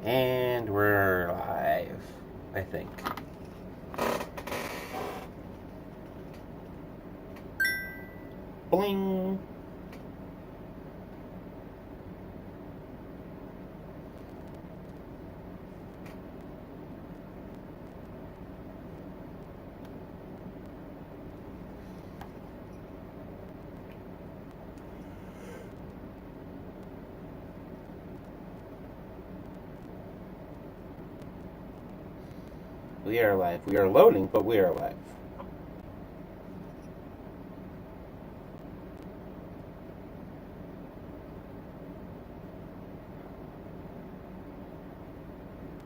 And we're live, I think. Bling! We are live. We are loading, but we are live.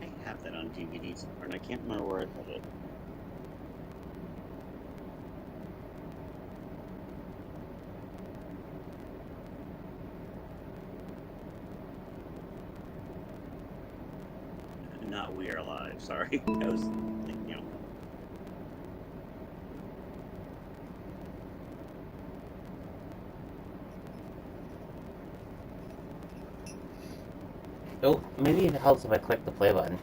I have that on DVD somewhere, and I can't remember where I put it. Not We Are Live, sorry. I was thinking, Oh, maybe it helps if I click the play button.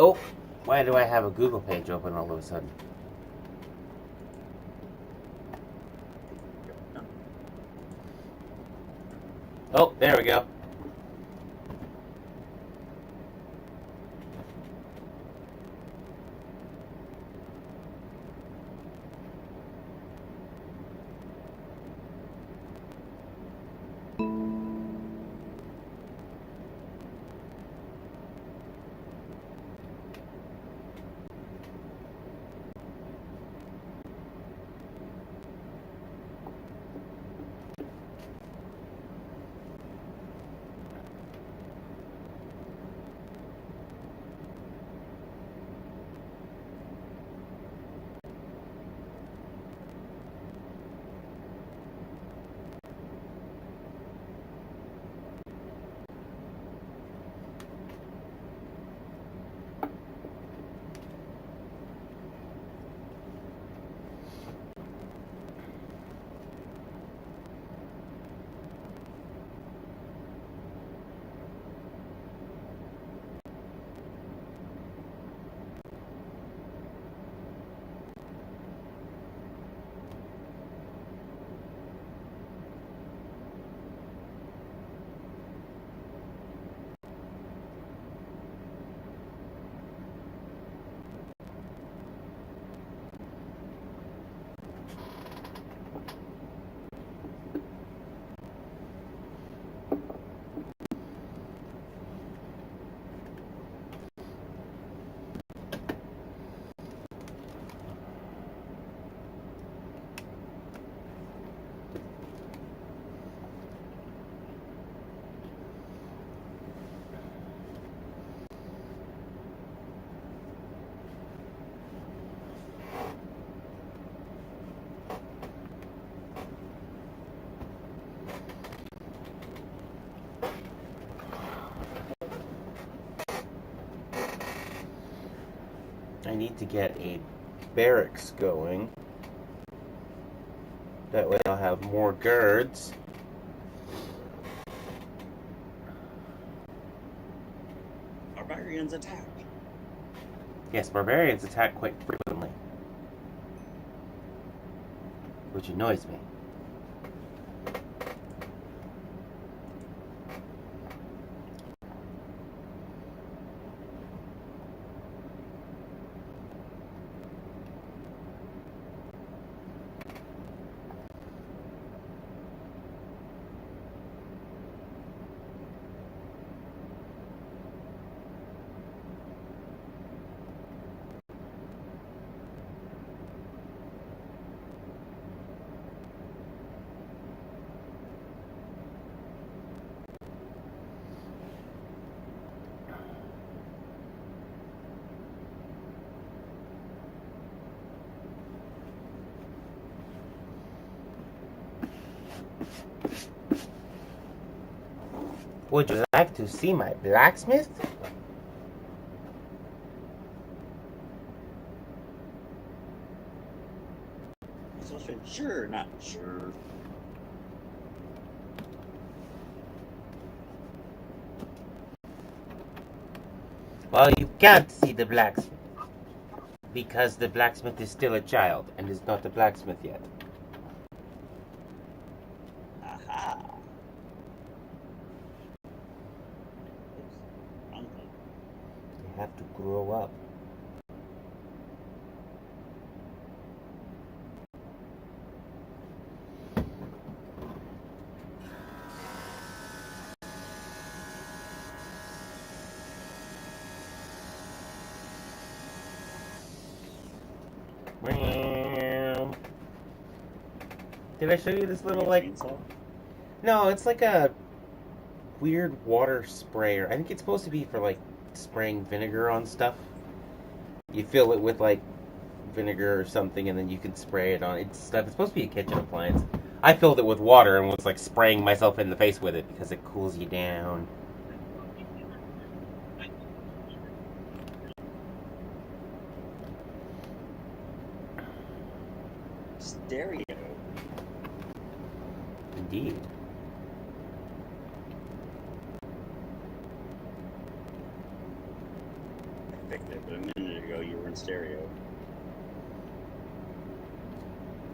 Oh, why do I have a Google page open all of a sudden? Oh, there we go. I need to get a barracks going. That way I'll have more guards. Barbarians attack! Yes, barbarians attack quite frequently, which annoys me. Would you like to see my blacksmith? So I said, sure, not sure. Well, you can't see the blacksmith. Because the blacksmith is still a child and is not a blacksmith yet. Aha. Oops. They have to grow up. Did I show you this little, like... Chainsaw? No, it's like a weird water sprayer. I think it's supposed to be for, like, spraying vinegar on stuff. You fill it with, like, vinegar or something, and then you can spray it on it. Stuff. It's supposed to be a kitchen appliance. I filled it with water and was, like, spraying myself in the face with it because it cools you down. Stereo. Indeed. I picked it, but a minute ago you were in stereo.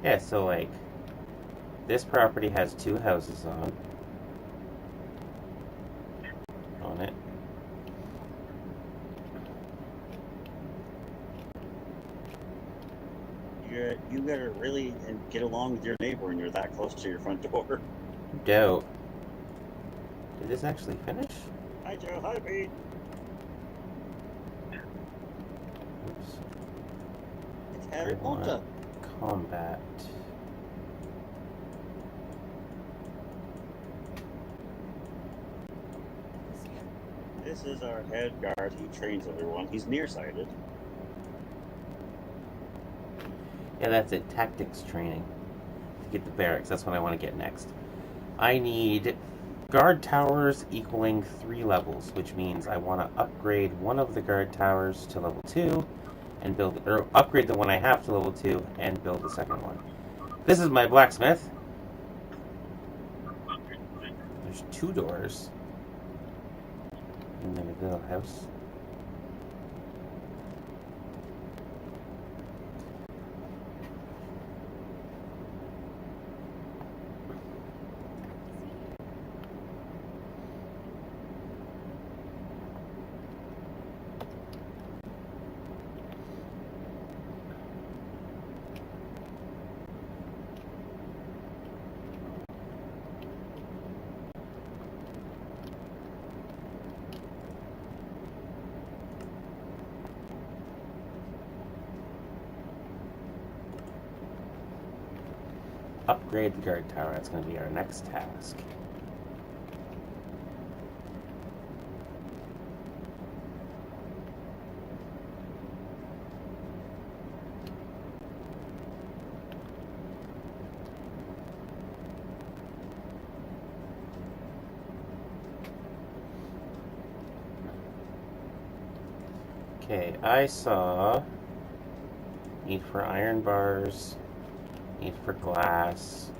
Yeah, so, like, this property has 2 houses on it. You gotta really get along with your neighbor when you're that close to your front door. Dope. Did this actually finish? Hi Joe, hi Pete. Oops. It's Harry Potter. Combat. This is our head guard. He trains everyone. He's nearsighted. Yeah, that's it. Tactics training. To get the barracks. That's what I want to get next. I need guard towers equaling 3 levels, which means I want to upgrade one of the guard towers to level 2 and upgrade the one I have to level 2 and build the second one. This is my blacksmith. There's 2 doors in the little house. Upgrade the guard tower. That's going to be our next task. Okay, I saw need for iron bars, need for glass.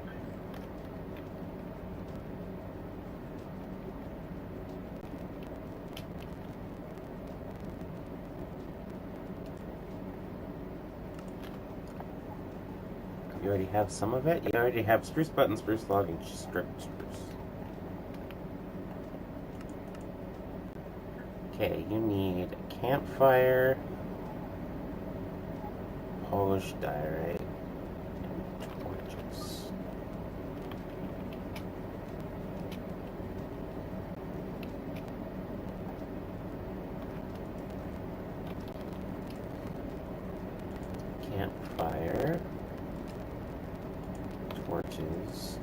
You already have some of it? You already have spruce button, spruce log, and stripped spruce. Okay, you need a campfire, polished diorite, and torches. Campfire, torches.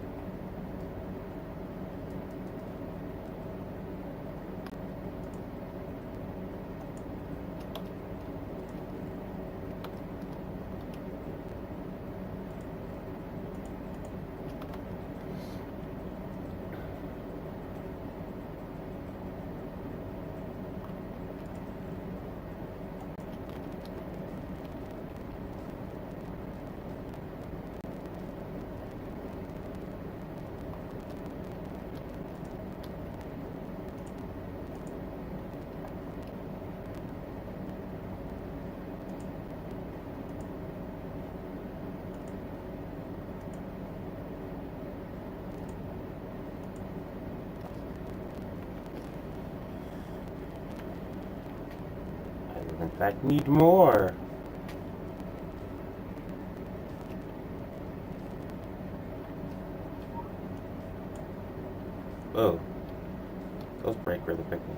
fact need more. Whoa. Those break really quickly.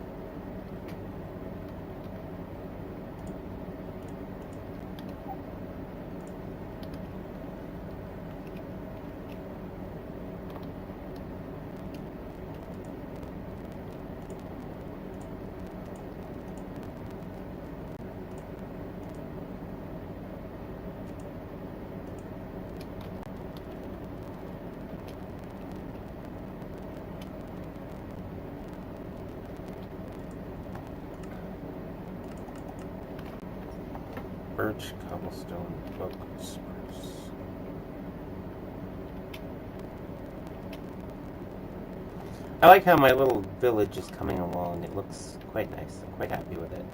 Birch, cobblestone, oak, spruce. I like how my little village is coming along. It looks quite nice. I'm quite happy with it.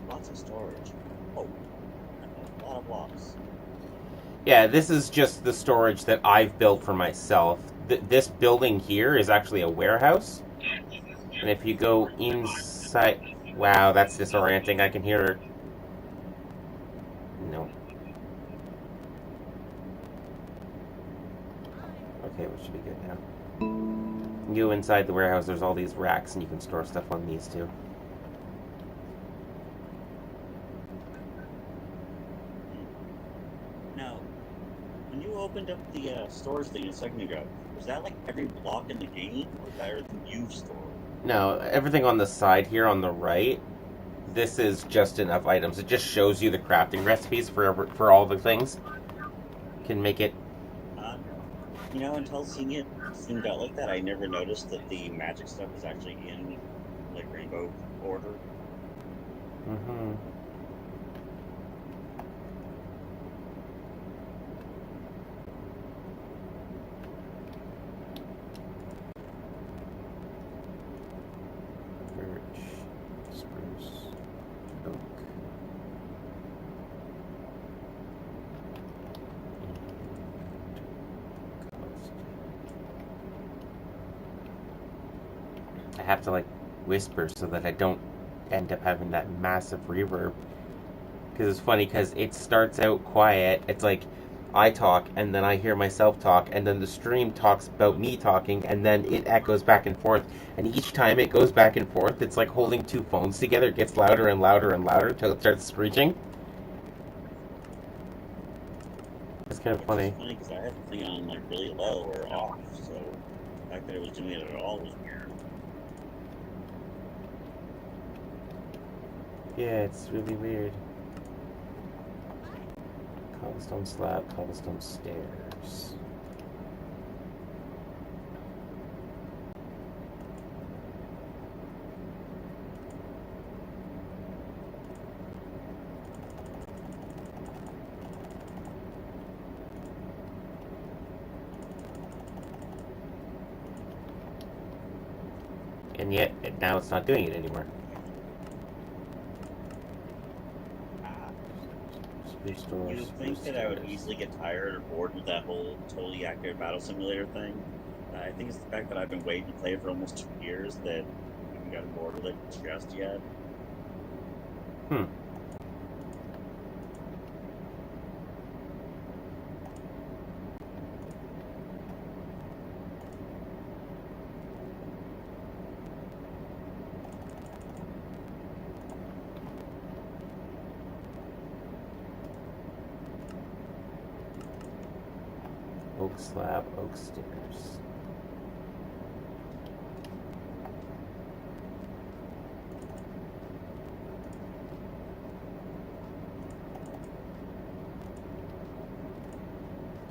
Lots of storage. Oh, a lot of blocks. Yeah, this is just the storage that I've built for myself. This building here is actually a warehouse. And if you go inside... Wow, that's disorienting. I can hear her. No. Okay, we should be good now. You go inside the warehouse, there's all these racks, and you can store stuff on these too. Now, when you opened up the storage thing a second ago, was that like every block in the game, or is that everything you've stored? No, everything on the side here on the right, this is just enough items. It just shows you the crafting recipes for all the things. Can make it... You know, until seeing it zoomed out like that, I never noticed that the magic stuff was actually in, like, rainbow order. Mm-hmm. Birch, spruce, oak. I have to like whisper so that I don't end up having that massive reverb. Because it's funny because it starts out quiet. It's like I talk and then I hear myself talk and then the stream talks about me talking and then it echoes back and forth. And each time it goes back and forth, it's like holding two phones together. It gets louder and louder and louder until it starts screeching. It's kind of funny. It's funny because I had the thing on like really low or off, so the fact that it was doing it at all was weird. Yeah, it's really weird. Cobblestone slab, cobblestone stairs. And yet, now it's not doing it anymore. You think that I would easily get tired or bored with that whole totally accurate battle simulator thing? I think it's the fact that I've been waiting to play it for almost 2 years that I haven't gotten bored with it just yet. Oak slab, oak stairs.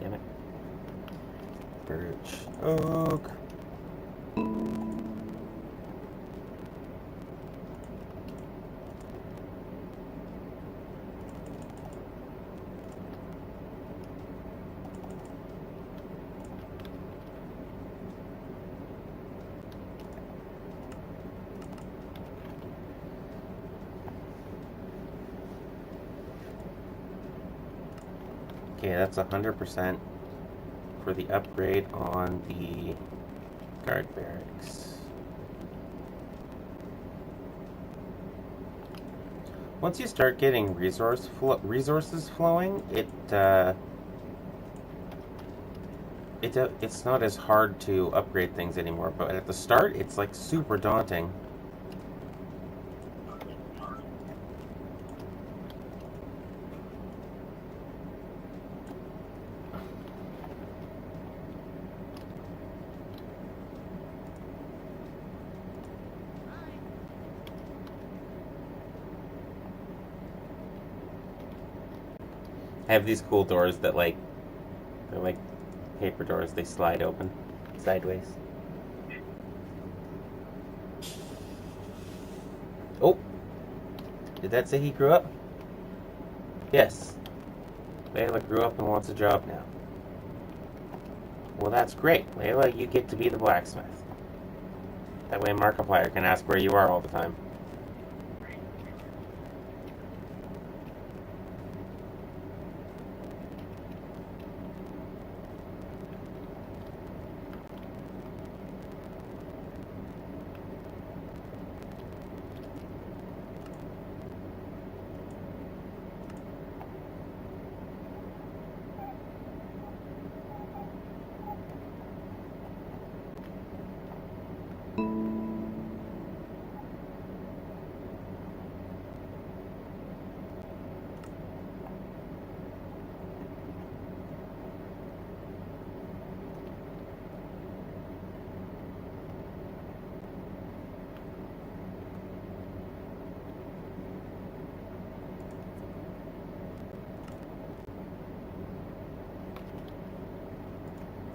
Damn it. Birch, oak. Okay, that's 100% for the upgrade on the guard barracks. Once you start getting resources flowing, it's not as hard to upgrade things anymore. But at the start, it's like super daunting. I have these cool doors that they're like paper doors. They slide open sideways. Oh, did that say he grew up? Yes. Layla grew up and wants a job now. Well, that's great. Layla, you get to be the blacksmith. That way Markiplier can ask where you are all the time.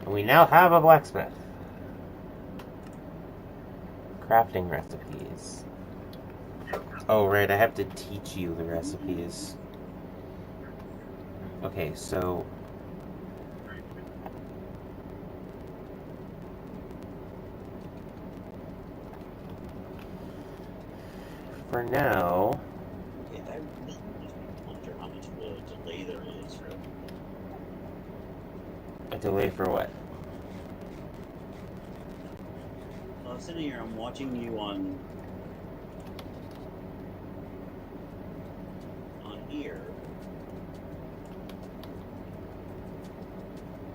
We now have a blacksmith. Crafting recipes. Oh, right, I have to teach you the recipes. Okay, so... for now... Yeah, I really wonder how much of a delay there is for... A delay for what? Well, I'm sitting here, I'm watching you on here,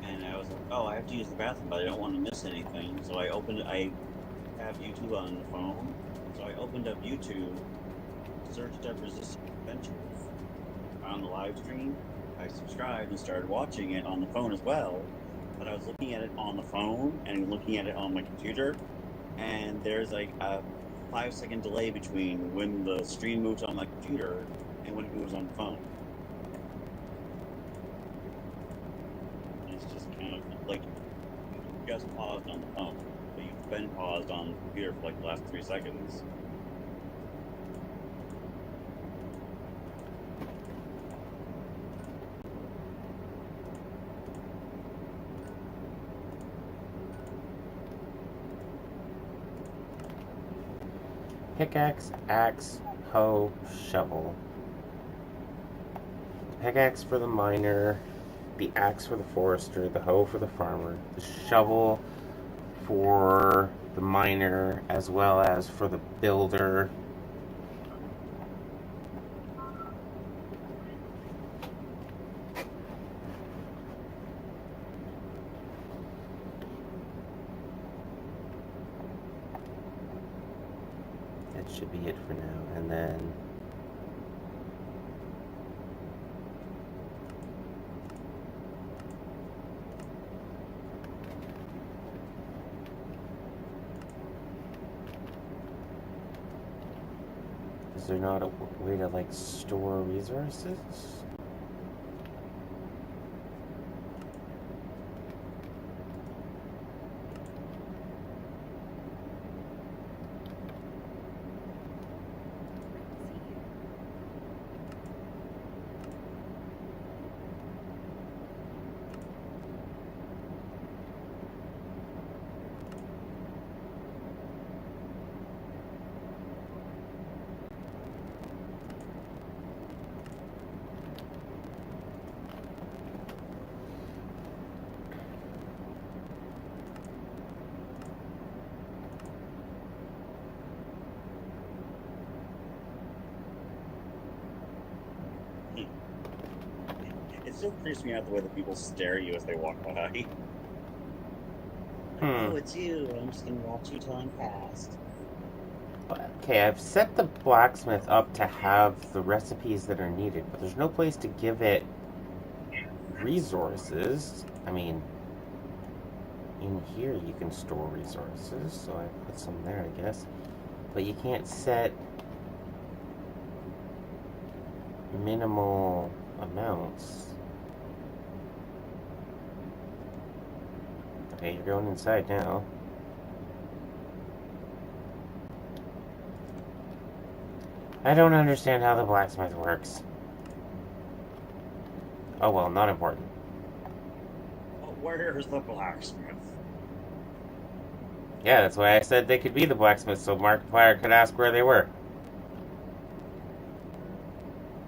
and I was like, oh, I have to use the bathroom, but I don't want to miss anything, so I have YouTube on the phone, so I opened up YouTube, searched up Resistance Adventures, found the live stream, I subscribed and started watching it on the phone as well, but I was looking at it on the phone and looking at it on my computer, and there's like a 5-second delay between when the stream moves on my computer and when it moves on the phone. It's just kind of like you just paused on the phone, but you've been paused on the computer for like the last 3 seconds. Pickaxe, axe, hoe, shovel. Pickaxe for the miner, the axe for the forester, the hoe for the farmer, the shovel for the miner, as well as for the builder. That should be it for now, and then is there not a way to like store resources? It still creeps me out the way that people stare at you as they walk by. Hmm. Oh, it's you. I'm just gonna watch you till I'm past. Okay, I've set the blacksmith up to have the recipes that are needed, but there's no place to give it resources. I mean, in here you can store resources, so I put some there, I guess. But you can't set minimal amounts. Okay, you're going inside now. I don't understand how the blacksmith works. Oh well, not important. Oh, where's the blacksmith? Yeah, that's why I said they could be the blacksmith, so Markiplier could ask where they were.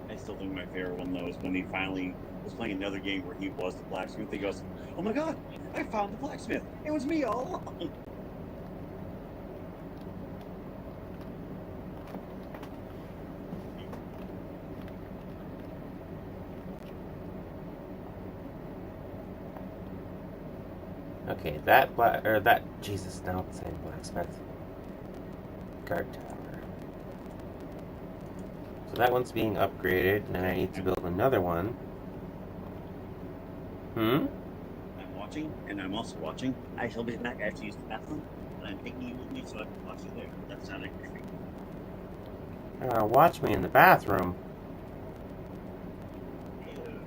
I still think my favorite one, though, is when he finally was playing another game where he was the blacksmith. He goes, "Oh my god, I found the blacksmith! It was me all along!" Okay, Jesus, now I'm saying blacksmith. Guard tower. So that one's being upgraded, and then I need to build another one. I'm watching, and I'm also watching. I shall be back. I have to use the bathroom, and I'm taking you with me so I can watch you there. That sounded creepy. Watch me in the bathroom. Ew.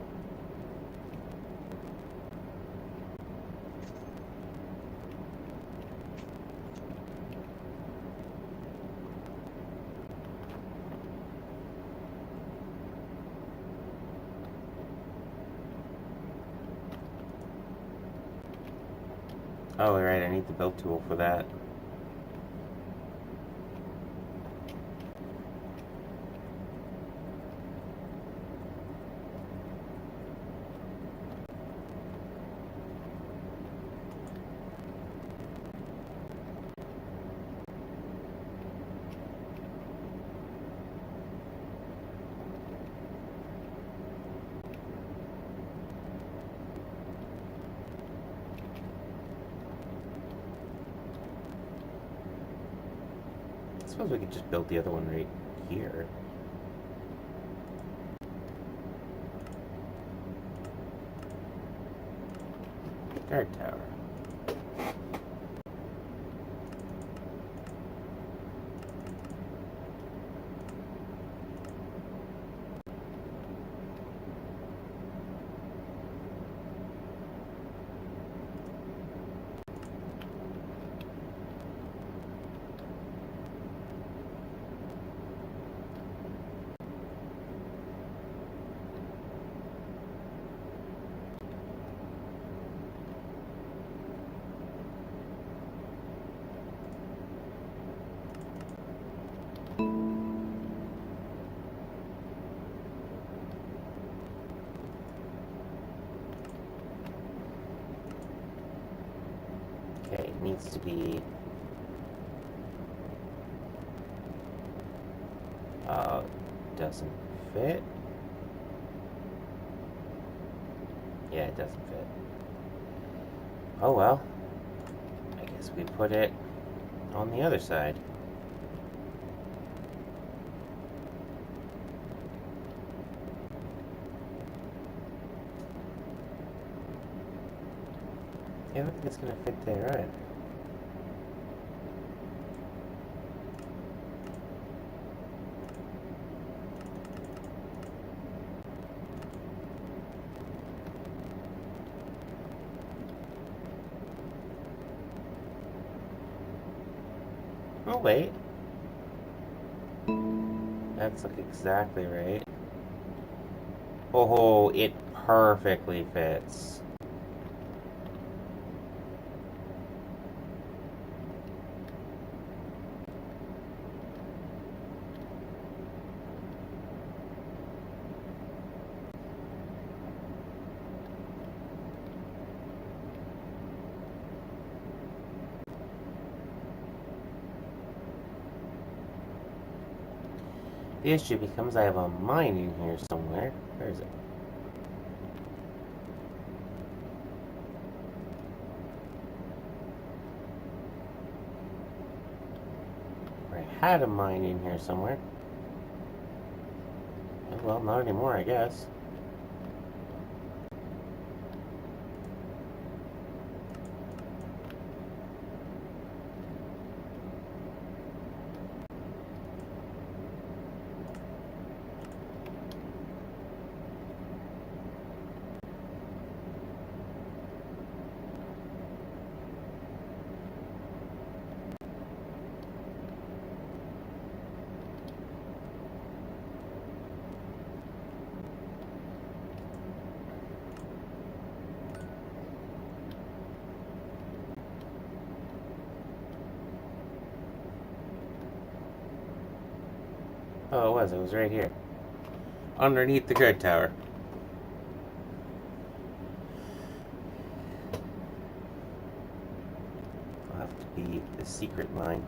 Oh, right, I need the build tool for that. I suppose we could just build the other one right here. Guard tower. Okay, it needs to be... doesn't fit. Yeah, it doesn't fit. Oh well. I guess we put it on the other side. Yeah, I don't think it's gonna fit there either. Oh wait. That's like exactly right. Oh, it perfectly fits. The issue becomes I have a mine in here somewhere. Where is it? had a mine in here somewhere. Oh, well, not anymore, I guess. Oh, it was. It was right here. Underneath the guard tower. Will have to be the secret mine.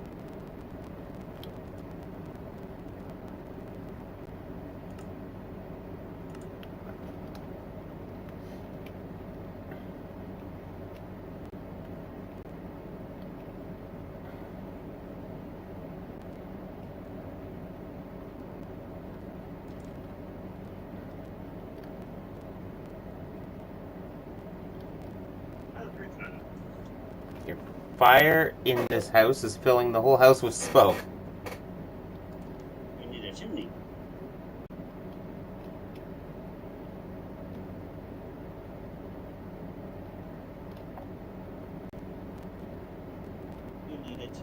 Your fire in this house is filling the whole house with smoke. You need a chimney. You need it.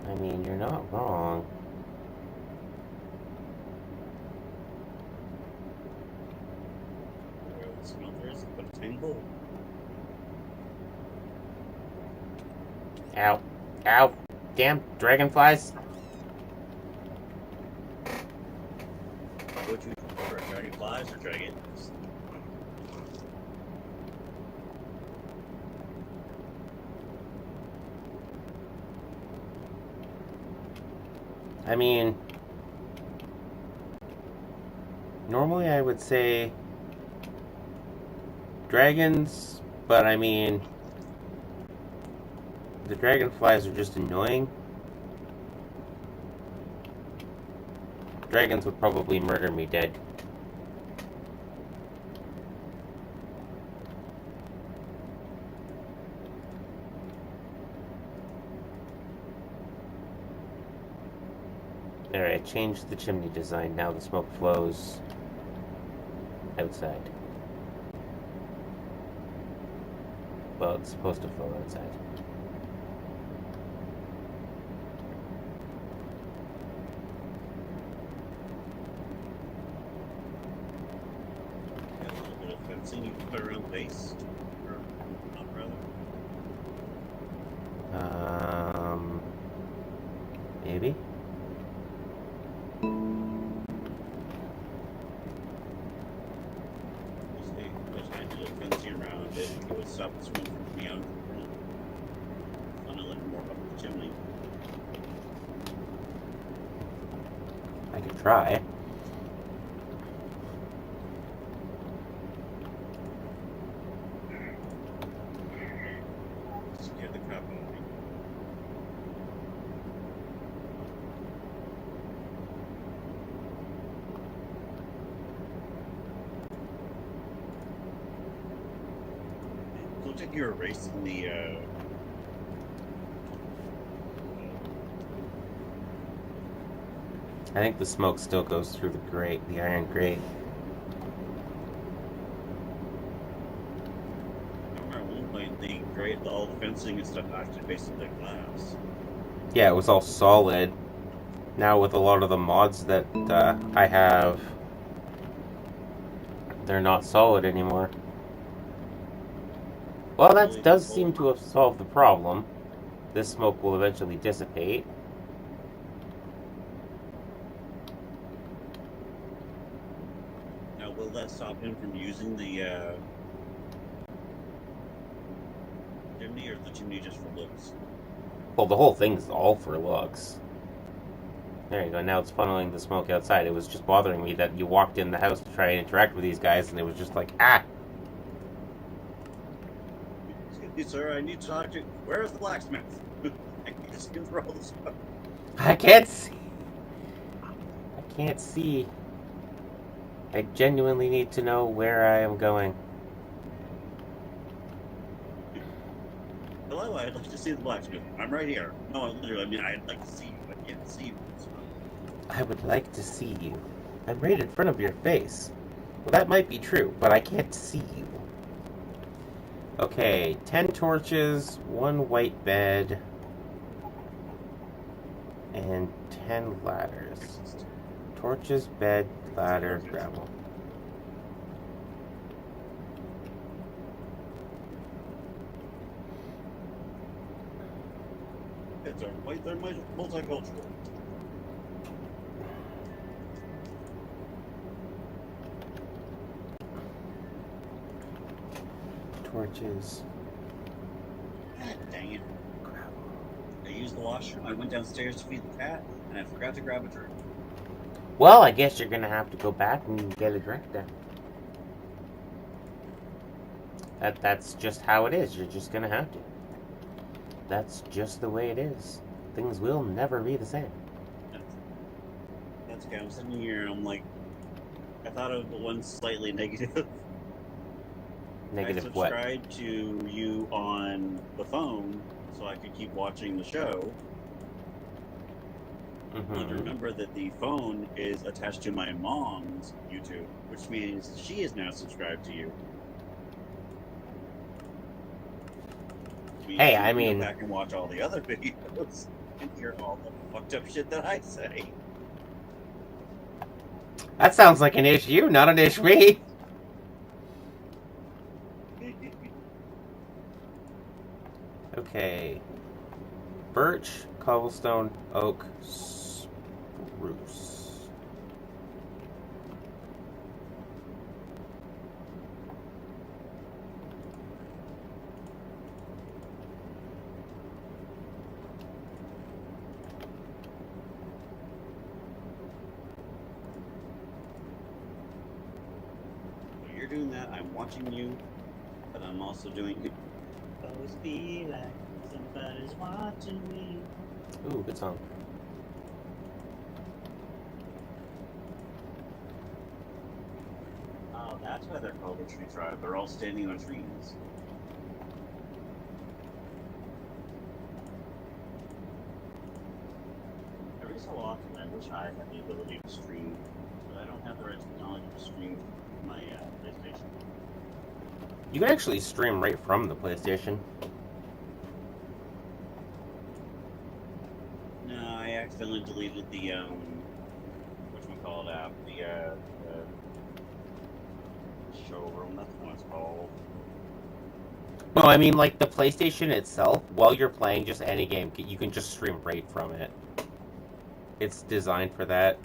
I mean, you're not wrong. Where the smelter is, put a tiny hole. Ow. Ow. Damn dragonflies. What you prefer, dragonflies or dragons? I mean, normally I would say dragons, but I mean, the dragonflies are just annoying. Dragons would probably murder me dead. Alright, I changed the chimney design. Now the smoke flows outside. Well, it's supposed to flow outside. Got a little bit of fencing you can put around the base. Or not, rather. Maybe? Just I did a fencing around it. It would stop the smoke from coming out. Funnel it more up the chimney. I could try. Scare the crap out of me. It looks like you're erasing the I think the smoke still goes through the grate, the iron grate. I remember at one point the grate, all the fencing and stuff actually basically glass. Yeah, it was all solid. Now with a lot of the mods that I have, they're not solid anymore. Well, that does seem to have solved the problem. This smoke will eventually dissipate. Now, will that stop him from using the chimney, or is the chimney just for looks? Well, the whole thing's all for looks. There you go. Now it's funneling the smoke outside. It was just bothering me that you walked in the house to try and interact with these guys, and it was just like, ah! Excuse me, sir, I need to talk to... Where is the blacksmith? I can just throw all the smoke. I can't see. I can't see. I genuinely need to know where I am going. Hello, I'd like to see the blacksmith. I'm right here. No, literally, I mean, I'd like to see you. I can't see you. I would like to see you. I'm right in front of your face. Well, that might be true, but I can't see you. Okay, 10 torches, 1 white bed, and 10 ladders. Torches, bed, ladder, gravel. It's alright, they're multicultural. Torches. God dang it. I used the washroom, I went downstairs to feed the cat, and I forgot to grab a drink. Well, I guess you're gonna have to go back and get a drink then. That's just how it is. You're just gonna have to. That's just the way it is. Things will never be the same. That's okay, I'm sitting here and I'm like, I thought of the one slightly negative. Negative I what? subscribed to you on the phone so I could keep watching the show. And remember that the phone is attached to my mom's YouTube, which means she is now subscribed to you. Hey, I mean, go back and watch all the other videos and hear all the fucked up shit that I say. that sounds like an issue, not an issue me. Okay. Birch, cobblestone, oak, spruce. While you're doing that, I'm watching you, but I'm also doing it. Always be like somebody's watching me. Ooh, good song. Oh, that's why they're called the tree tribe. They're all standing on trees. Every so often, I wish I had the ability to stream, but I don't have the right technology to stream my PlayStation. You can actually stream right from the PlayStation. No, I accidentally deleted the whatchamacallit app, the showroom. That's what it's called. No, I mean like the PlayStation itself. While you're playing just any game, you can just stream right from it. It's designed for that.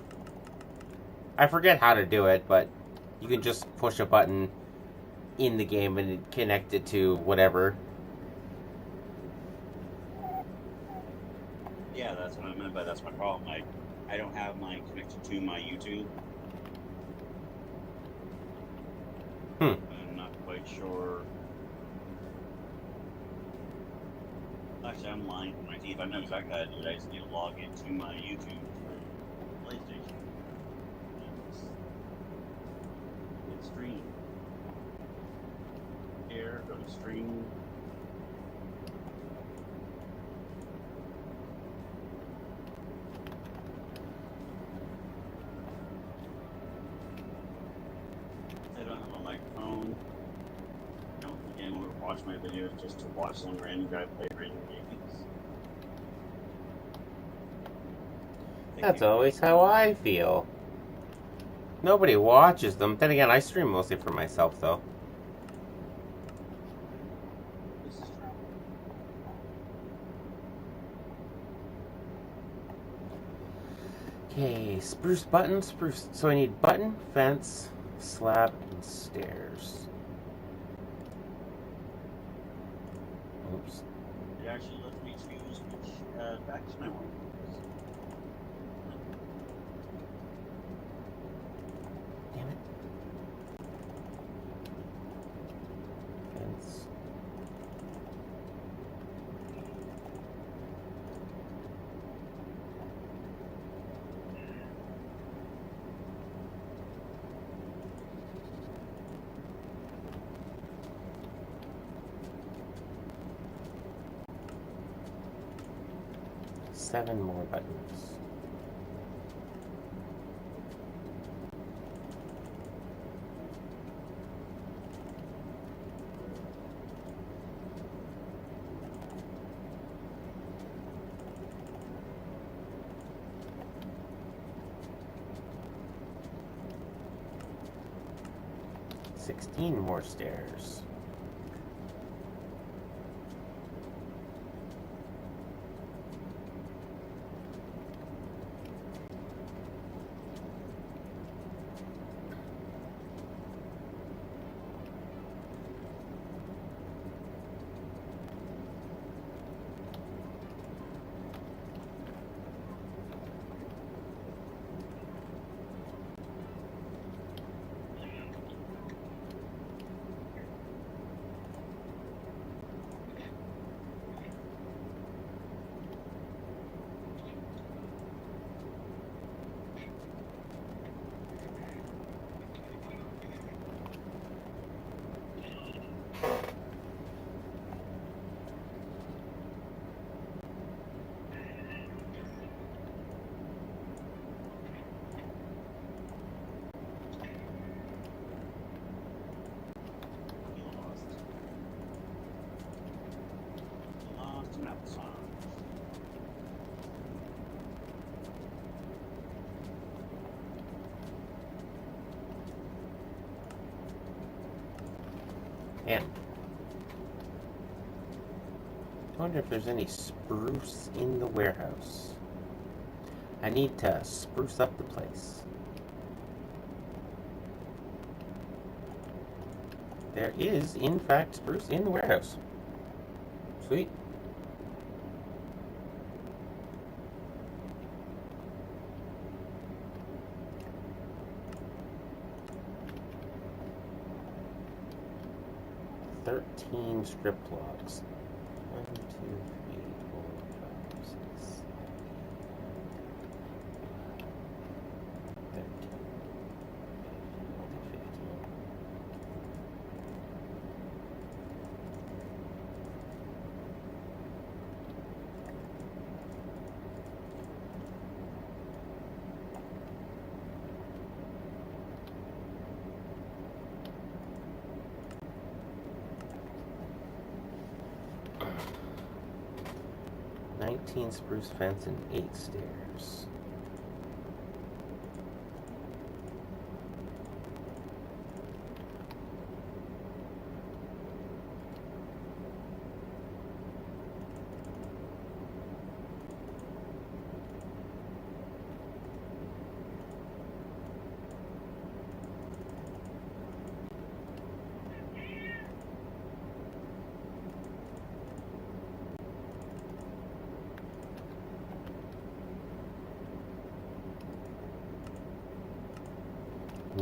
I forget how to do it, but you can just push a button in the game and connect it to whatever. Yeah, that's what I meant by that's my problem. I don't have mine connected to my YouTube. I'm not quite sure. Actually, I'm lying for my teeth. I know exactly how to do it. I just need to log into my YouTube for PlayStation. And stream. Here, go to stream. I don't have a microphone. I don't think anyone would watch my videos just to watch some random guy play random games. That's always how I feel. Nobody watches them. Then again, I stream mostly for myself, though. This is true. Okay, spruce button, spruce. So I need button, fence, slab, and stairs. Oops. It actually lets me choose which faction I want to use. Damn it. Fence. 7 more buttons. Sixteen more stairs. And I wonder if there's any spruce in the warehouse. I need to spruce up the place. There is, in fact, spruce in the warehouse. Sweet. Script logs. 1, 2, 3, 4, 5, 6, 13, 15. 19 spruce fence and 8 stairs.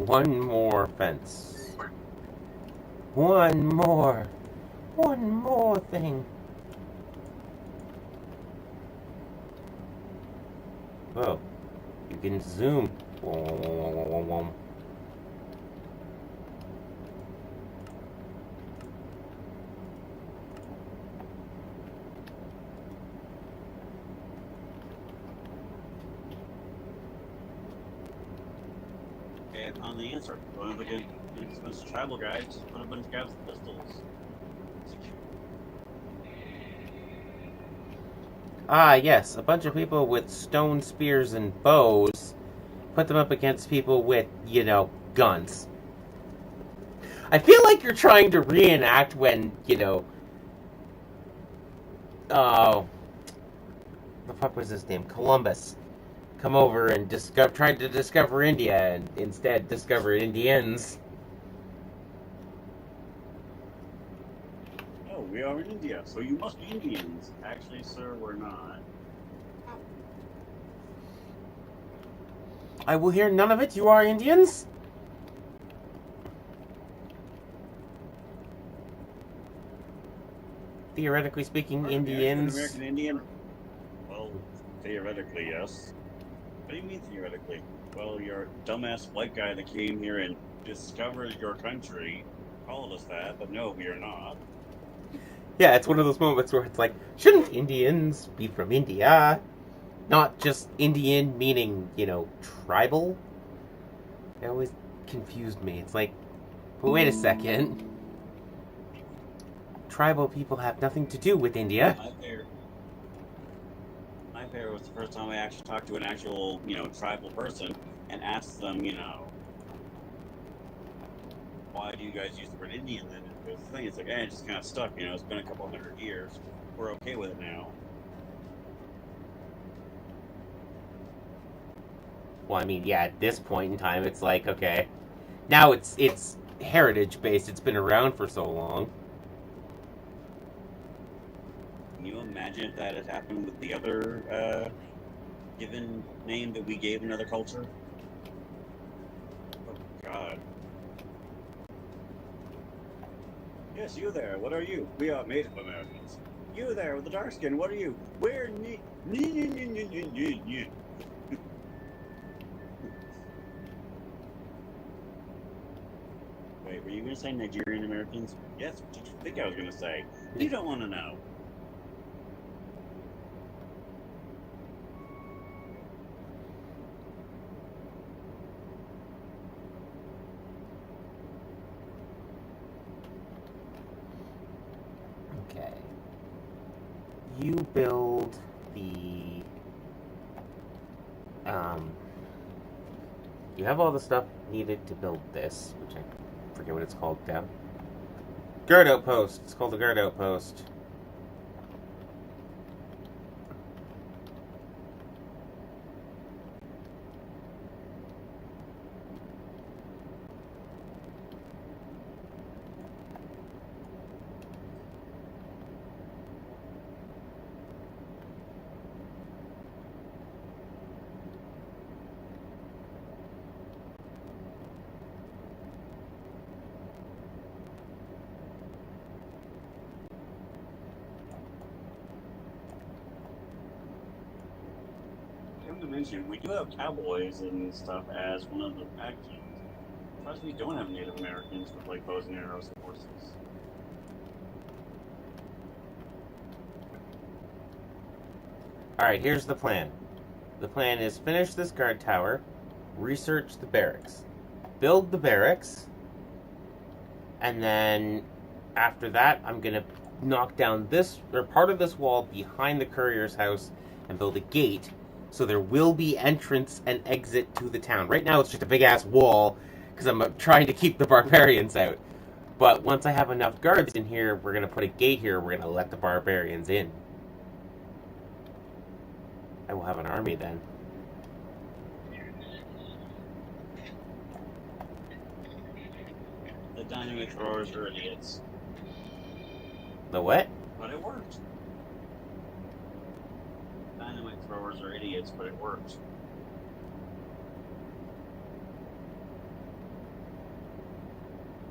One more fence. One more thing. Whoa, you can zoom. On the answer, one of the good expensive travel guides, put a bunch of guys with pistols. Ah, yes, a bunch of people with stone spears and bows. Put them up against people with, guns. I feel like you're trying to reenact when, oh, the fuck was his name? Columbus. Come over and tried to discover India and instead discovered Indians. Oh, we are in India, so you must be Indians. Actually, sir, we're not. I will hear none of it. You are Indians? Theoretically speaking, Indians. American Indian? Well, theoretically, yes. What do you mean theoretically? Well, you're a dumbass white guy that came here and discovered your country, called us that, but no, we are not. Yeah, it's one of those moments where it's like, shouldn't Indians be from India? Not just Indian, meaning, tribal. It always confused me. It's like, but wait a second. Tribal people have nothing to do with India. My favorite was the first time I actually talked to an actual, tribal person and asked them, why do you guys use the word Indian then? And the thing is like, it just kind of stuck, it's been a couple hundred years. We're okay with it now. Well, I mean, yeah, at this point in time, it's like, okay. Now it's heritage-based. It's been around for so long. Can you imagine if that had happened with the other given name that we gave another culture? Oh, God. Yes, you there. What are you? We are Native Americans. You there with the dark skin. What are you? We're Wait, were you going to say Nigerian Americans? Yes, what did you think I was going to say? You don't want to know. Okay. You build the... You have all the stuff needed to build this, which I forget what it's called now. Guard outpost. It's called the guard outpost. To mention, we do have cowboys and stuff as one of the factions. Plus, we don't have Native Americans with like bows and arrows and horses. Alright, here's the plan. The plan is finish this guard tower, research the barracks, build the barracks, and then after that, I'm going to knock down this, or part of this wall behind the courier's house and build a gate. So there will be entrance and exit to the town. Right now it's just a big-ass wall because I'm trying to keep the barbarians out. But once I have enough guards in here, we're going to put a gate here. We're going to let the barbarians in. I will have an army then. The dynamite throwers are idiots. The what? But it worked. Dynamite throwers are idiots, but it worked.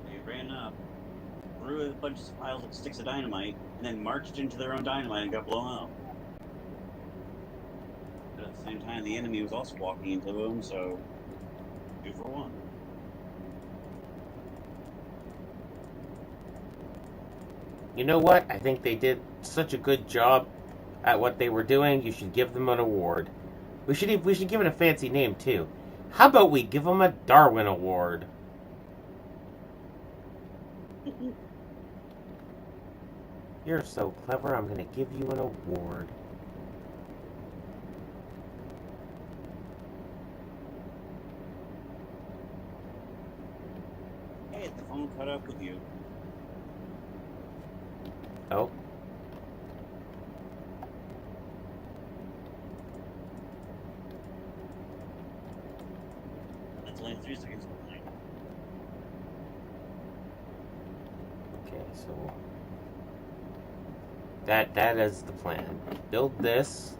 They ran up, threw a bunch of piles of sticks of dynamite, and then marched into their own dynamite and got blown up. But at the same time, the enemy was also walking into them, so 2 for 1. You know what? I think they did such a good job at what they were doing. You should give them an award. We should give it a fancy name too. How about we give them a Darwin Award? You're so clever. I'm going to give you an award. Hey, the phone caught up with you. Oh. That's only 3 seconds behind. Okay, so that is the plan. Build this,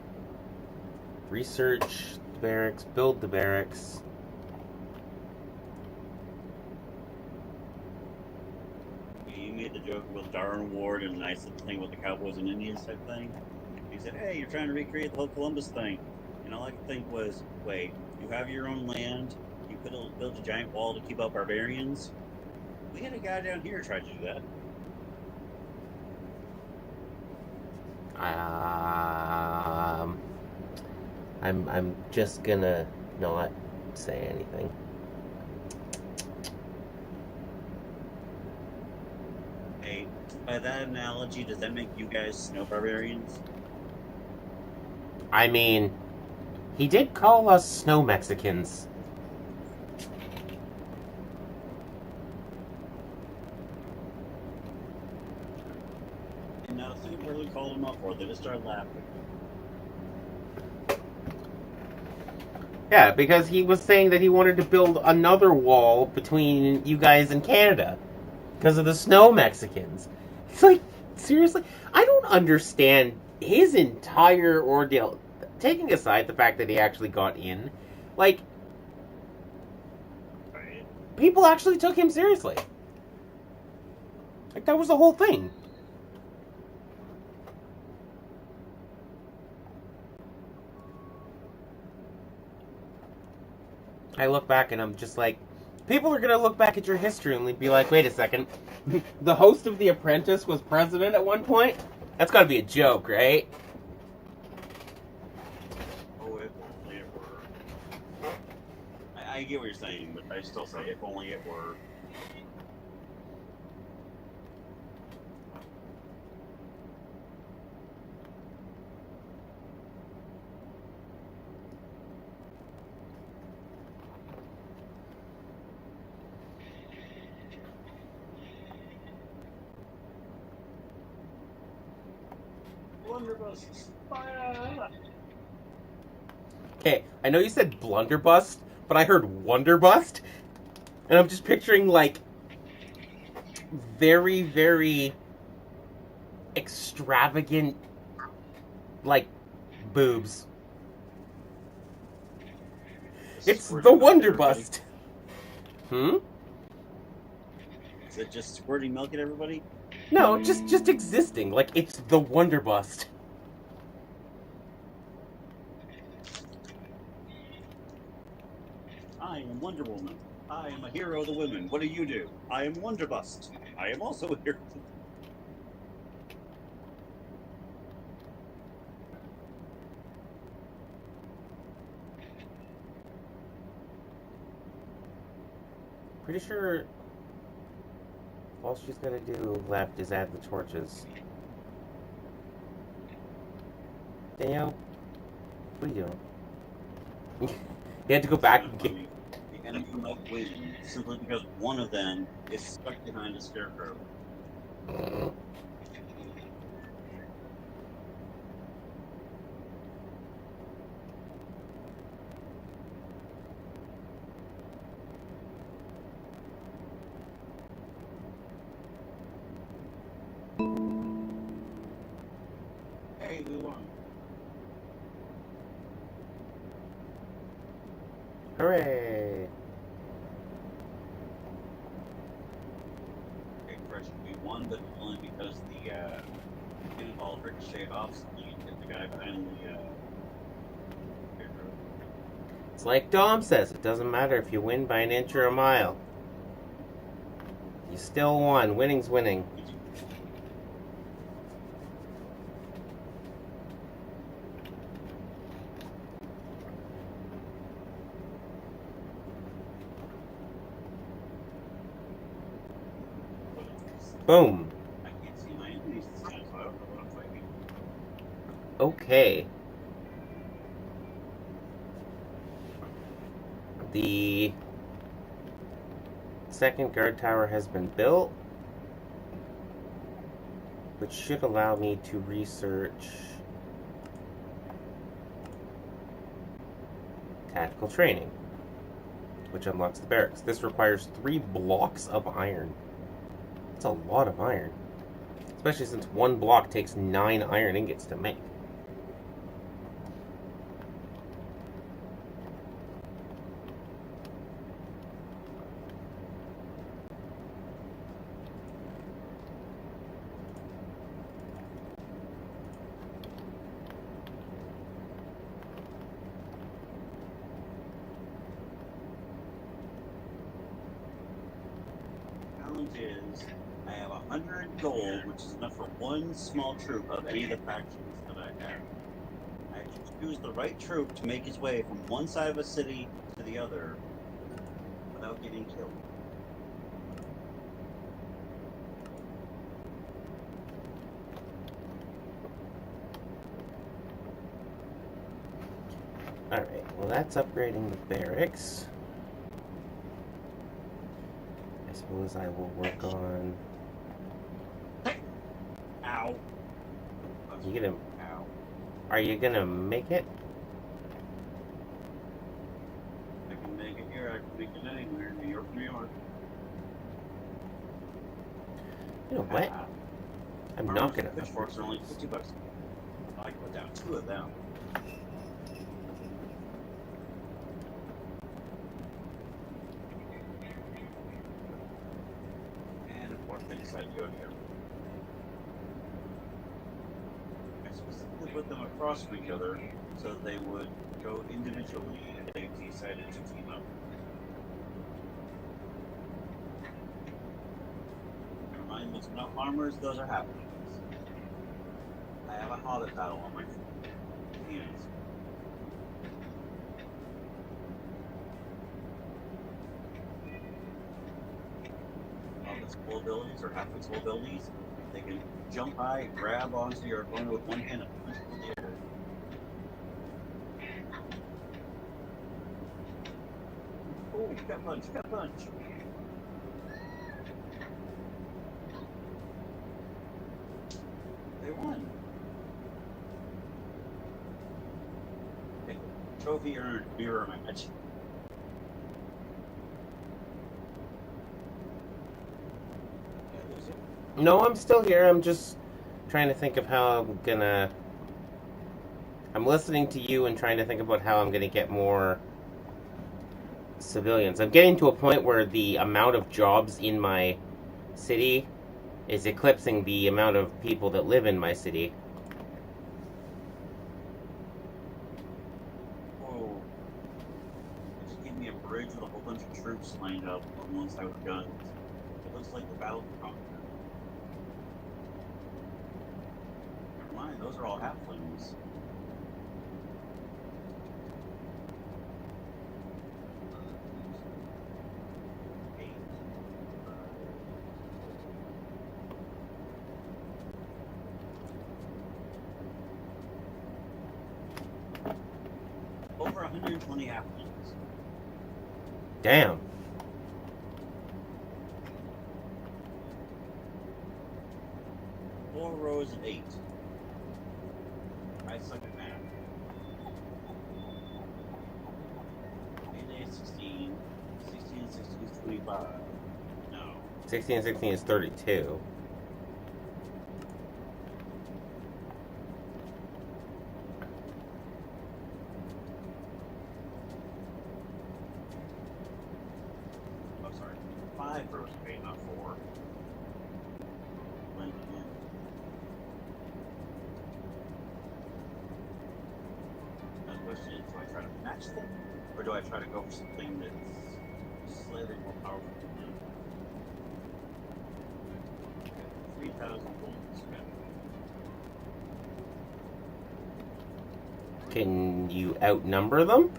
research the barracks, build the barracks. You made the joke about the Darwin Award and I said the thing about the Cowboys and Indians type thing. He said, hey, you're trying to recreate the whole Columbus thing. And all I could think was, wait, you have your own land, you built a giant wall to keep out barbarians? We had a guy down here try to do that. I'm just gonna not say anything. Hey, by that analogy, does that make you guys snow barbarians? I mean, he did call us snow Mexicans. And now think of where we called them up for. They just started laughing. Yeah, because he was saying that he wanted to build another wall between you guys and Canada because of the snow Mexicans. It's like, seriously? I don't understand his entire ordeal. Taking aside the fact that he actually got in, like, Right. people actually took him seriously. Like, that was the whole thing. I look back and I'm just like, people are going to look back at your history and be like, wait a second, the host of The Apprentice was president at one point? That's got to be a joke, right? Oh, if only it were. I get what you're saying, but I still say, if only it were. Blunderbusses. Fire! Okay, I know you said blunderbust, but I heard wonderbust, and I'm just picturing, like, very, very extravagant, like, boobs. It's the wonderbust. Hmm? Is it just squirting milk at everybody? No, just existing. Like, it's the wonderbust. I am Wonder Woman. I am a hero of the women. What do you do? I am Wonderbust. I am also a hero. Pretty sure all she's gonna do left is add the torches. Danielle, what are you doing? You had to go back and get... The enemy might win simply because one of them is stuck behind a scarecrow. Hey, we won. Hooray! Okay, first we won, but only because the pinball ricocheted off something and hit the guy behind the scarecrow. It's like Dom says, it doesn't matter if you win by an inch or a mile. You still won. Winning's winning. Boom. I can't see my enemies this time, so I don't know what I'm fighting. Okay. The second guard tower has been built, which should allow me to research tactical training, which unlocks the barracks. This requires 3 blocks of iron. That's a lot of iron, especially since 1 block takes 9 iron ingots to make. Challenge is I have 100 gold, which is enough for 1 small troop of any of the factions that I have. I have to choose the right troop to make his way from one side of a city to the other without getting killed. Alright, well that's upgrading the barracks. I suppose I will work on... Ow. You gonna... Ow. Are you gonna make it? I can make it here, I can make it anywhere. New York, New York. You know what? I'm not gonna... Pitchforks are only $50. I can put down 2 of them. And of course they decide to go here. I specifically put them across from each other so that they would go individually and they decided to team up. Remind those not armors, those are happenings. I have a hobbit battle on my hands. Hobbit's full abilities or half its full abilities, they can jump high, grab onto your opponent with one hand and punch them in the air. Oh, got punch, got punch. They won. Okay. Trophy earned, mirror match. No, I'm still here. I'm just trying to think of how I'm gonna... I'm listening to you and trying to think about how I'm gonna get more civilians. I'm getting to a point where the amount of jobs in my city is eclipsing the amount of people that live in my city. Whoa. They just gave me a bridge with a whole bunch of troops lined up on one side with guns. It looks like the Battle of Conquer. Never mind, those are all halflings. Over 120 halflings. Damn. Four rows of 8. I suck at math. 8 is 16. 16 and 16 is 25. No. 16 and 16 is 32. Oh, sorry. 5 rows of 8, not 4. Blending in. Now the question is, do I try to match them? Or do I try to go for something that's slightly more powerful than them? 3,000 points. Can you outnumber them?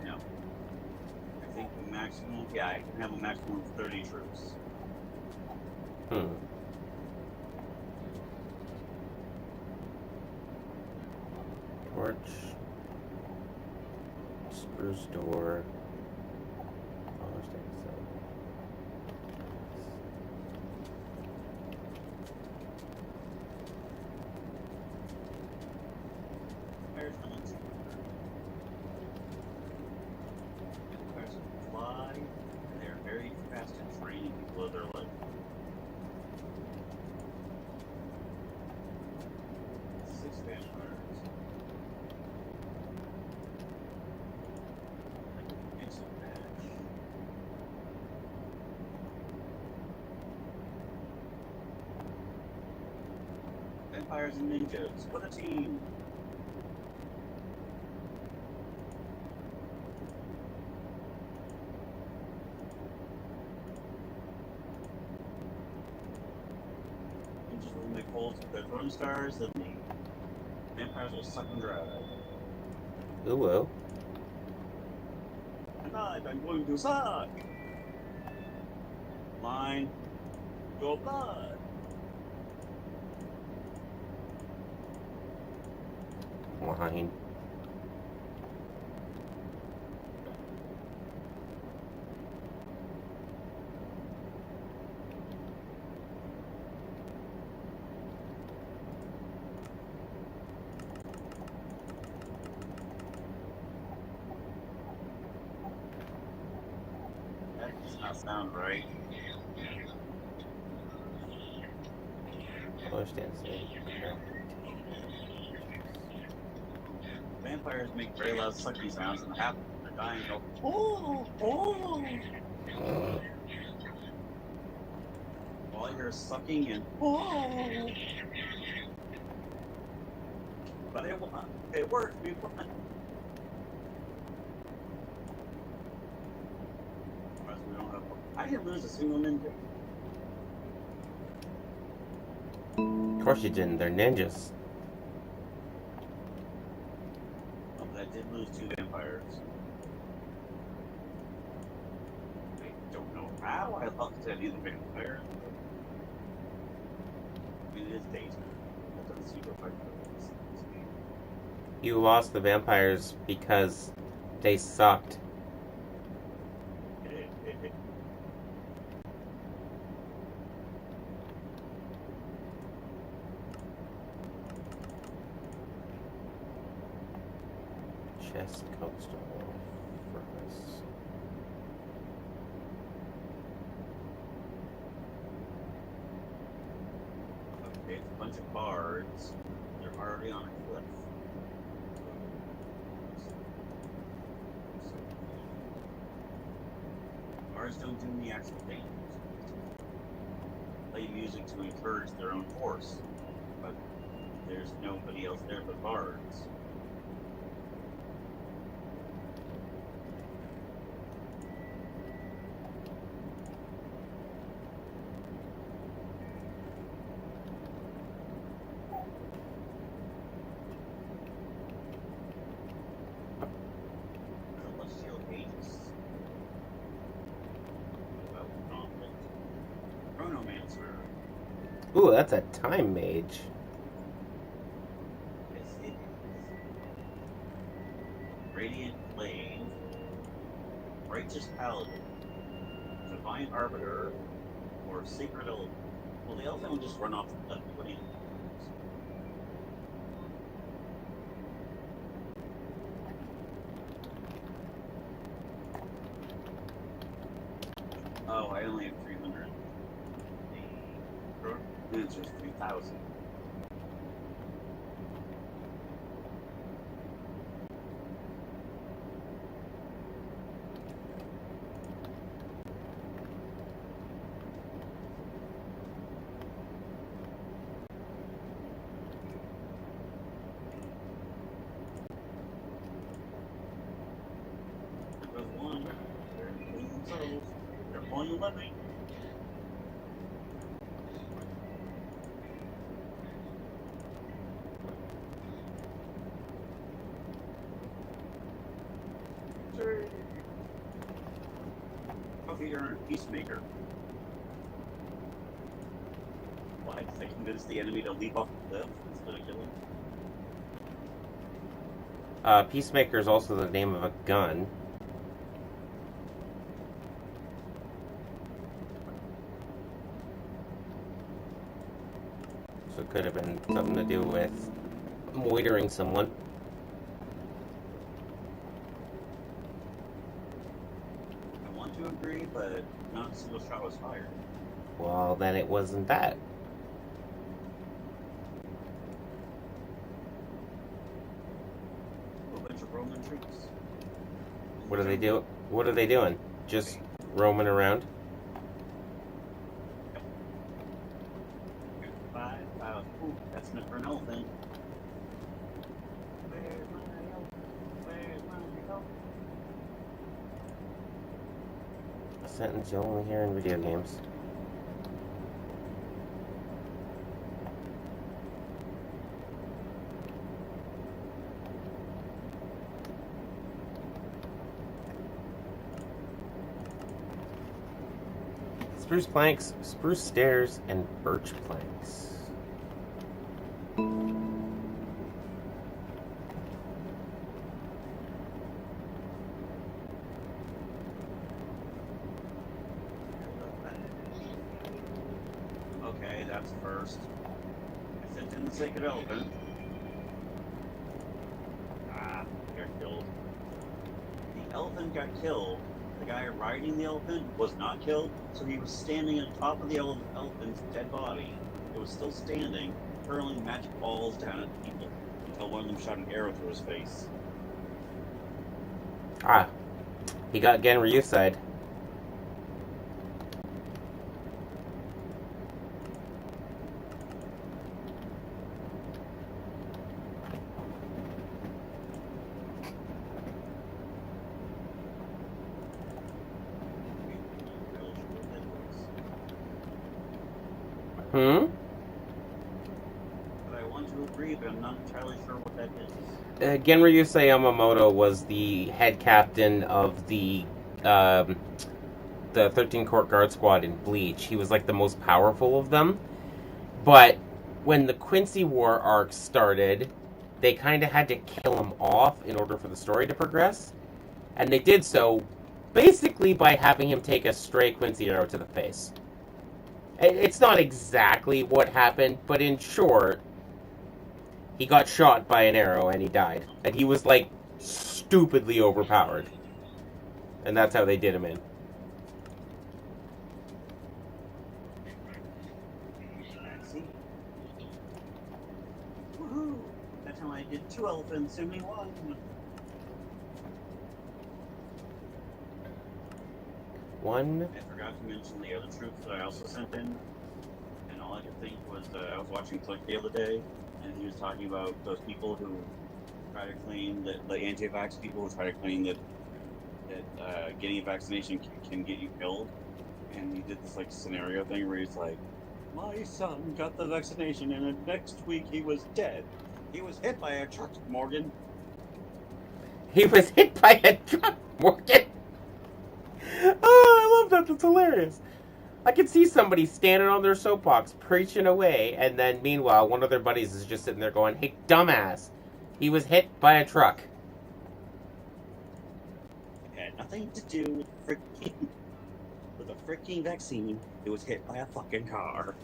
No. I think the maximum, yeah, I can have a maximum of 30 troops. Torch. Spruce door. Fires coming to Fires can fly, and they're very fast at training people of their life. Six vampires. Instant match. Vampires and ninjas. What a team! Ninjas will make holes with their throwing stars, and the vampires are sucking dry. Ooh, whoa. Tonight I'm going to suck. Mine. Your blood. Line. That does not sound right. Understands it. Vampires make very loud sucking sounds, and half they're dying go, oh, oh. All I hear is sucking and oh. But it worked. We won. We don't have. I didn't lose a single ninja. Of course you didn't. They're ninjas. Oh, but I did lose 2 vampires. I don't know how I lost any of the vampires. I mean, it is daytime. That doesn't seem to affect this game. You lost the vampires because they sucked. Chest coastal furnace. Okay, it's a bunch of bards. They're already on a cliff. Bards don't do any actual damage. Play music to encourage their own force, but there's nobody else there but bards. Celestial Aegis. Well, conflict. Chronomancer. Ooh, that's a time mage. Yes, it is. Radiant Blade. Righteous Paladin. Divine Arbiter. Or Sacred Element. Well, they also don't just run off the left lane. Oh, I only have 300. The answer is 3,000. There goes one. They're including themselves. They're pulling a levy. Sure. Okay, you're a peacemaker. Why? Because they convince the enemy to leap off the cliff instead of killing. Peacemaker is also the name of a gun. So it could have been something to do with moitering someone. I want to agree, but not a single shot was fired. Well, then it wasn't that. A bunch of Roman troops. What do they do? What are they doing? Just roaming around? 5,000. Ooh, that's enough for an elephant. Where's my elephant? Where's my elephant? A sentence you only hear in video games. spruce planks, spruce stairs, and birch planks. Okay, that's first. I sent in the sacred elephant. Ah, got killed. The elephant got killed. The guy riding the elephant was not killed, so he was standing on top of the elephant's dead body. It was still standing, hurling magic balls down at people until one of them shot an arrow through his face. Ah, he got Genryuside. Hmm? But I want to agree, but I'm not entirely sure what that is. Genryusei Yamamoto was the head captain of the 13 Court Guard Squad in Bleach. He was like the most powerful of them. But when the Quincy War arc started, they kind of had to kill him off in order for the story to progress. And they did so basically by having him take a stray Quincy arrow to the face. It's not exactly what happened, but in short, he got shot by an arrow and he died. And he was, like, stupidly overpowered. And that's how they did him in. See? Woohoo! That time I did 2 elephants, only 1. One. I forgot to mention the other troops that I also sent in. And all I could think was I was watching Click the other day, and he was talking about those people who try to claim that the anti-vax people who try to claim that getting a vaccination can get you killed. And he did this like scenario thing where he's like, "My son got the vaccination, and the next week he was dead. He was hit by a truck, Morgan." He was hit by a truck, Morgan. Oh, I love that. That's hilarious. I could see somebody standing on their soapbox preaching away, and then meanwhile, one of their buddies is just sitting there going, "Hey, dumbass, he was hit by a truck." It had nothing to do with a freaking vaccine. It was hit by a fucking car.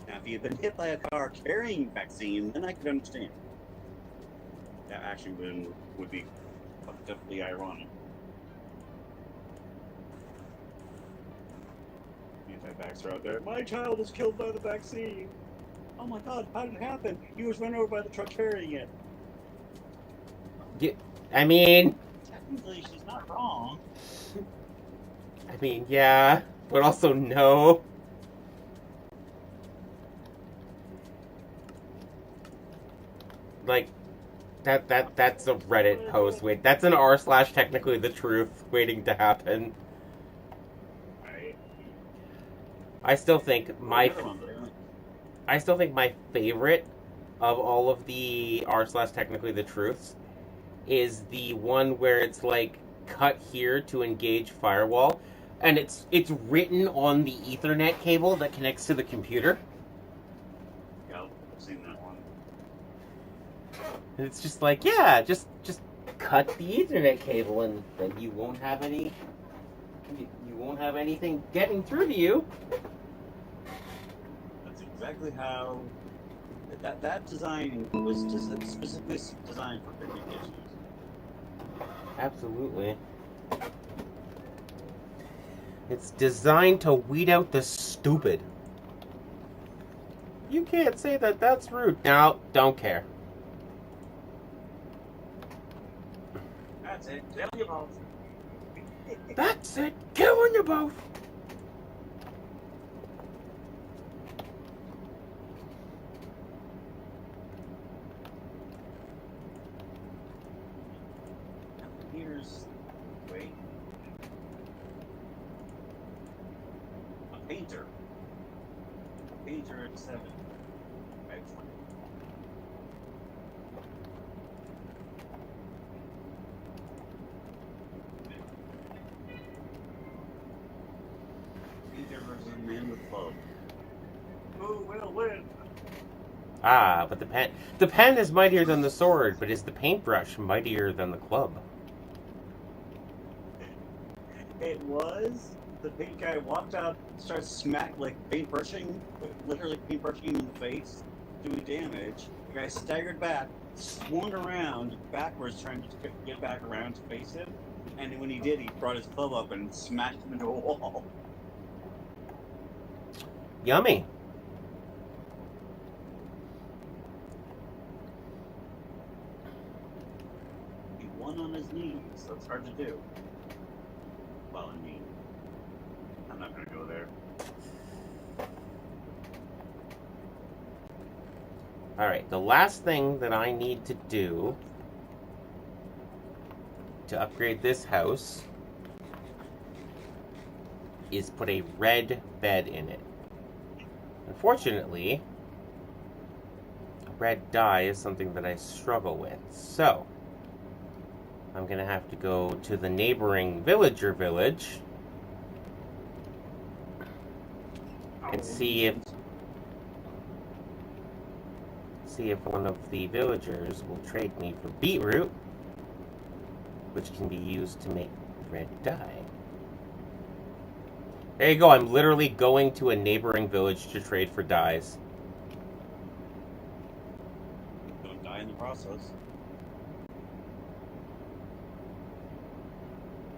Now, if you'd been hit by a car carrying vaccine, then I could understand. That actually would be definitely ironic. Anti-vaxxer out there. My child was killed by the vaccine. Oh my god, how did it happen? He was run over by the truck carrying it. Yeah, I mean, technically, she's not wrong. Yeah, but also no. Like, that's a Reddit post. Wait, that's an r/technically the truth waiting to happen. I still think my favorite of all of the r/technically the truths is the one where it's like cut here to engage firewall, and it's written on the Ethernet cable that connects to the computer. Yeah, I've seen that one. And it's just like, yeah, just cut the Ethernet cable, and then you won't have any. You won't have anything getting through to you. That's exactly how that design was just specifically designed for picnic issues. Absolutely. It's designed to weed out the stupid. You can't say that that's rude. No, don't care. That's it. Tell you both. That's it. Killing you both. Here's a painter. A painter at 7. Excellent. versus a man with club. Who will win? Ah, but the pen is mightier than the sword, but is the paintbrush mightier than the club? It was. The paint guy walked out, started literally paintbrushing him in the face, doing damage. The guy staggered back, swung around backwards, trying to get back around to face him. And when he did, he brought his club up and smashed him into a wall. Yummy. He won on his knees, so it's hard to do. Well, I mean, I'm not going to go there. Alright, the last thing that I need to do to upgrade this house is put a red bed in it. Unfortunately, red dye is something that I struggle with, so I'm going to have to go to the neighboring villager village and see if one of the villagers will trade me for beetroot, which can be used to make red dye. There you go, I'm literally going to a neighboring village to trade for dyes. Don't die in the process.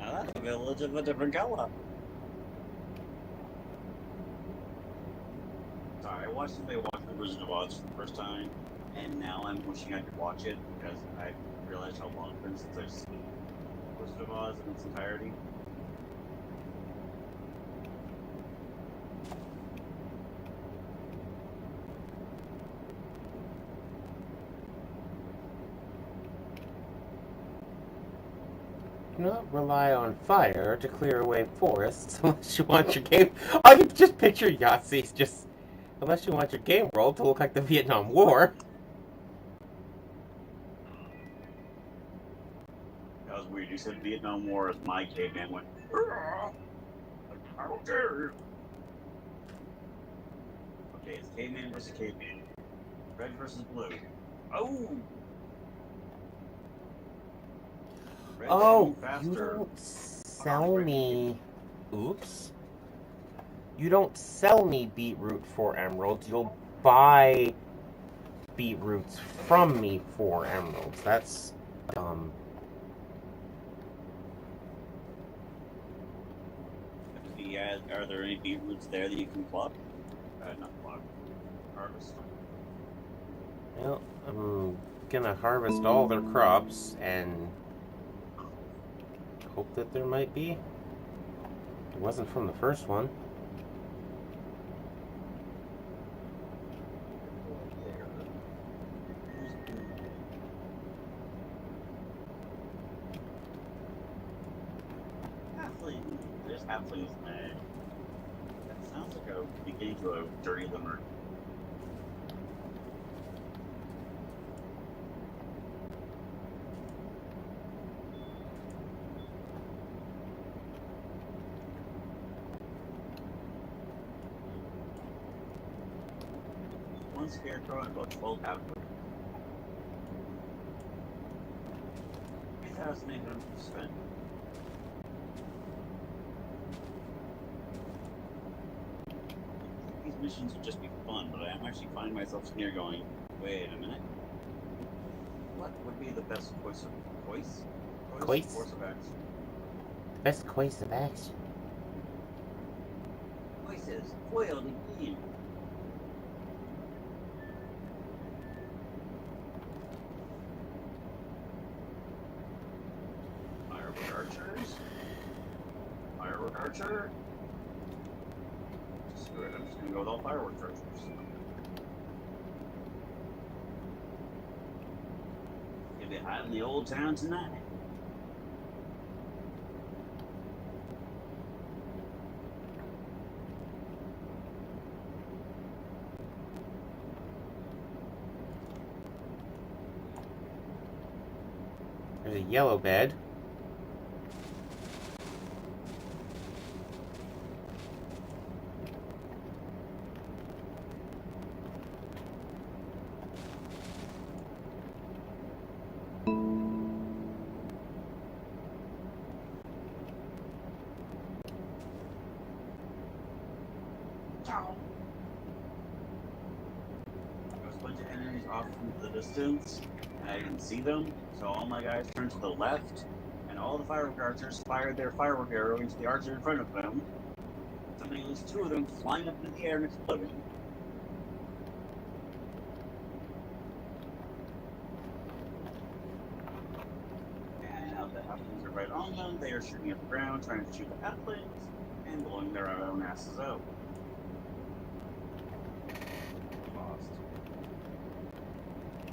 Now that's a village of a different color. Sorry, I watched somebody watch the Wizard of Oz for the first time, and now I'm wishing I could watch it because I realized how long it's been since I've seen Wizard of Oz in its entirety. Do not rely on fire to clear away forests unless you want your game. I can just picture Yahtzee's just. Unless you want your game world to look like the Vietnam War. That was weird. You said Vietnam War as my caveman went. How dare you? Okay, it's caveman versus caveman. Red versus blue. Oh! Red Oh, faster. you don't sell me. Oops. You don't sell me beetroot for emeralds. You'll buy beetroots from me for emeralds. That's dumb. Are there any beetroots there that you can pluck? Not pluck. Harvest. Well, I'm gonna harvest all their crops and hope that there might be. It wasn't from the first one. There's halflings in there. That sounds like a beginning to a dirty limerick. One scarecrow and about 12 output. 3,800 spent. These missions would just be fun, but I'm actually finding myself sitting here going, wait a minute. What would be the best course of action? Best course of action. Choices foiled again. Firework archers. Firework archer. Screw it, I'm just gonna go with all firework archers. Gonna be hot in the old town tonight. There's a yellow bed. was a bunch of enemies off into the distance, and I didn't see them, so all my guys turned to the left, and all the firework archers fired their firework arrow into the archer in front of them. Something at least 2 of them flying up into the air and exploding. And now the halflings are right on them. They are shooting at the ground, trying to shoot the halflings, and blowing their own asses out. Lost.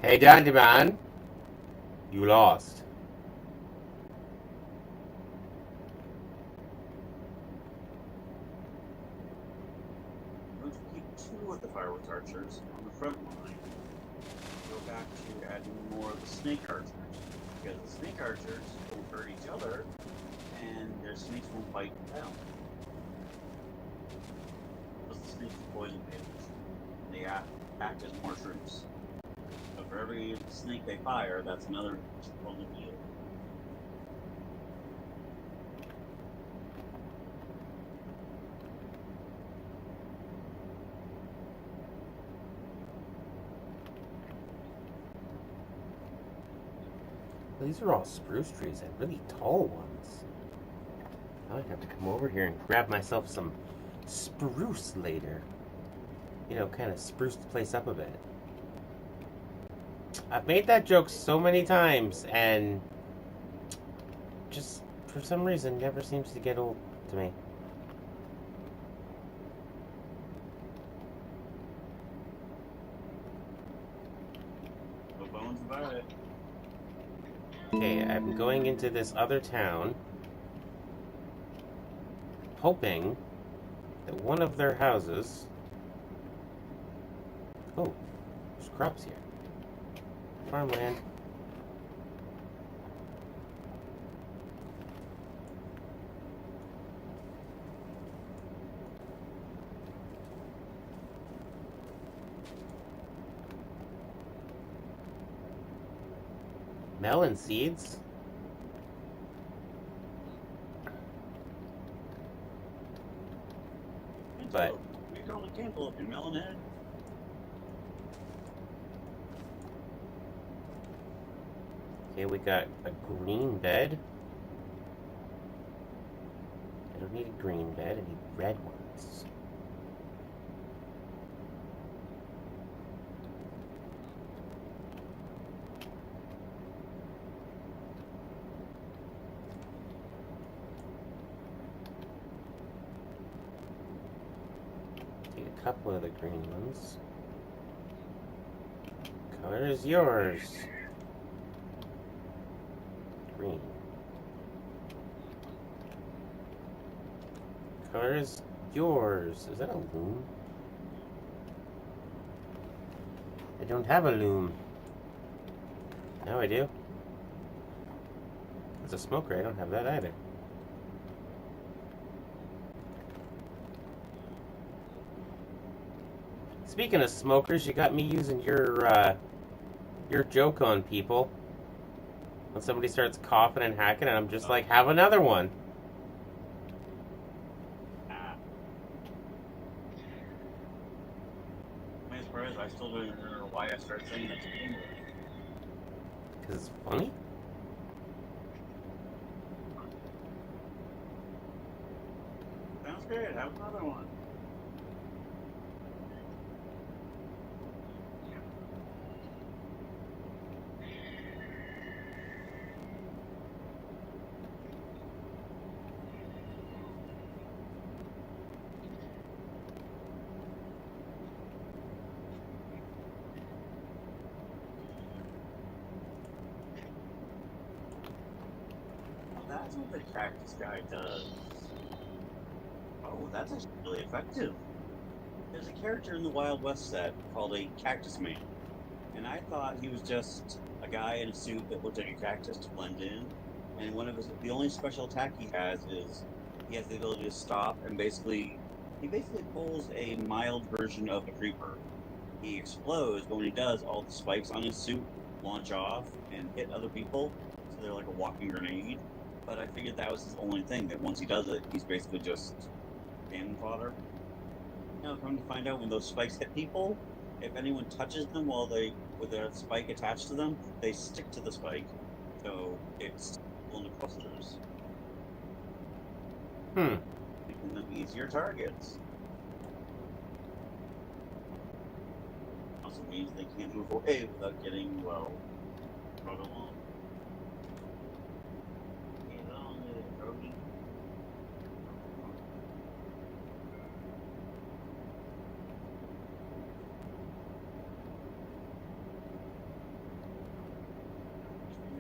Hey, Dandy Man. You lost. I'm going to keep 2 of the fireworks archers on the front line. Go back to adding more of the snake archers. Because the snake archers will hurt each other, and their snakes won't bite down. Because the snakes are poison baiters. They act as more troops. So for every snake they fire, that's another on the field. These are all spruce trees and really tall ones. Now I have to come over here and grab myself some spruce later. You know, kind of spruce the place up a bit. I've made that joke so many times, and just for some reason never seems to get old to me. No bones about it. Okay, I'm going into this other town, hoping that one of their houses... Oh, there's crops here. Farmland. Melon seeds. But we call it cantaloupe in melon head. okay, we got a green bed. I don't need a green bed, I need red ones. A couple of the green ones. Color is yours. Green. Color is yours. Is that a loom? I don't have a loom. Now I do. It's a smoker. I don't have that either. Speaking of smokers, you got me using your joke on people. When somebody starts coughing and hacking, and I'm just like, have another one. I'm surprised I still don't remember why I started saying that to begin with. Because it's funny? Sounds good. Have another one. That's what the cactus guy does. Oh, that's actually really effective. There's a character in the Wild West set called a Cactus Man. And I thought he was just a guy in a suit that looked like a cactus to blend in. And the only special attack he has is he has the ability to stop and he basically pulls a mild version of the creeper. He explodes, but when he does, all the spikes on his suit launch off and hit other people. So they're like a walking grenade. But I figured that was his only thing, that once he does it, he's basically just cannon fodder. Now, come to find out, when those spikes hit people, if anyone touches them while they with a spike attached to them, they stick to the spike, so it's on the clusters, making them easier targets. Also means they can't move away without getting, well, brought along. Get on it, Cody.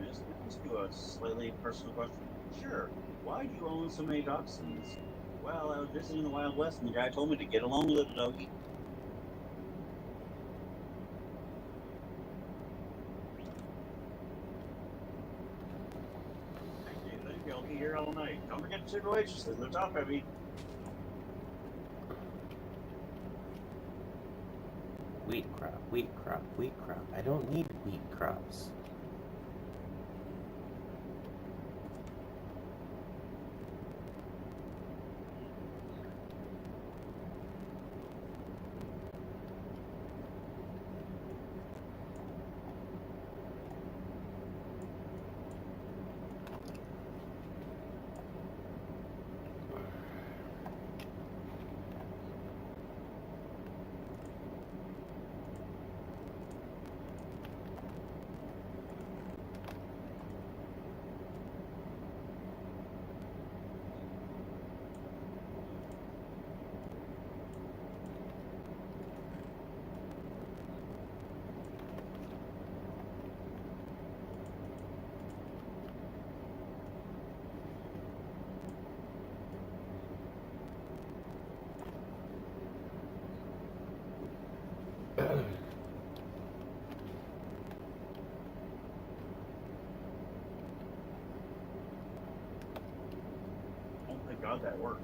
Just ask you a slightly personal question. Sure. Why do you own so many dachshunds? Well, I was visiting the Wild West, and the guy told me to get along with it, doggy. Thank you. I'll be here all night. Don't forget to tip the waitresses. They're top heavy. Wheat crop, wheat crop, wheat crop. I don't need wheat crops. Oh my god, that worked.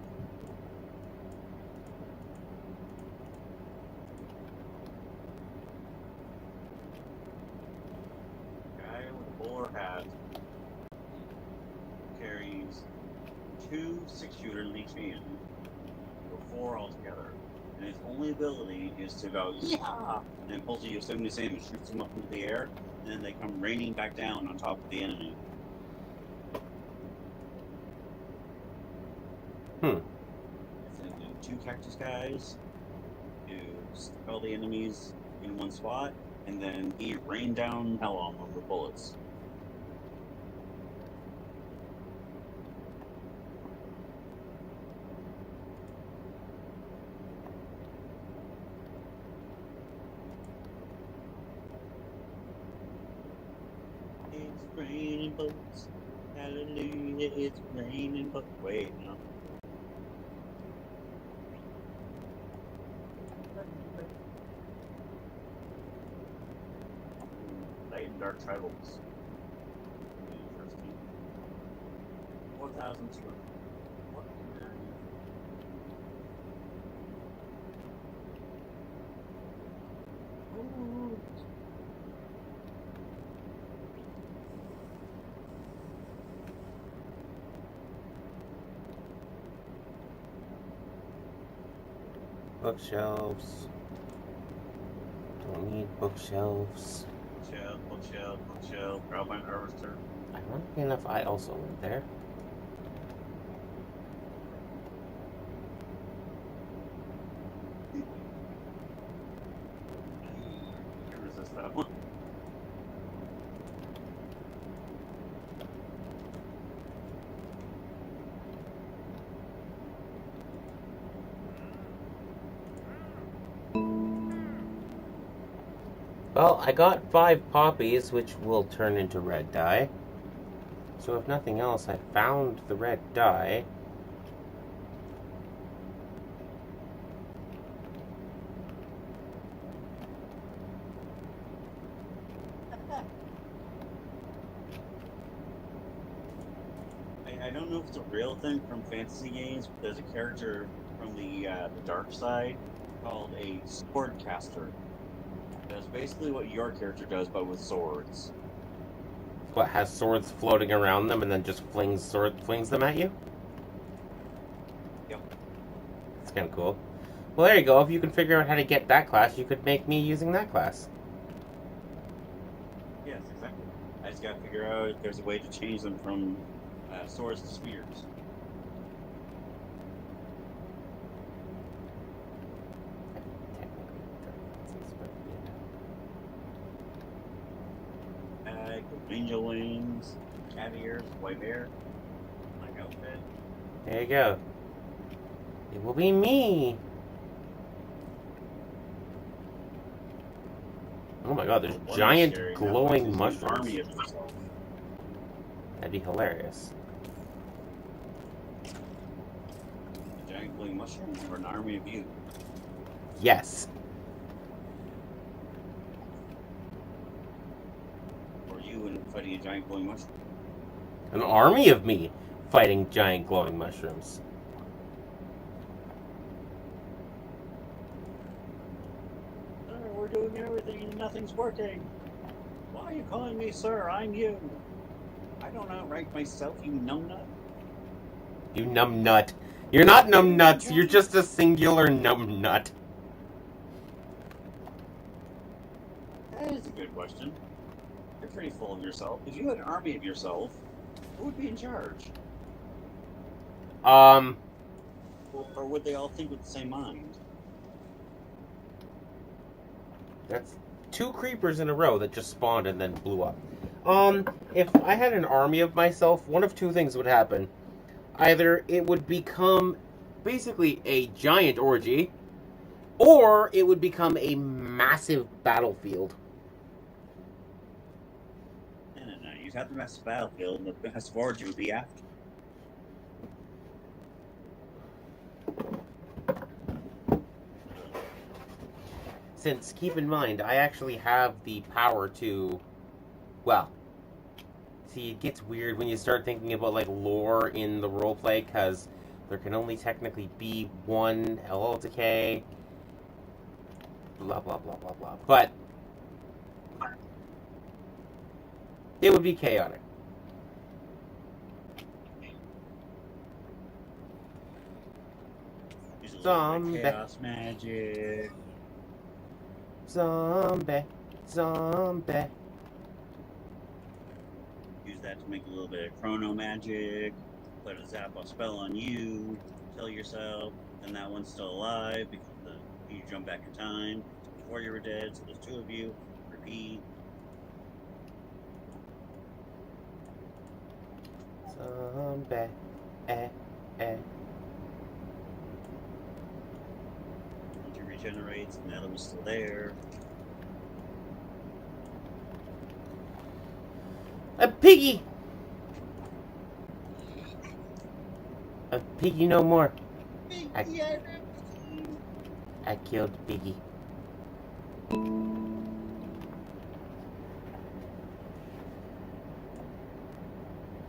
Guy with a bowler hat carries 2 6-shooters in each hand, or 4 altogether. And his only ability is to go, yeah! And then pulls a Yosemite Sam and shoots them up into the air, and then they come raining back down on top of the enemy. And then 2 cactus guys to stick all the enemies in one spot, and then he rained down hell on them with bullets. It's raining bullets. Hallelujah, it's raining bullets. Wait, no. Light and dark tribals. Interesting. 4,200. What? Ooh. Bookshelves. Don't need bookshelves. Bookshelf, Carbine Harvester. Ironically enough, I also went there. Can't resist that one. Well, I got 5 poppies, which will turn into red dye. So if nothing else, I found the red dye. I don't know if it's a real thing from fantasy games, but there's a character from the dark side called a sword caster. That's basically what your character does, but with swords. What, has swords floating around them and then just flings them at you? Yep. That's kind of cool. Well, there you go. If you can figure out how to get that class, you could make me using that class. Yes, exactly. I just gotta figure out if there's a way to change them from swords to spears. Angel wings, cat ears, white hair, black outfit. There you go. It will be me. Oh my god, there's giant glowing mushrooms. Army of yourself. That'd be hilarious. A giant glowing mushroom or an army of you? Yes. Or you and fighting a giant glowing mushroom? An army of me fighting giant glowing mushrooms. We're doing everything and nothing's working. Why are you calling me sir? I'm you. I don't outrank myself, you numbnut. You numbnut. You're not numbnuts, you're just a singular numbnut. That is a good question. You're pretty full of yourself. If you had an army of yourself, who would be in charge? Or would they all think with the same mind? That's 2 creepers in a row that just spawned and then blew up. If I had an army of myself, one of 2 things would happen. Either it would become basically a giant orgy, or it would become a massive battlefield. No. You'd have the massive battlefield, and the massive orgy would be after. Since, keep in mind, I actually have the power to, well, see, it gets weird when you start thinking about, like, lore in the roleplay, because there can only technically be one LL decay, blah, blah, blah, blah, blah. But it would be chaotic. Zombie. Chaos magic. Zombie. Use that to make a little bit of chrono magic. Put a Zappa spell on you. Kill yourself. And that one's still alive because you jump back in time before you were dead. So there's 2 of you. Repeat. Zombie. Once it regenerates, and that one's still there. A piggy! A piggy no more. I killed Piggy.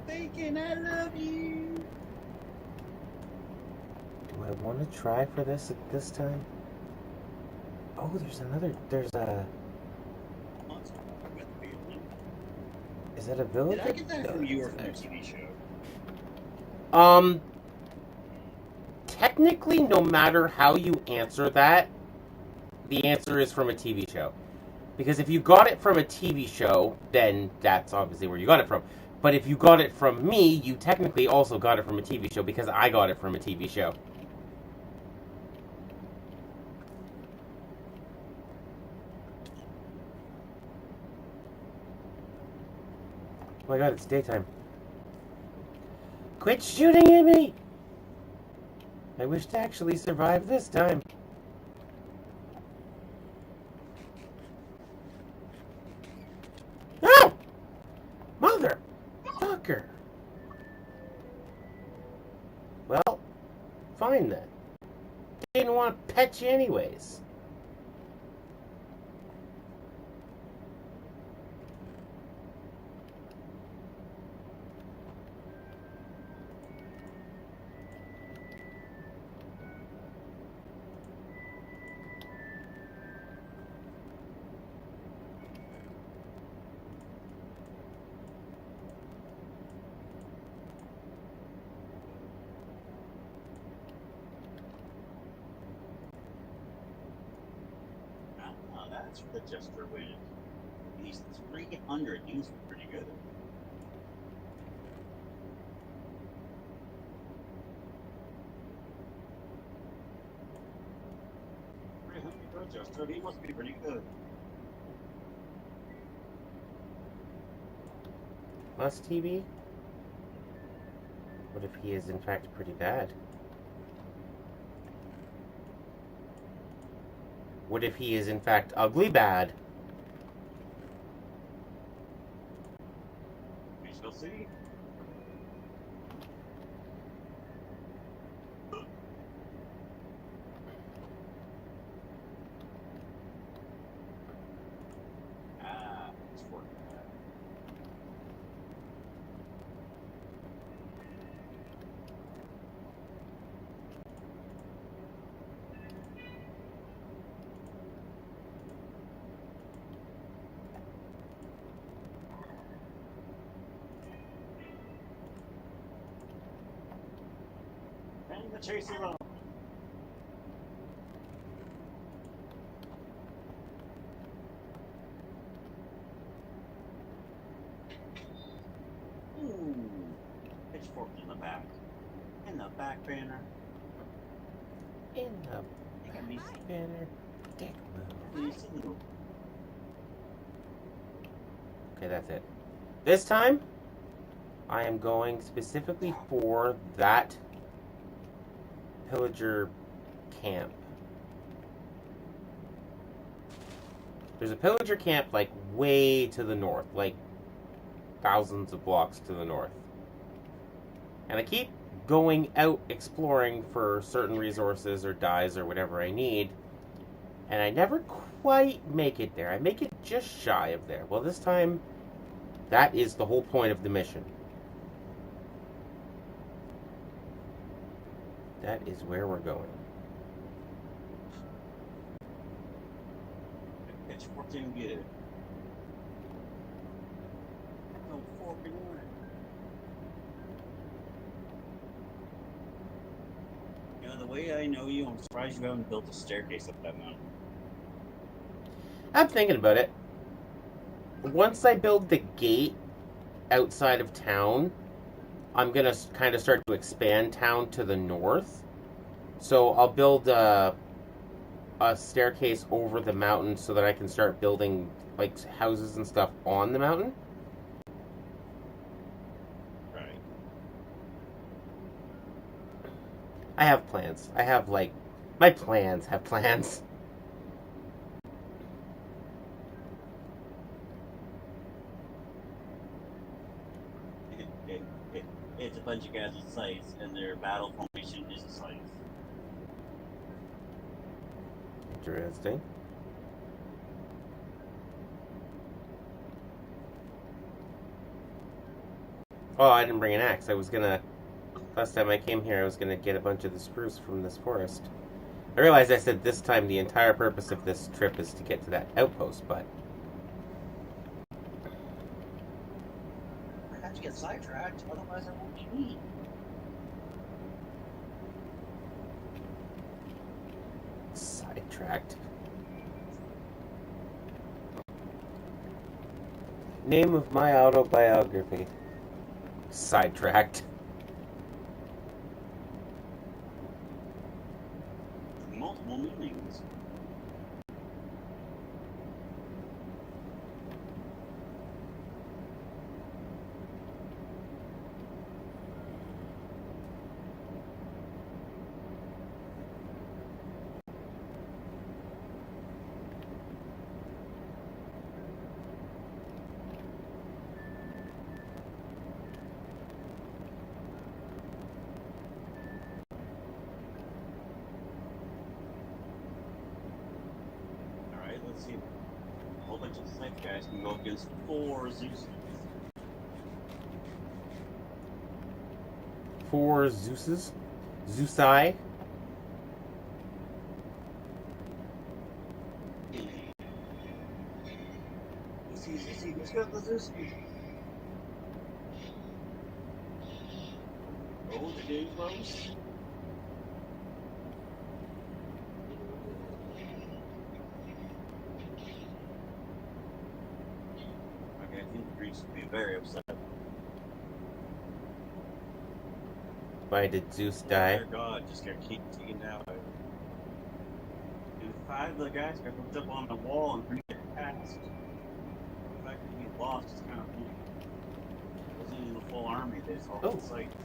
Bacon, I love you. Do I want to try for this at this time? Oh, there's a... Is that a village? Did I get that from you or from a TV show? Technically, no matter how you answer that, the answer is from a TV show. Because if you got it from a TV show, then that's obviously where you got it from. But if you got it from me, you technically also got it from a TV show because I got it from a TV show. Oh my god, it's daytime. Quit shooting at me! I wish to actually survive this time. Oh! Mother! Fucker! Well, fine then. Didn't want to pet you anyways. That's for the Jester win. He's 300. He's pretty good. Jester, he must be pretty good. Must he be? What if he is in fact pretty bad? What if he is in fact ugly bad? We shall see. It's working. And the chase is on. Ooh, pitchfork in the back. In the back banner. In the You got me. banner. Dick move. See. Okay, that's it. This time, I am going specifically for that pillager camp. There's a pillager camp like way to the north, like thousands of blocks to the north. And I keep going out exploring for certain resources or dyes or whatever I need, and I never quite make it there. I make it just shy of there. Well, this time, that is the whole point of the mission. That is where we're going. Pitchfork didn't get it. No fork in one. You know, the way I know you, I'm surprised you haven't built a staircase up that mountain. I'm thinking about it. Once I build the gate outside of town, I'm going to kind of start to expand town to the north. So I'll build a staircase over the mountain so that I can start building like houses and stuff on the mountain. Right. I have plans. I have like my plans have plans. It's a bunch of guys with scythes, and their battle formation is a scythe. Interesting. Oh, I didn't bring an axe. Last time I came here, I was gonna get a bunch of the spruce from this forest. I realized I said this time the entire purpose of this trip is to get to that outpost, but I have to get sidetracked, otherwise I won't be me. sidetracked. Name of my autobiography. Sidetracked. Multiple meanings. Let's see. A whole bunch of scythe guys can go against 4 Zeus. 4 Zeuses? Zeusai? See, who's got the Zeus? Oh, the game close. very upset. Why did Zeus Oh, die? dear God, just got keep taken out. And 5 of the guys got hooked up on the wall and couldn't get past. The fact that we lost is kind of funny. It wasn't even the full army, they just all Oh. had sites.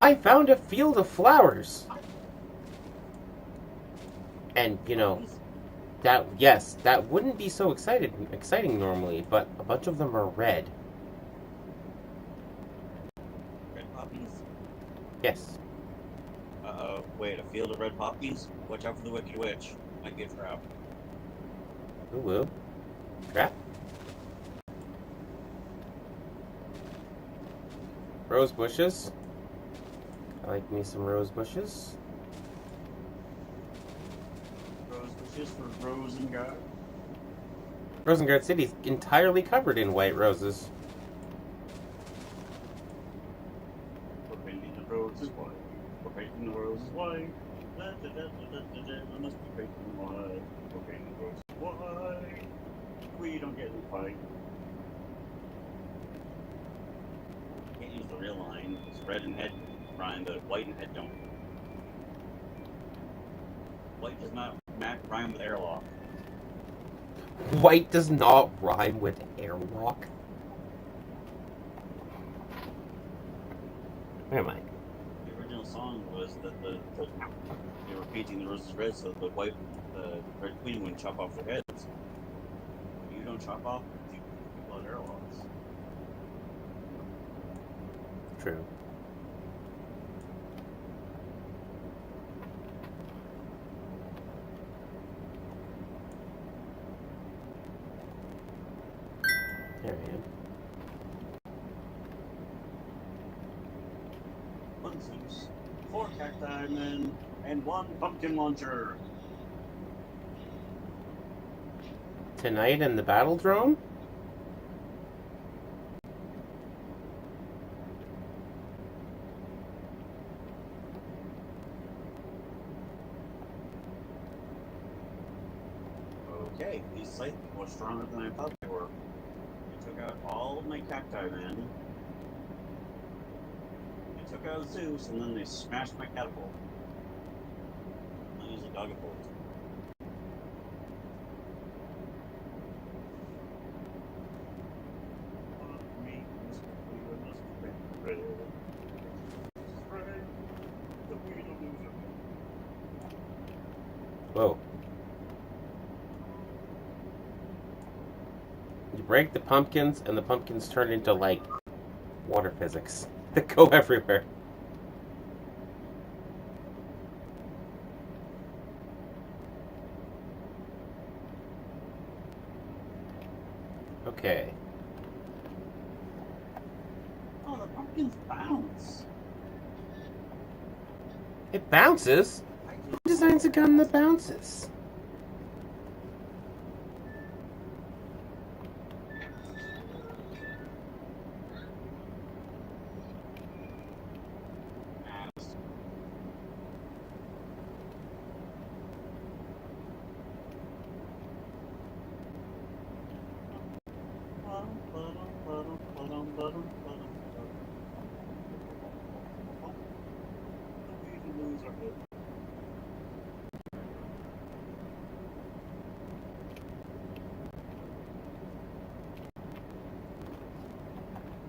I found a field of flowers. And, you know, that wouldn't be so exciting normally, but a bunch of them are red. Red poppies? Yes. Wait, a field of red poppies? Watch out for the wicked witch. Might be a trap. Ooh, woo. Trap. Rose bushes. I like me some rose bushes. Rose bushes for Rosengard. Rosengard City is entirely covered in white roses. We're painting the roses white. We're painting the roses white. I must be painting them white. We're painting the roses white. We don't get any fight. Can't use the real line. It's red and head rhyme, but white and head don't. White does not rhyme with airlock. White does not rhyme with airlock. Where am I? The original song was that they were painting the roses red so the red queen wouldn't chop off their heads. You don't chop off people on airlocks. True. There I am. One Zeus, 4 cacti men, and 1 pumpkin launcher. Tonight in the battle drone? Okay, these sites were stronger than I thought they were. I took out all of my cacti men. I took out Zeus, and then they smashed my catapult. I used a dogapult. Whoa. You break the pumpkins, and the pumpkins turn into, like, water physics that go everywhere. Okay. Oh, the pumpkins bounce. It bounces? Who designs a gun that bounces?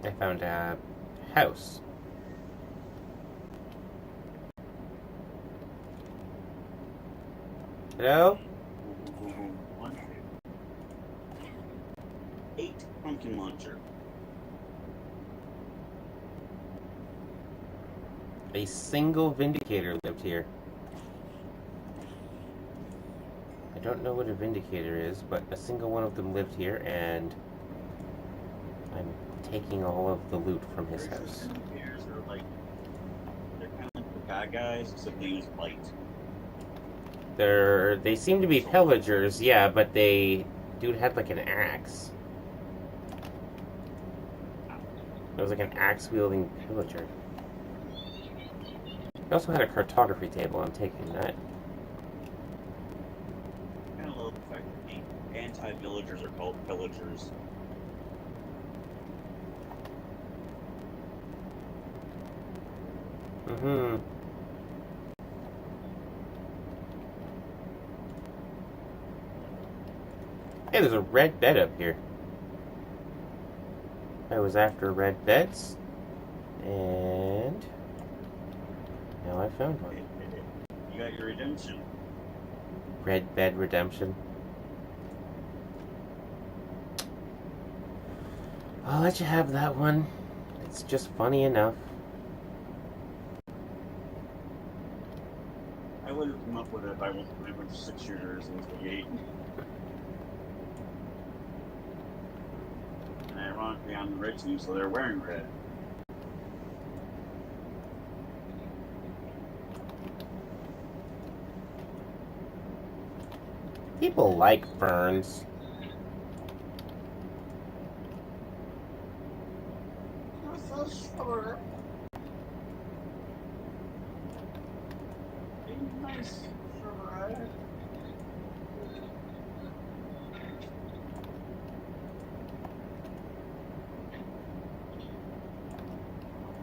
I found a house. Hello? 8 pumpkin launcher. A single Vindicator lived here. I don't know what a Vindicator is, but a single one of them lived here, and I'm taking all of the loot from his house. Vindicators are like, they're kind of like the bad guys, except they use light. They seem to be pillagers, yeah, but dude had like an axe. It was like an axe-wielding pillager. He also had a cartography table. I'm taking that. Kind of love the fact that the villagers are called pillagers. Mm-hmm. Hey, there's a red bed up here. I was after red beds, and now I found one. You got your redemption. Red bed redemption. I'll let you have that one. It's just funny enough. I would have come up with it if I went for 6 shooters into the 8. And ironically, I'm the red team, so they're wearing red. People like ferns. I'm so sure. Nice. Right.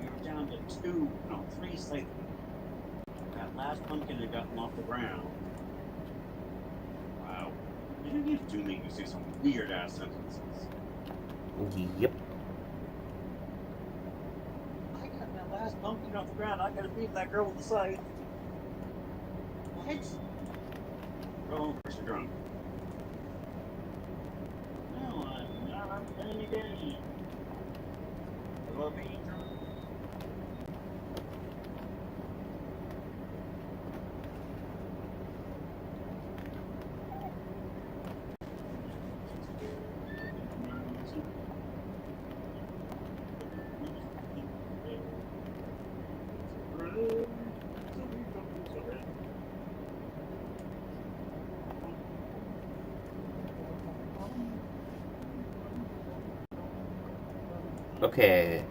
You're down to 2, no, 3 slightly. That last pumpkin had gotten off the ground. Wow. You do make you say some weird ass sentences. Yep. I got that last pumpkin off the ground. I gotta beat that girl with the scythe. What? Oh, where's the drunk? No, I'm not any day. I love being drunk. Okay.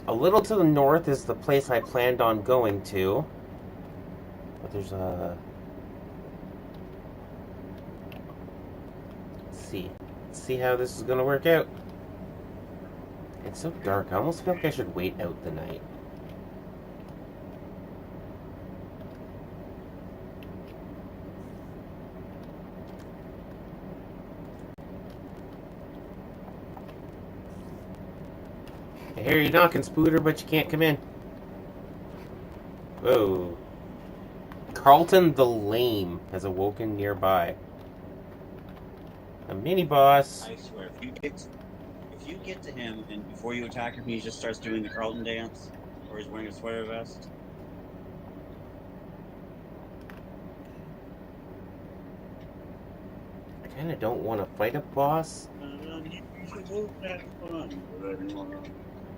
A little to the north is the place I planned on going to. But there's a... Let's see. Let's see how this is going to work out. It's so dark. I almost feel like I should wait out the night. I hear you knocking, Spooter, but you can't come in. Whoa. Carlton the Lame has awoken nearby. A mini-boss. I swear, if you get to him and before you attack him, he just starts doing the Carlton dance, or he's wearing a sweater vest. I kind of don't want to fight a boss. You should move that fun.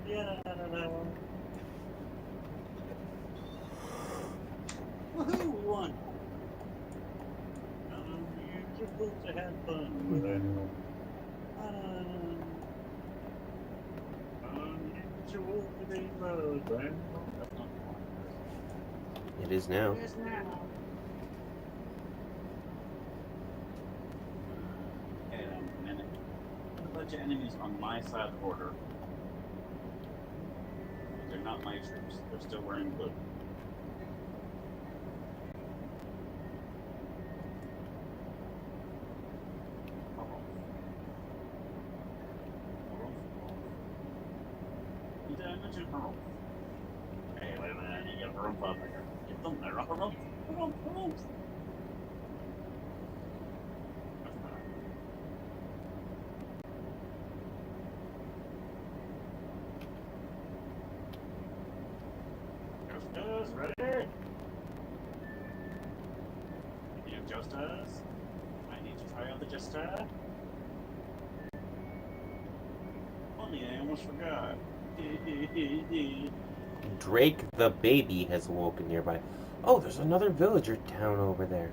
Yeah. Woohoo, we won. You're supposed to have fun with everyone. It is now. It is now. Okay, a minute. There's a bunch of enemies on my side of the border. They're not my troops. They're still wearing blue. Did I mention Harold? Hey, wait a minute. You got Harold up there. Get them there. Harold. Justice, ready? You have Justice? I need to try out the Justice. Funny, I almost forgot. Drake the baby has awoken nearby. Oh, there's another villager town over there.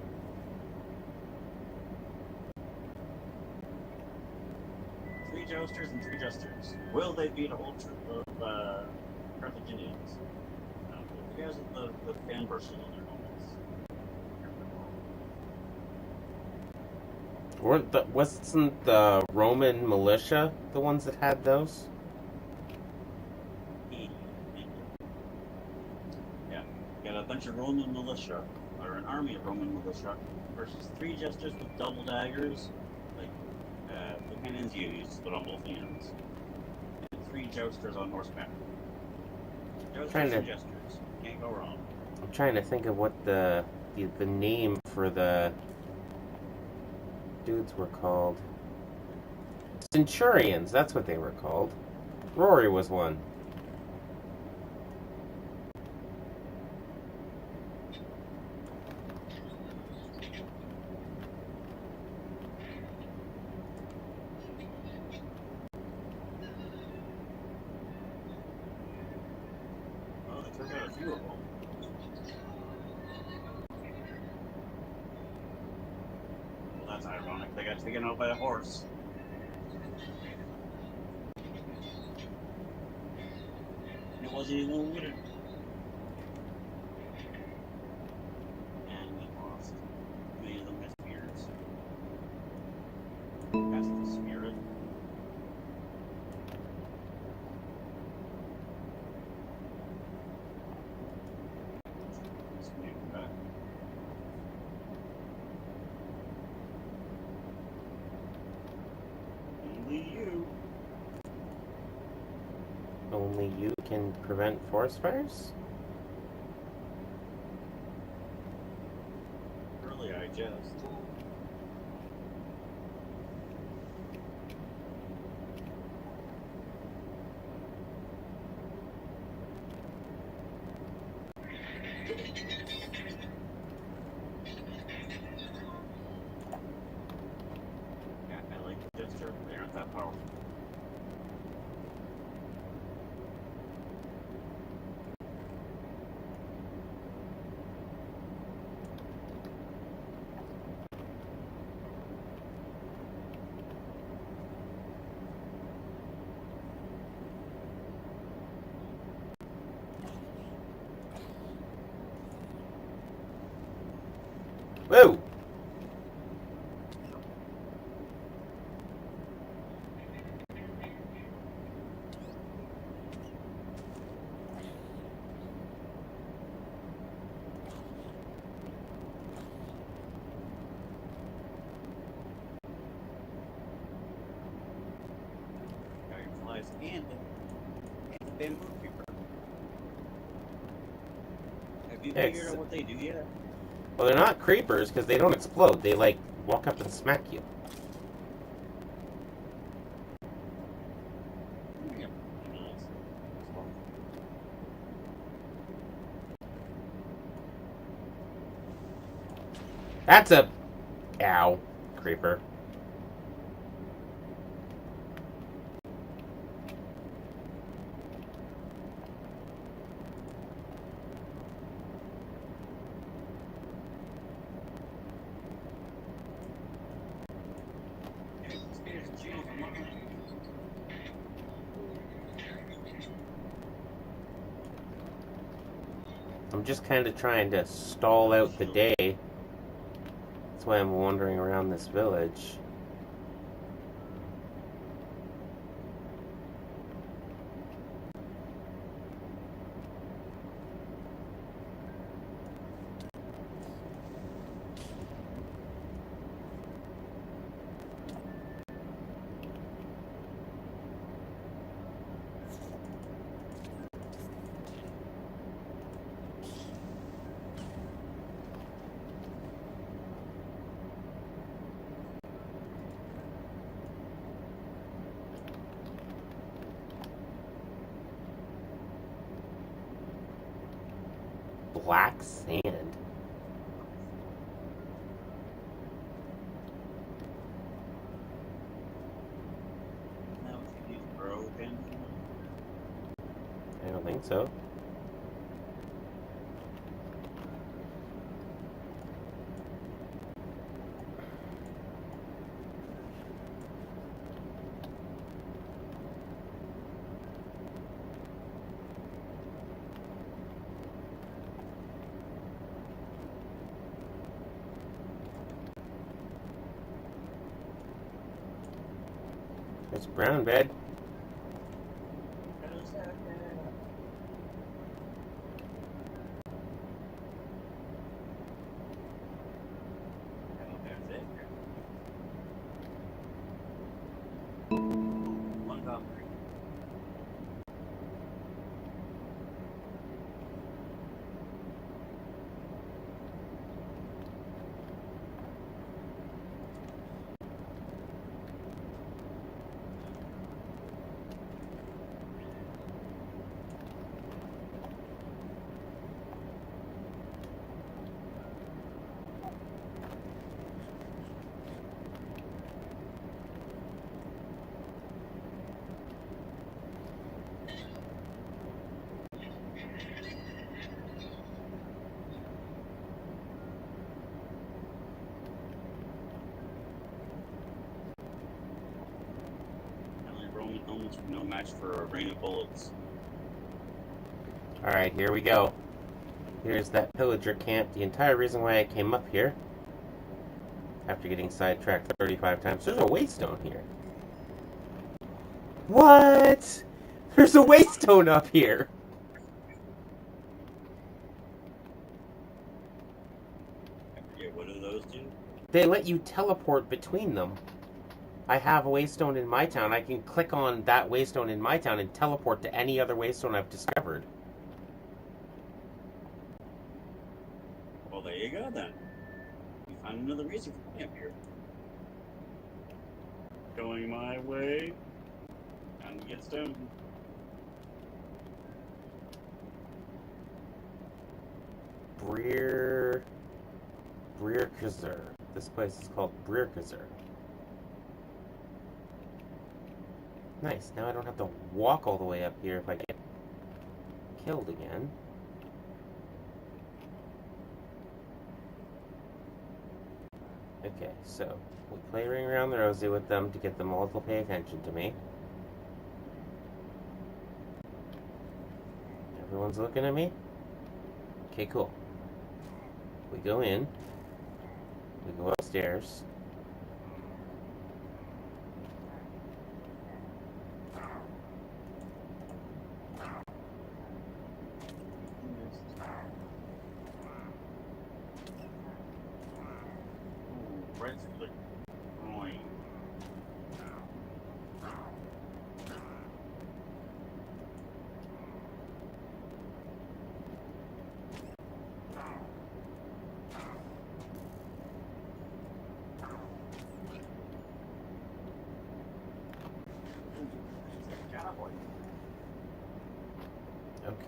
Three jousters and 3 jesters. Will they beat a whole troop of Carthaginians? The guys with the fan brushes on their helmets. Wasn't the Roman militia the ones that had those? Yeah, got a bunch of Roman militia, or an army of Roman militia, versus 3 jesters with double daggers, like the cannons used, but on both hands, and 3 jousters on horseback. Jousters and jesters, can't go wrong. I'm trying to think of what the name for the dudes were called. Centurions, that's what they were called. Rory was one. Oh, they took out a few of them. Well, that's ironic. They got taken out by a horse. It wasn't even wooded. And we lost. Many of them had spears. That's the spirit. Let's move back. Only you. Only you can prevent forest fires? Early, I just. Yeah, I like the gesture. They aren't that powerful. Whoa! Dragonflies and the bamboo creeper. Have you figured out what they do yet? Well, they're not creepers because they don't explode. They, like, walk up and smack you. That's a... Ow. Creeper. I'm just kind of trying to stall out the day. That's why I'm wandering around this village. Black sand. Now he's broken. I don't think so. There's a brown bed. Almost no match for a rain of bullets. Alright, here we go. Here's that pillager camp. The entire reason why I came up here, after getting sidetracked 35 times, there's a waystone here. What? There's a waystone up here! I forget, what do those do? They let you teleport between them. I have a waystone in my town. I can click on that waystone in my town and teleport to any other waystone I've discovered. Well, there you go then. You found another reason for me up here. Going my way. Time to get stoned. Breerkazer. This place is called Breerkazer. Nice. Now I don't have to walk all the way up here if I get killed again. Okay, so we play Ring Around the Rosie with them to get them all to pay attention to me. Everyone's looking at me? Okay, cool. We go in. We go upstairs.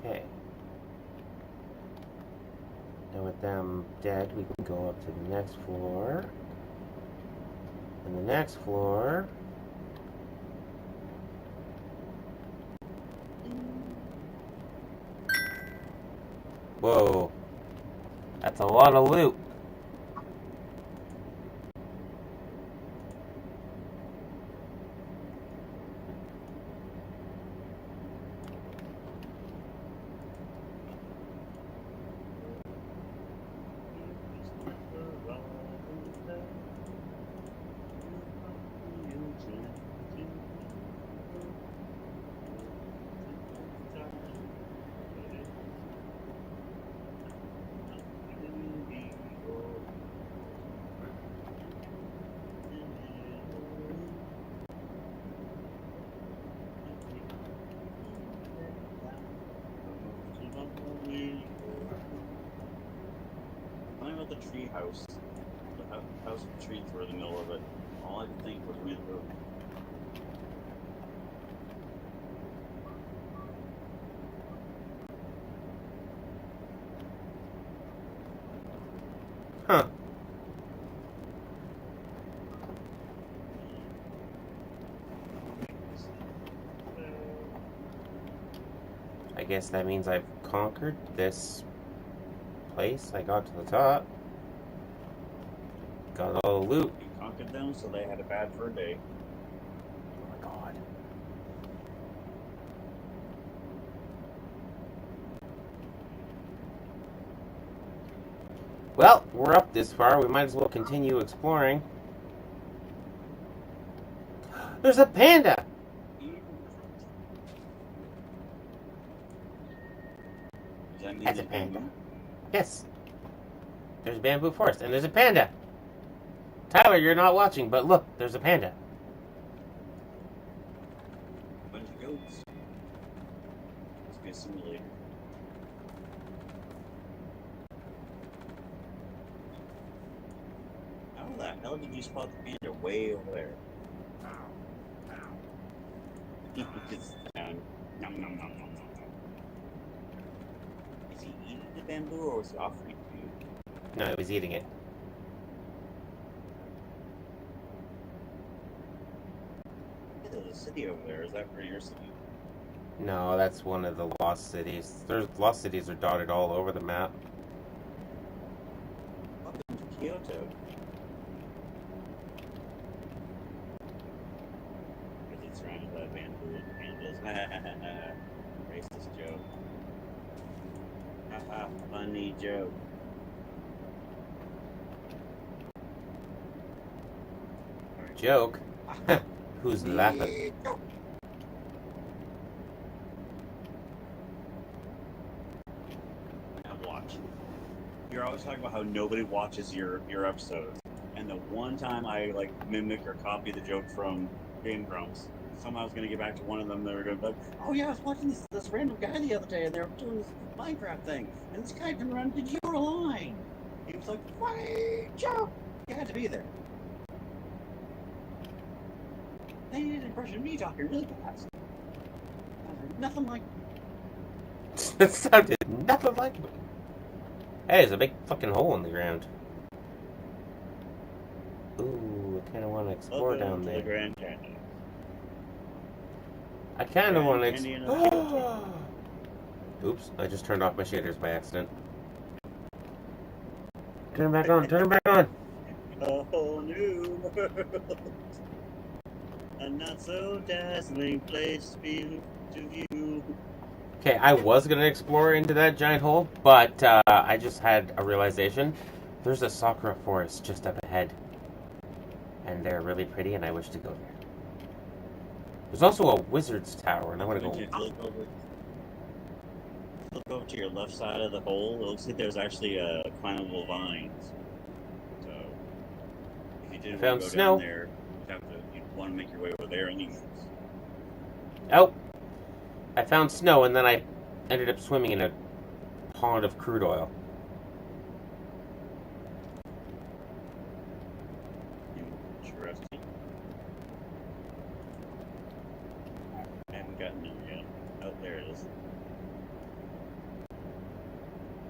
Okay. Now with them dead, we can go up to the next floor. And the next floor... Whoa. That's a lot of loot. The tree house. The house with trees were in the middle of it. All I could think was read the book. Huh. I guess that means I've conquered this place. I got to the top. Got all the loot. You conquered them, so they had a bad fur day. Oh my god. Well, we're up this far. We might as well continue exploring. There's a panda! that mean That's a there's panda. bamboo? Yes. There's bamboo forest, and there's a panda. Tyler, you're not watching, but look, there's a panda. A bunch of goats. Must be a simulator. How the hell did you spot the panda way over there? It's down. Nom, nom, nom, nom, nom, nom. Is he eating the bamboo or was he offering food? No, it was eating it. There's a city over there. Is that for your city? No, that's one of the lost cities. There's lost cities are dotted all over the map. Welcome to Kyoto. Because it's surrounded by bamboo and pandas. Racist joke. Haha, funny joke. Joke? Who's laughing? Now watch. You're always talking about how nobody watches your episodes. And the one time I like mimic or copy the joke from Game Grumps, somehow I was gonna get back to one of them. They were gonna be like, "Oh yeah, I was watching this random guy the other day, and they were doing this Minecraft thing, and this guy turned around and did your line." He was like, "Funny joke." You had to be there. They did an impression of me talking really fast. Nothing like. That sounded nothing like me. Hey, there's a big fucking hole in the ground. Ooh, I kind of want to explore down there. The Grand Canyon. I kind of want to Canyon explore. Oops, I just turned off my shaders by accident. Turn them back on, turn them back on. A whole new world. A not so dazzling place to view. Okay, I was going to explore into that giant hole, but I just had a realization. There's a sakura forest just up ahead. And they're really pretty, and I wish to go there. There's also a wizard's tower, and I want to go... Look over to your left side of the hole. It looks like there's actually climbable vines. So, if you didn't want to go snow. down there, you'd want to make your way over there anyways. Oh! I found snow, and then I ended up swimming in a pond of crude oil. Interesting. I haven't gotten there yet. Oh, there it is.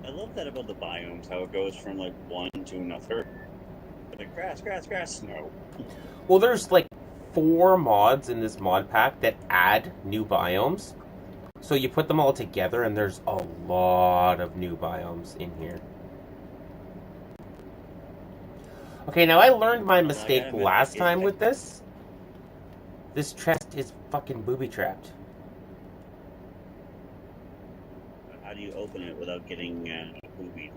I love that about the biomes, how it goes from like one to another. Like grass, grass, grass, snow. Well, there's like 4 mods in this mod pack that add new biomes. So you put them all together, and there's a lot of new biomes in here. Okay, now I learned my mistake last time with this. This chest is fucking booby-trapped. How do you open it without getting boobied?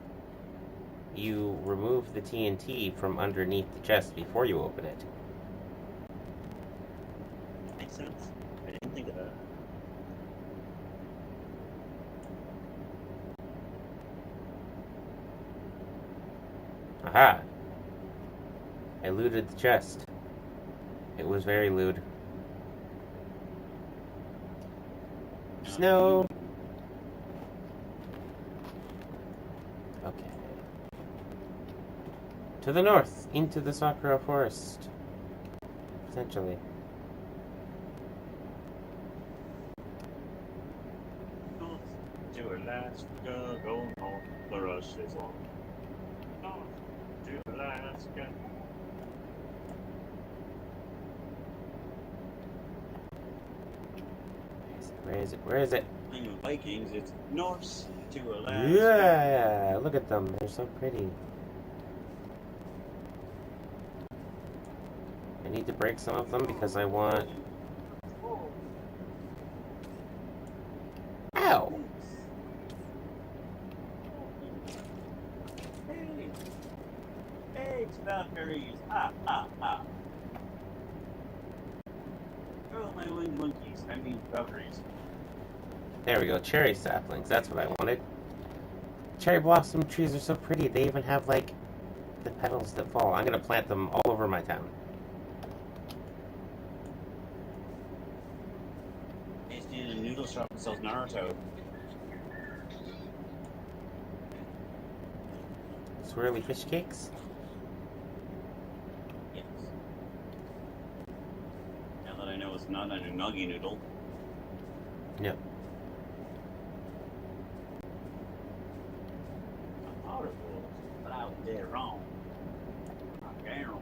You remove the TNT from underneath the chest before you open it. Makes sense. I didn't think of that. Aha! I looted the chest. It was very lewd. Snow! Okay. To the north, into the Sakura Forest. Potentially. North to Alaska, go north, the rush is on. North to Alaska. Where is it? Where is it? Thing of Vikings, it's Norse to Alaska. Yeah! Look at them. They're so pretty. I need to break some of them because I want... Ow! Hey! Hey, Valkyries! Ah, ah, ah! Oh, my winged monkeys. I mean, Valkyries. There we go. Cherry saplings. That's what I wanted. cherry blossom trees are so pretty. They even have, like, the petals that fall. I'm going to plant them all over my town. He's in a noodle shop that sells Naruto. Swirly fish cakes? Yes. Now that I know it's not a unagi noodle. Yep. I thought it was, but I was dead wrong. I guarantee.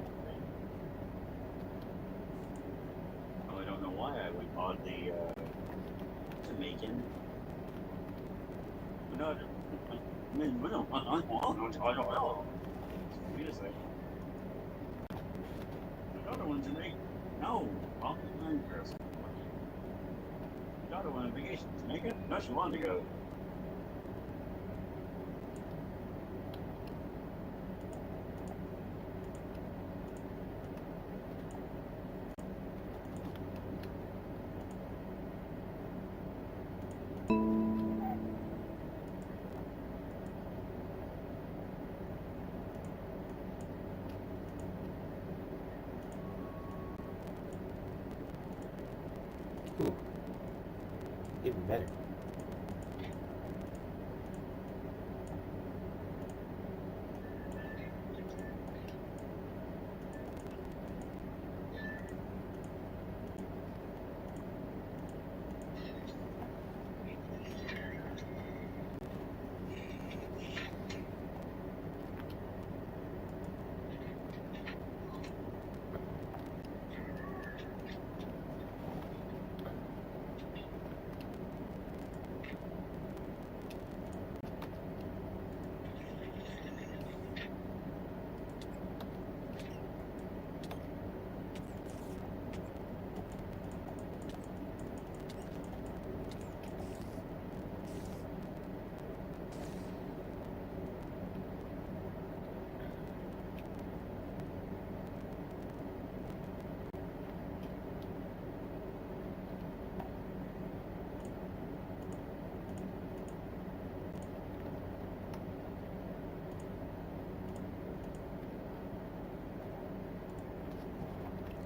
Oh, I don't know why I went oddly Jamaican. But no, I mean, we don't. I don't know. Wait a second. My daughter went to Jamaica. No, I'm Chris. My daughter went on vacation to Jamaica. No, she wanted to go. Ooh. Even better.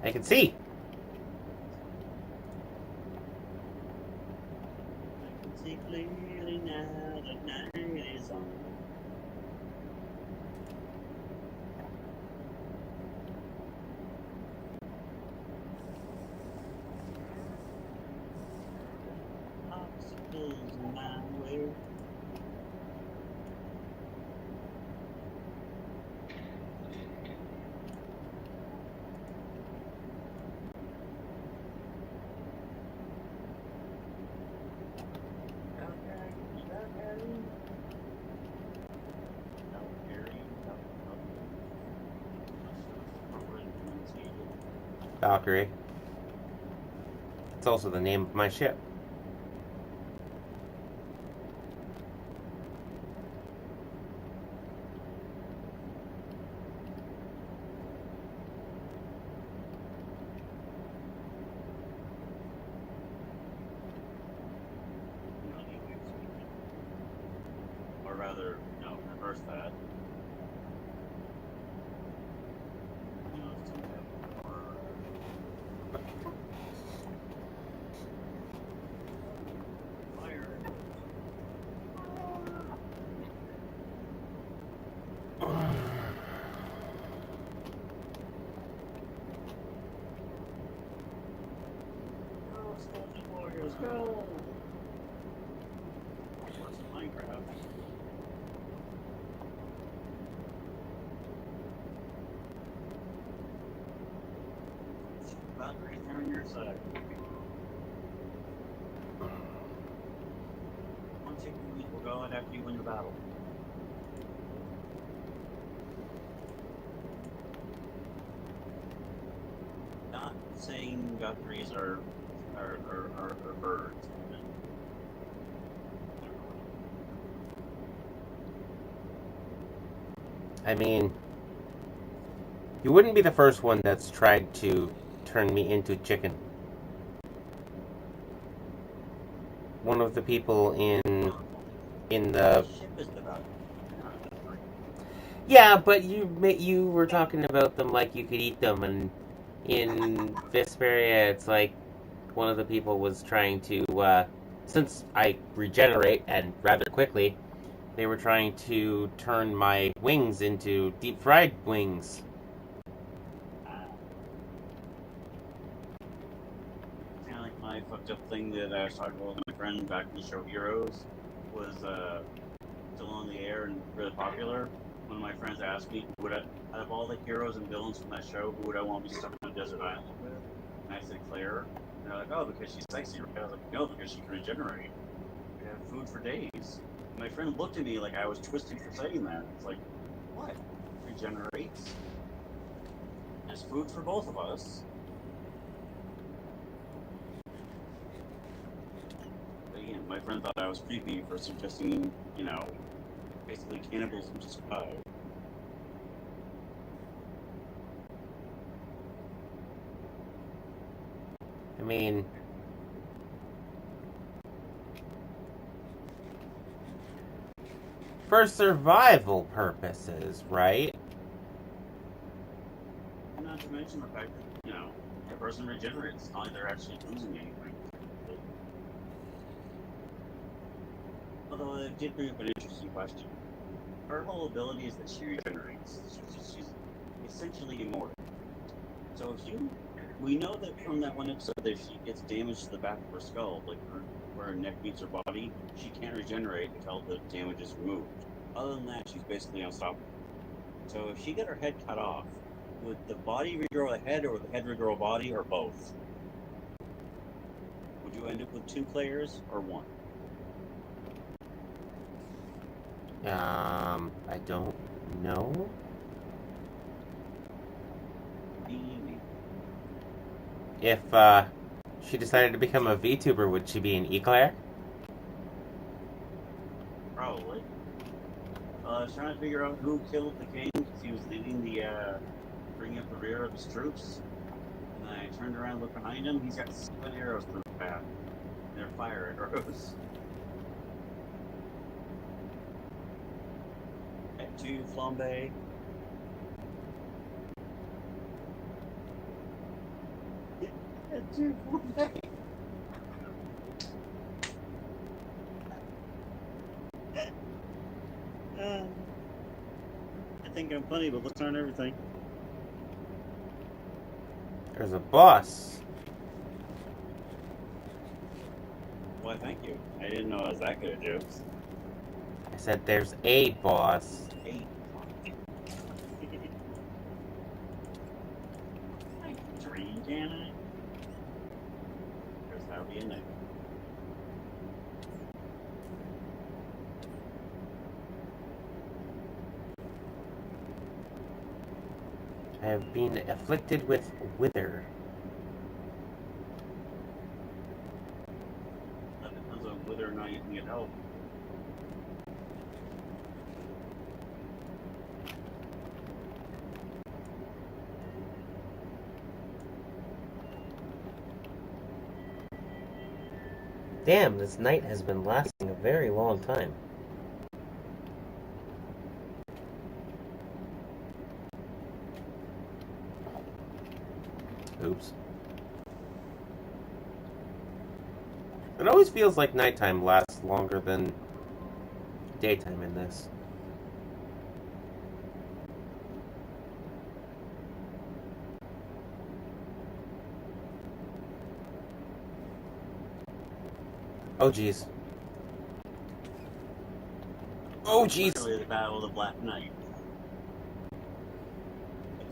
I can see. I can see clearly now the night is on. Obstacles in my way. Valkyrie. It's also the name of my ship. Or rather, no, reverse that. You know, it's fire. Oh, Stealthy Warriors, go! What's Minecraft? Valkyrie, they're on your side. Once you can, we'll go in after you win the battle. Not saying Valkyries are birds. I mean, you wouldn't be the first one that's tried to turn me into chicken. One of the people in in The the... ship is the value. Yeah, but you were talking about them like you could eat them, and in Vesperia, it's like one of the people was trying to, since I regenerate, and rather quickly, they were trying to turn my wings into deep-fried wings. Kind of like my fucked up thing that I was talking about with my friend back in the show Heroes was still on the air and really popular. One of my friends asked me, out of all the heroes and villains from that show, who would I want to be stuck on a desert island with? And I said Claire. And they're like, oh, because she's sexy. I was like, no, because she can regenerate. We have food for days. And my friend looked at me like I was twisted for saying that. It's like, what? Regenerates? There's food for both of us. But again, my friend thought I was creepy for suggesting, basically cannibalism to survive. I mean, for survival purposes, right? Not to mention the fact that, the person regenerates. It's not like they're actually losing anything. Although it did bring up an interesting question. Her whole ability is that she regenerates. She's essentially immortal. So we know that from that one episode that if she gets damage to the back of her skull, like where her neck meets her body, she can't regenerate until the damage is removed. Other than that, she's basically unstoppable. So if she got her head cut off, would the body regrow the head, or would the head regrow a body, or both? Would you end up with 2 players or 1? I don't know. If, she decided to become a VTuber, would she be an Eclair? Probably. I was trying to figure out who killed the king because he was leading bringing up the rear of his troops. And I turned around and looked behind him. He's got 7 arrows through his path. They're fire arrows. At 2 flambe. At 2 flambe. I think I'm funny, but let's learn everything. There's a boss. Why, thank you. I didn't know I was that good at jokes. I said there's a boss. Hey. I dream, can I? There's that'll be a night. I have been afflicted with wither. That depends on whether or not you can get help. Damn, this night has been lasting a very long time. Oops. It always feels like nighttime lasts longer than daytime in this. Oh jeez. Oh jeez. Literally the Battle of the Black Knight.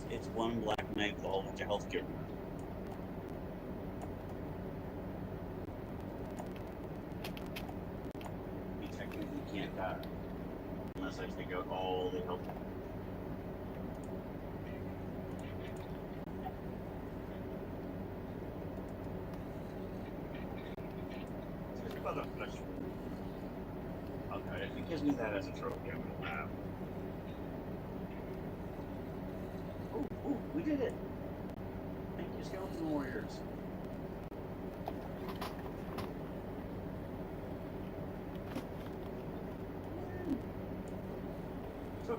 It's one Black Knight with a whole bunch of health gear. You technically can't die unless I take out all the health. Okay, if it gives me that as a trophy, I'm gonna laugh. Ooh, we did it! Thank you, Skeleton Warriors.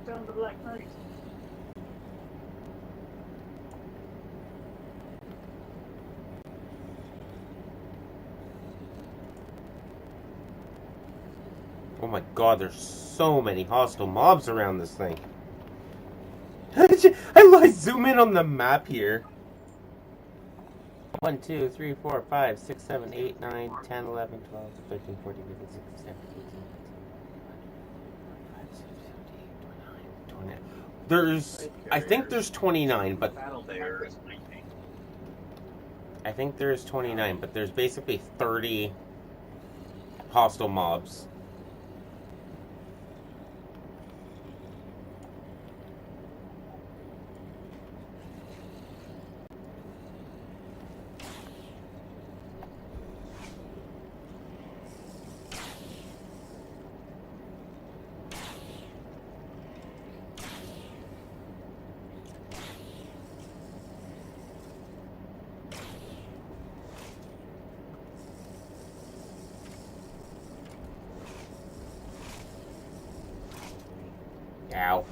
down the Black Knight. Oh my god, there's so many hostile mobs around this thing. I zoom in on the map here. 1, 2, 3, 4, 5, 6, 7, 8, 9, 10, 11, 12, 13, 14, 15, 16, 17, 18, 19. There's, I think there's 29, but I think there's 29, but there's basically 30 hostile mobs. Ow.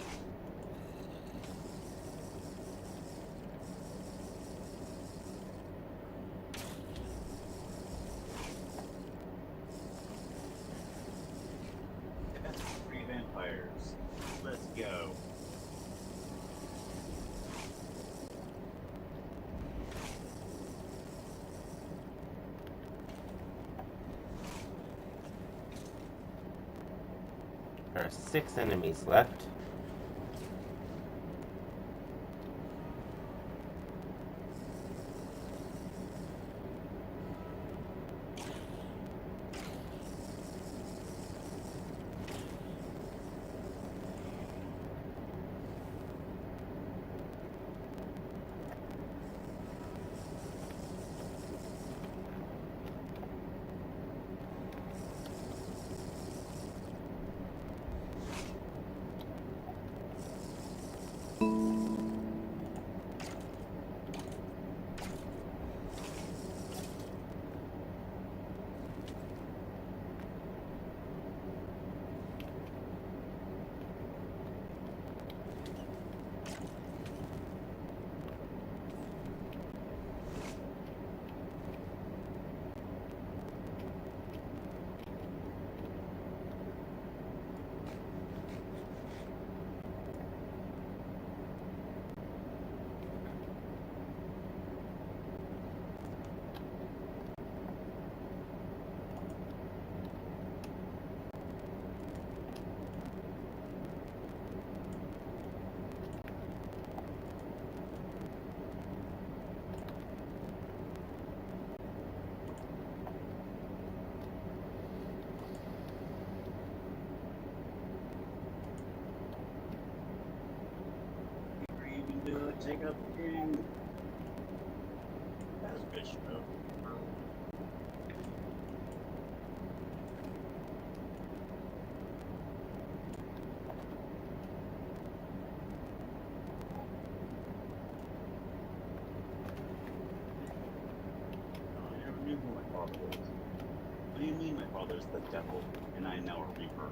That's 3 vampires. Let's go. There are 6 enemies left. Take up the game. That's a good show. I never knew who my father was. What do you mean my father's the devil and I now a reaper?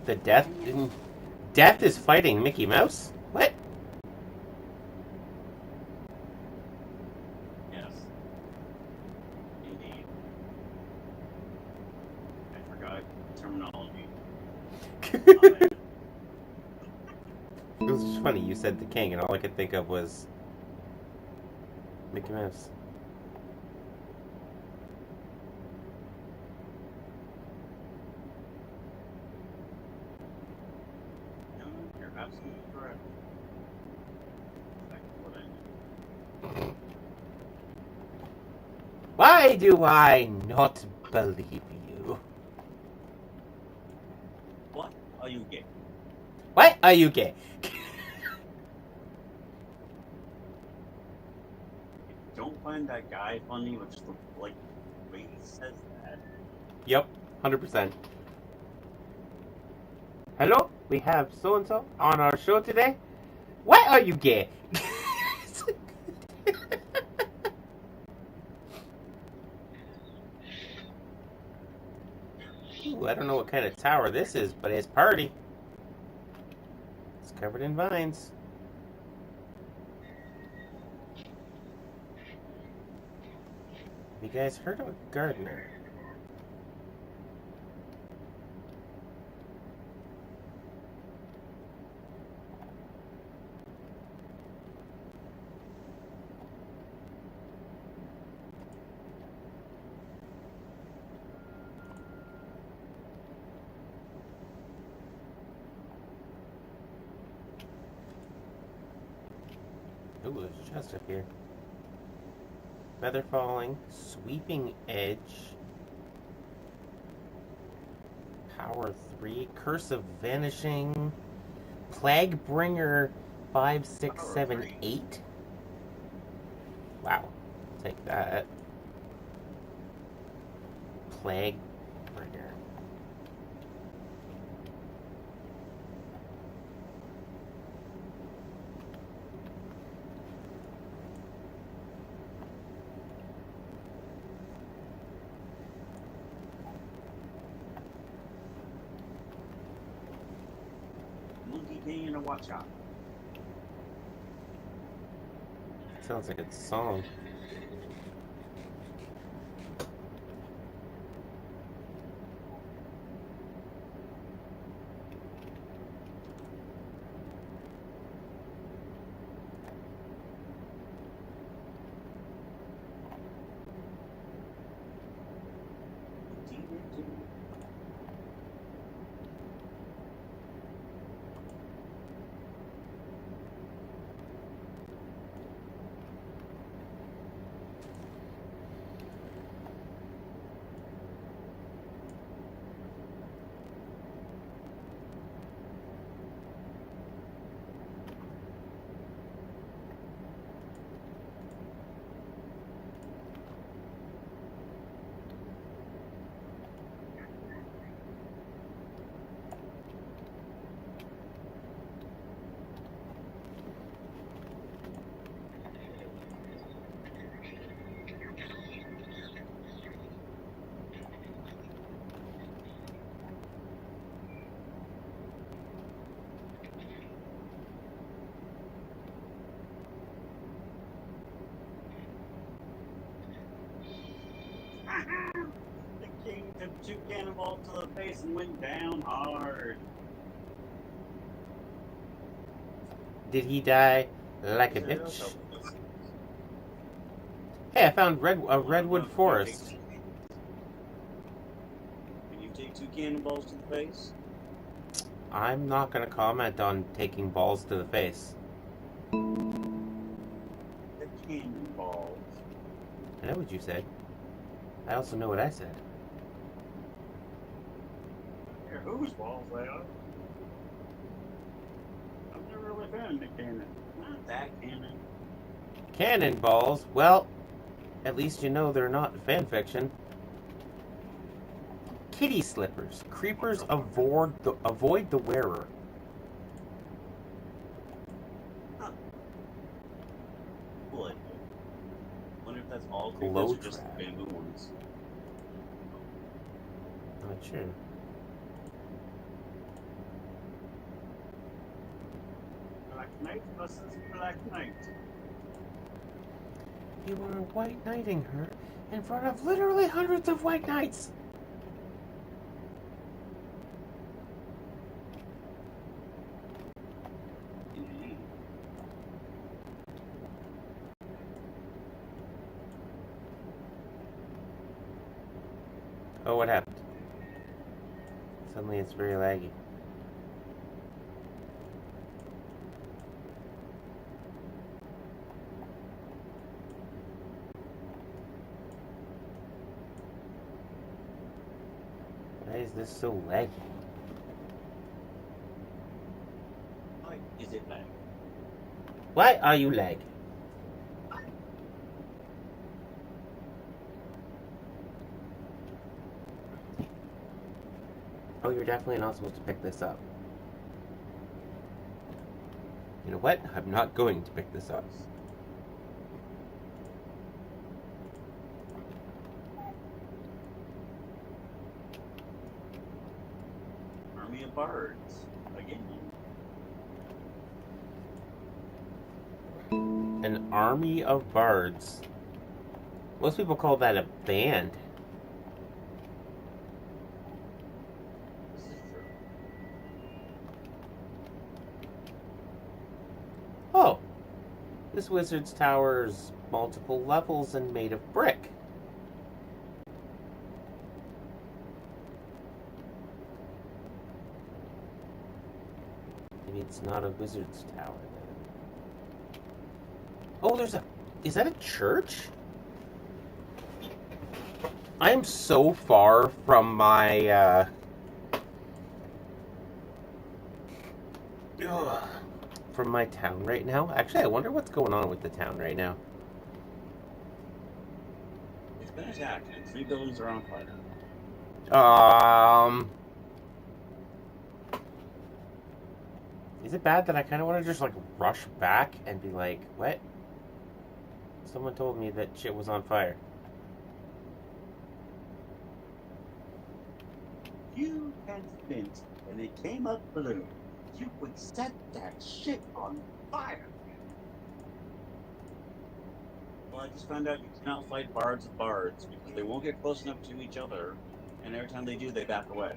The Death is fighting Mickey Mouse? What? Yes. Indeed. I forgot terminology. It was just funny, you said the king, and all I could think of was Mickey Mouse. No, you're absolutely correct. Exactly what I knew. Why do I not believe you? What are you gay? What are you gay? Don't find that guy funny, which is the way he says that. Yep, 100%. Hello, we have so and so on our show today. Why are you gay? Ooh, I don't know what kind of tower this is, but it's party. It's covered in vines. Have you guys heard of a gardener? Ooh, there's a chest up here. Feather falling, sweeping edge, power 3, curse of vanishing, plague bringer 5, 6, 7, 8. Wow, take that. Plague bringer. Monkey King and watch out. Sounds like it's a song. The king took 2 cannonballs to the face and went down hard. Did he die like a bitch? Hey, I found a redwood forest. Can you take 2 cannonballs to the face? I'm not gonna comment on taking balls to the face. The cannonballs. I know what you said. I also know what I said. Yeah, whose balls they are? I've never really found a cannon. Not that cannon. Cannonballs? Well, at least you know they're not fan fiction. Kitty slippers. Creepers avoid the wearer. Huh. What? Wonder if that's all Glow creepers or just trap. bamboo ones. Not sure. Black Knight versus Black Knight. You are white knighting her in front of literally hundreds of white knights. Oh, what happened? Suddenly it's very laggy. Why is this so laggy? Why is it lag? Why are you lagging? Oh, you're definitely not supposed to pick this up. You know what? I'm not going to pick this up. Army of Bards. Again. An army of bards. Most people call that a band. This is true. Oh, this wizard's tower's multiple levels and made of brick. Maybe it's not a wizard's tower then. Oh, is that a church? I am so far from my, from my town right now. Actually, I wonder what's going on with the town right now. It's been attacked, and 3 buildings are on fire. Is it bad that I kind of want to just, like, rush back and be like, what? Someone told me that shit was on fire. You had think when it came up blue, you would set that shit on fire. Well, I just found out you cannot fight bards with bards because they won't get close enough to each other, and every time they do, they back away.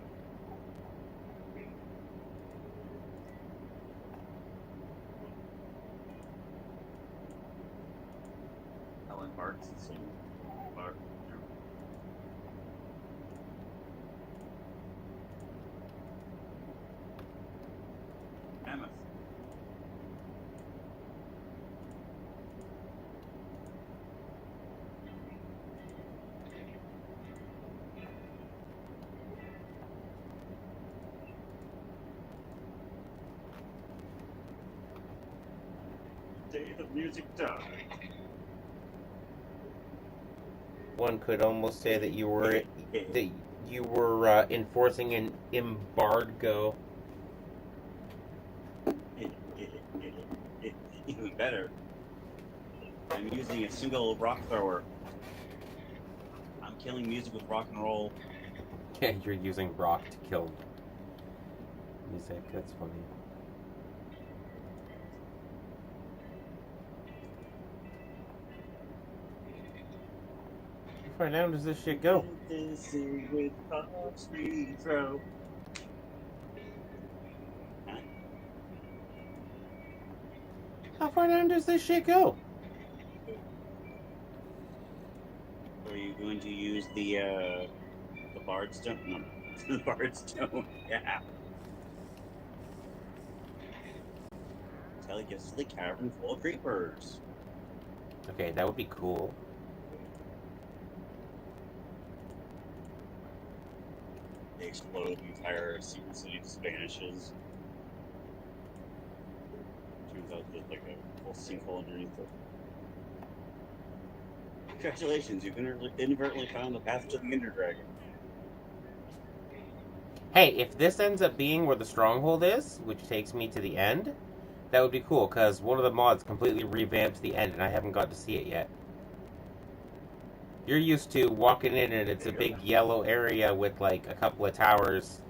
Helen Bards the same. Bard. Mammoth. Day the music died. One could almost say that you were enforcing an embargo. Even better. I'm using a single rock thrower. I'm killing music with rock and roll. Yeah, you're using rock to kill music. That's funny. How far down does this shit go? With free throw. How far down does this shit go? Are you going to use the bard stone? No, the bard stone. Yeah. Tell you gets to the cavern full of creepers. Okay, that would be cool. They explode, the entire secret city just vanishes. Turns out there's like a full sinkhole underneath it. Congratulations, you've inadvertently found the path to the Ender Dragon. Hey, if this ends up being where the stronghold is, which takes me to the end, that would be cool, because one of the mods completely revamped the end, and I haven't got to see it yet. You're used to walking in, and it's a big yellow area with, like, a couple of towers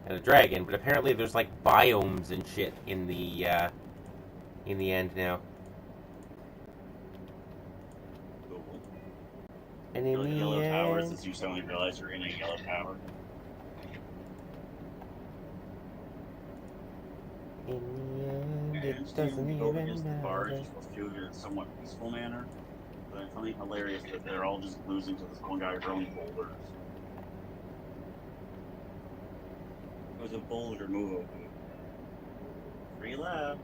and a dragon, but apparently there's, like, biomes and shit in the end now. Cool. And in the yellow towers, end... as you suddenly realize you're in a yellow tower. In the end, it doesn't you go even against the bards, matter. you're supposed to do it in a somewhat peaceful manner. But it's something hilarious that they're all just losing to this one guy throwing boulders. It was a boulder move. 3 left.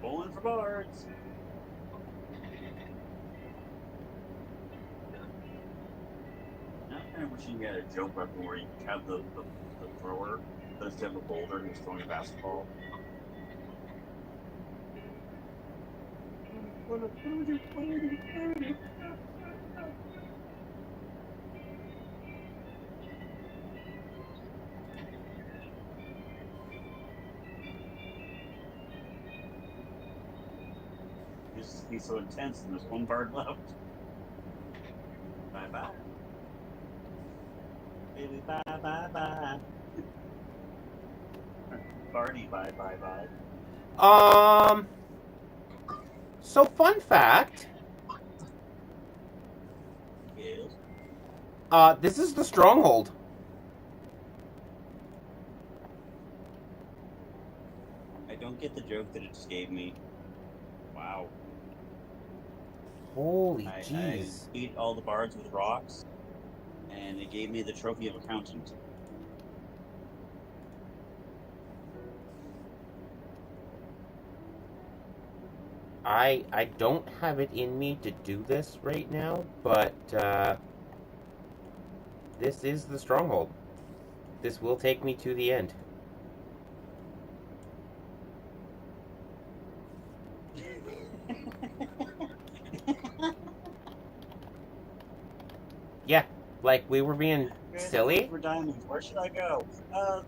Bowling for bards. Now I'm kind of wishing you had a joke weapon where you could have the thrower, but instead of a boulder, who's throwing a basketball. What do we do? to be so intense, and there's one bard left. Bye bye. Baby, bye bye bye. Barney, bye bye bye. So fun fact. Yes. This is the stronghold. I don't get the joke that it just gave me. Wow. Holy I jeez. beat all the bards with rocks, and it gave me the trophy of accountant. I don't have it in me to do this right now, but this is the stronghold. This will take me to the end. Yeah, like we were being silly. For diamonds, where should I go?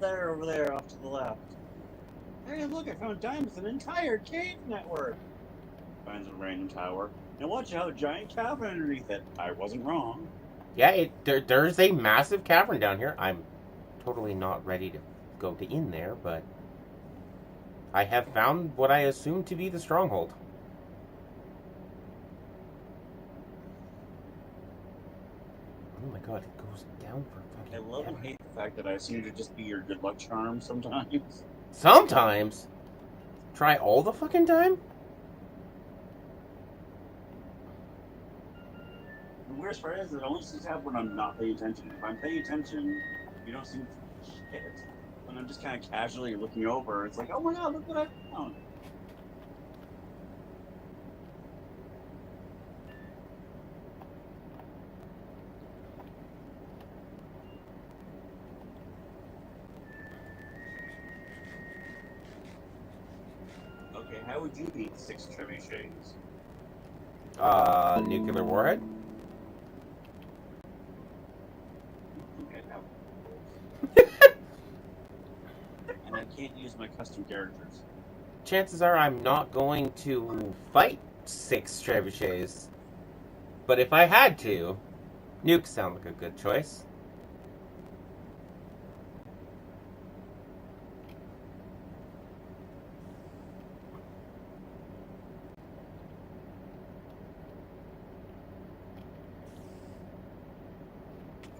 There, over there, off to the left. Hey, look, I found diamonds, an entire cave network. Finds a random tower. And watch out, a giant cavern underneath it. I wasn't wrong. Yeah, there's a massive cavern down here. I'm totally not ready to go in there, but I have found what I assume to be the stronghold. Oh my god, it goes down for fucking I love and hate the fact that I seem to just be your good luck charm sometimes. Sometimes? Try all the fucking time? The worst part is that it only seems to happen when I'm not paying attention. If I'm paying attention, you don't seem to shit. When I'm just kind of casually looking over, it's like, oh my god, look what I found. Okay, how would you beat 6 trebuchets? Nuclear warhead? Okay, now. And I can't use my custom characters. Chances are I'm not going to fight 6 trebuchets. But if I had to, nukes sound like a good choice.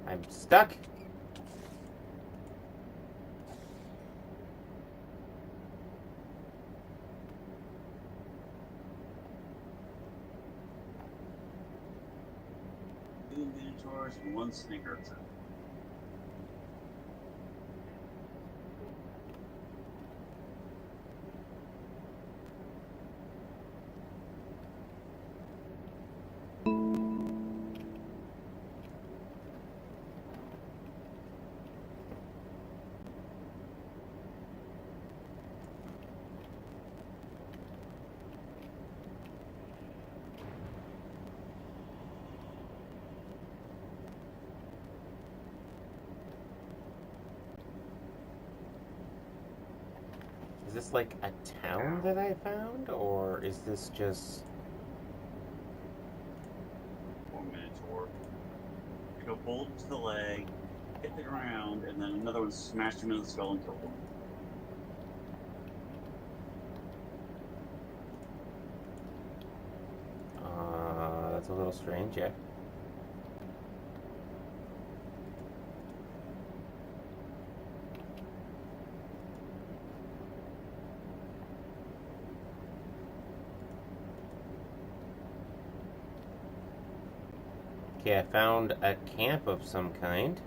I'm stuck. Two minotaurs and 1 snickerton. Is this like a town that I found, or is this just... 1 minotaur. I go bolt to the leg, hit the ground, and then another one smashed him in the skull and killed him. That's a little strange, yeah. Okay, I found a camp of some kind.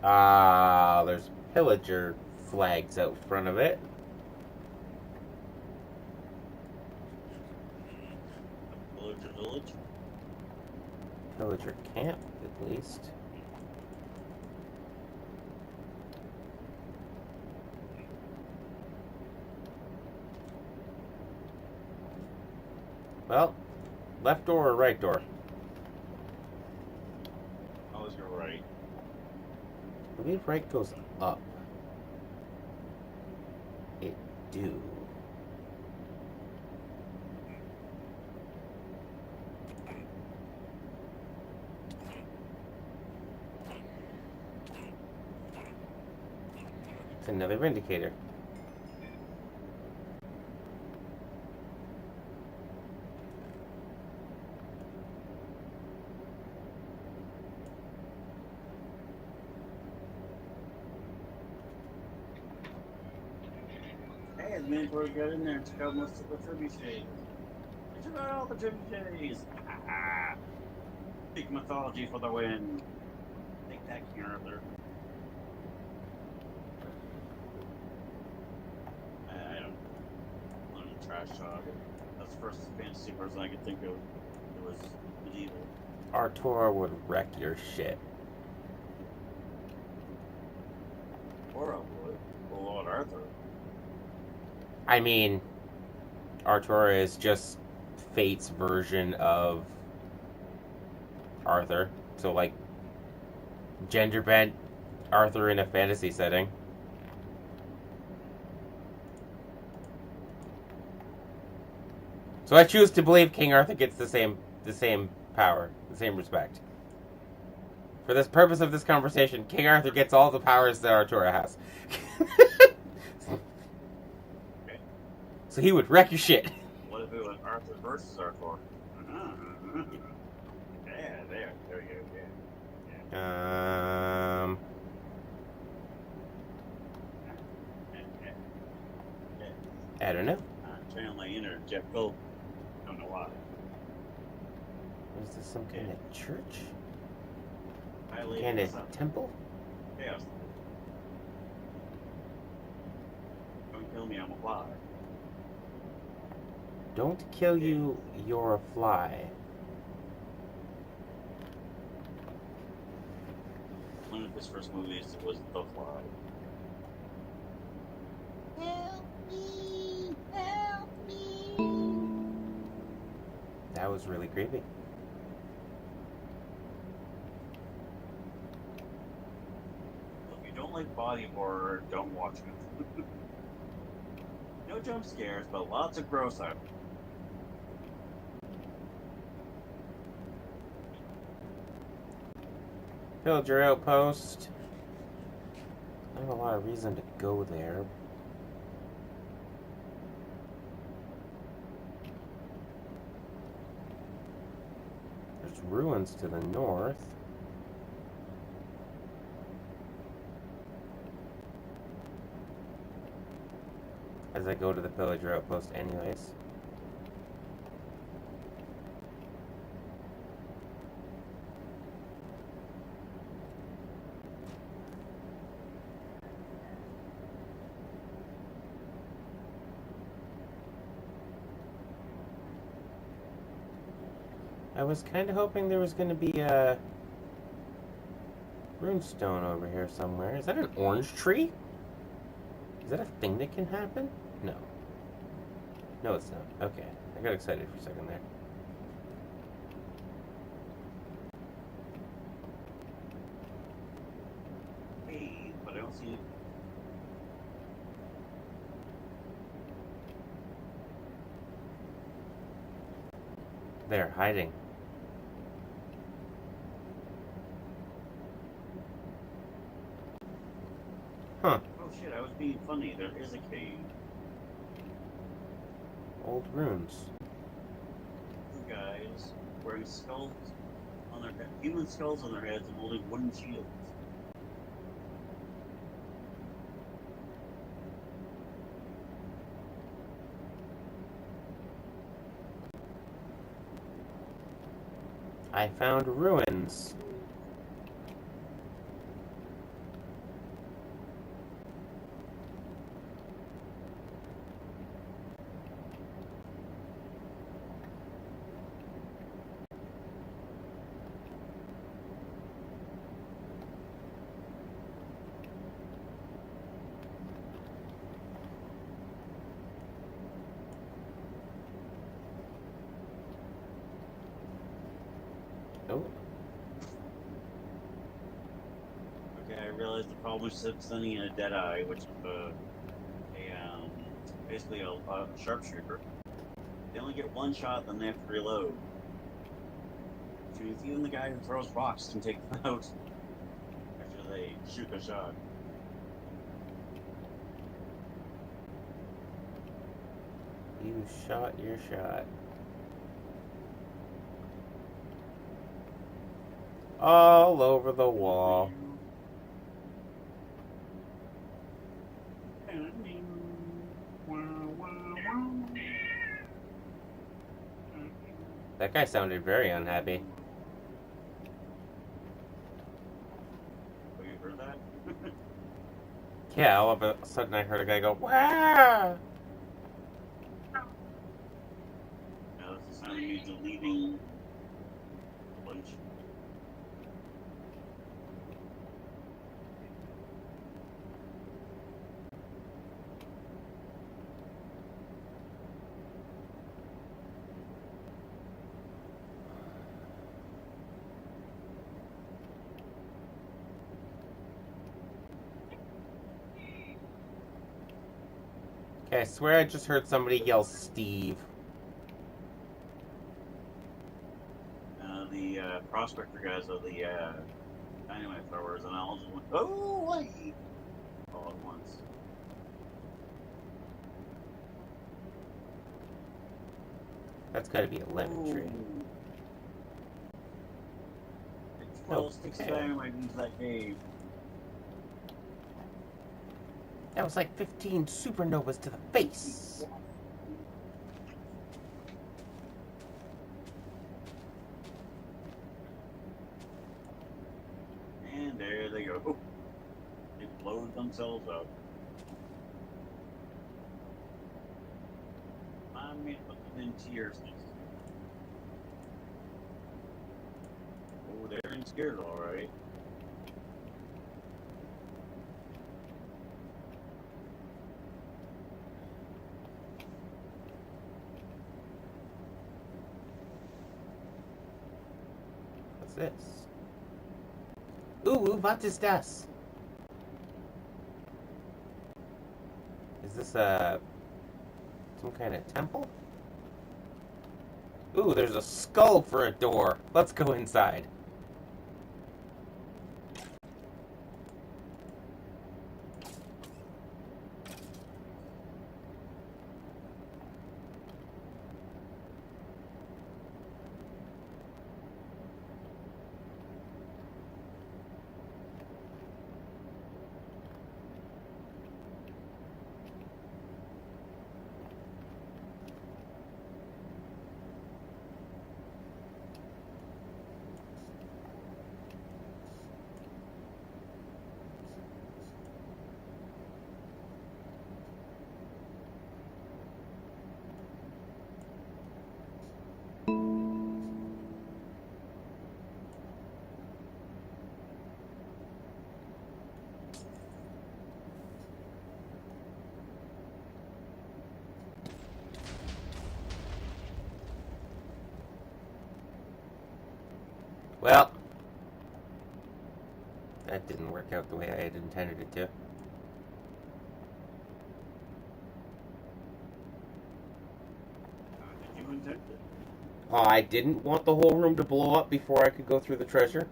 There's pillager flags out front of it. Villager village? Pillager camp, at least. Well, left door or right door? Oh, you're right. I believe right goes up. do? It's another Vindicator. Hey, the Minotaurs got in there and took out most of the trebuchets. They took out all the trebuchets! Big mythology for the win. Take that, King Arthur. I don't want to trash talk. That's the first fantasy person I could think of. It was medieval. Artura would wreck your shit. Or I would. Well, Lord Arthur. I mean, Artura is just Fate's version of Arthur. So, like, gender bent Arthur in a fantasy setting. So I choose to believe King Arthur gets the same power, the same respect. For this purpose of this conversation, King Arthur gets all the powers that Artura has. So he would wreck your shit. What if it was Arthur versus Arthur? Yeah, there you go. Yeah. I don't know. Turn on my inner Jeff Gold. Don't know why. Is this some kind of church? Some kind of temple? Chaos. Don't kill me, I'm a fly. Don't kill you, you're a fly. One of his first movies was The Fly. Help me! Help me! That was really creepy. If you don't like body horror, don't watch it. No jump scares, but lots of gross out. Pillager Outpost. I have a lot of reason to go there. There's ruins to the north. As I go to the Pillager Outpost anyways. I was kind of hoping there was going to be a runestone over here somewhere. Is that an orange tree? Is that a thing that can happen? No. No, it's not. Okay. I got excited for a second there. Hey, but I don't see it. They're hiding. Huh. Oh shit, I was being funny. There is a cave. Old runes. Two guys wearing skulls on their heads, human skulls on their heads, and holding wooden shields. I found ruins. Oh. Okay, I realized the problem was sending in a dead eye, which is basically a sharpshooter. They only get one shot, then they have to reload. Which means even the guy who throws rocks can take them out after they shoot a shot. You shot your shot. All over the wall. That guy sounded very unhappy. Oh, you heard that? Yeah, all of a sudden I heard a guy go, "Wow!" Now that's the sound of me deleting a bunch. Okay, I swear I just heard somebody yell Steve. The prospector guys are the dynamite throwers, and I'll just went, oh, wait! All at once. That's gotta be a lemon tree. It's 12 sticks of dynamite into that cave. That was like 15 supernovas to the face. And there they go. They blowed themselves up. I'm going to put them in tears. Oh, they're in scared, alright. What's this? Ooh, what is das? Is this some kind of temple? Ooh, there's a skull for a door. Let's go inside. Well, that didn't work out the way I had intended it to. Did you intend it? I didn't want the whole room to blow up before I could go through the treasure.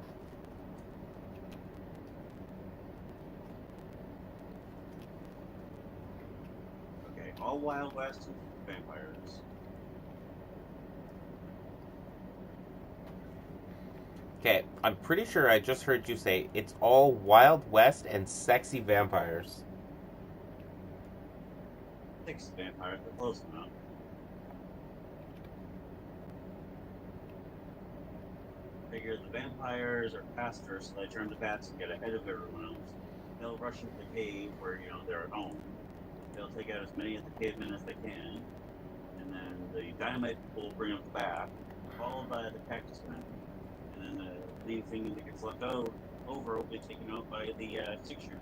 Okay, all Wild West is vampires. Okay, I'm pretty sure I just heard you say it's all Wild West and sexy vampires. 6 vampires, but close enough. Figure the vampires are faster, so they turn to bats and get ahead of everyone else. They'll rush into the cave where, they're at home. They'll take out as many of the cavemen as they can, and then the dynamite will bring up the bat, followed by the cactus men. And then anything that gets left over will be taken out by the 6-shooters.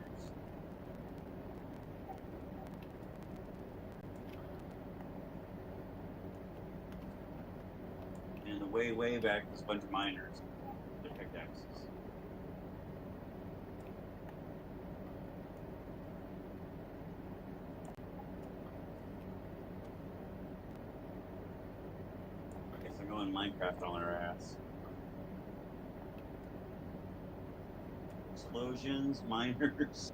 And the way back is a bunch of miners with pickaxes. throwing Minecraft on our ass. Explosions, miners.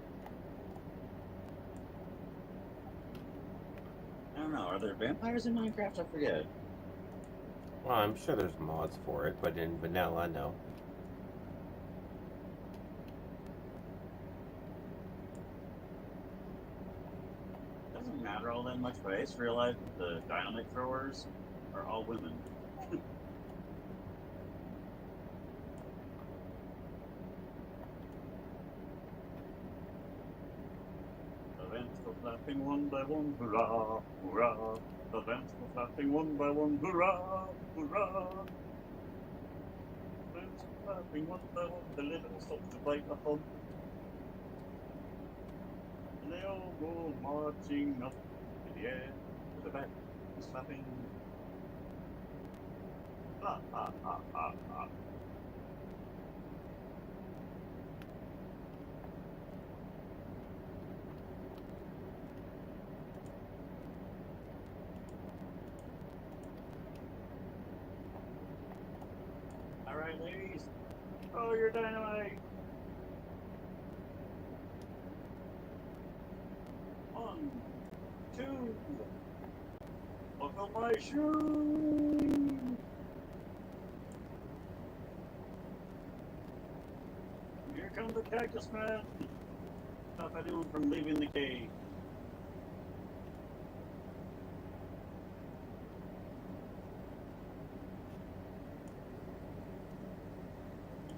I don't know. Are there vampires in Minecraft? I forget. Well, I'm sure there's mods for it, but in vanilla, no. Doesn't matter all that much, but I just realized that the dynamite throwers are all women. The vents go flapping one by one, hurrah, hurrah. The vents go flapping one by one, hurrah, hurrah. The vents go flapping one by one, the little stops to bite a hub. And they all go marching up in the air with the back slapping. Ha ha ha ha ha. Alright, ladies, throw your dynamite. 1, 2, buckle my shoe. Here comes the cactus man. Stop anyone from leaving the cave.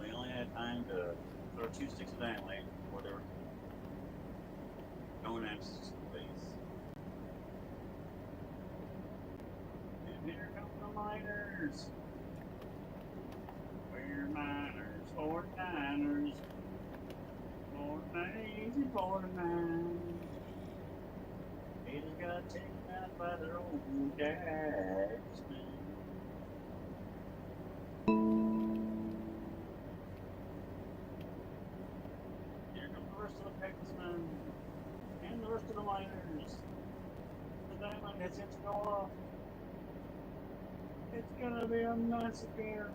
We only had time to throw 2 sticks of dynamite before they were going at space. And here come the miners. We're miners, 49ers. 49ers and 49. They just got taken out by their own cactus man. Here comes the rest of the cactus men and the rest of the miners. The dynamite has yet to go off. It's gonna be a massacre.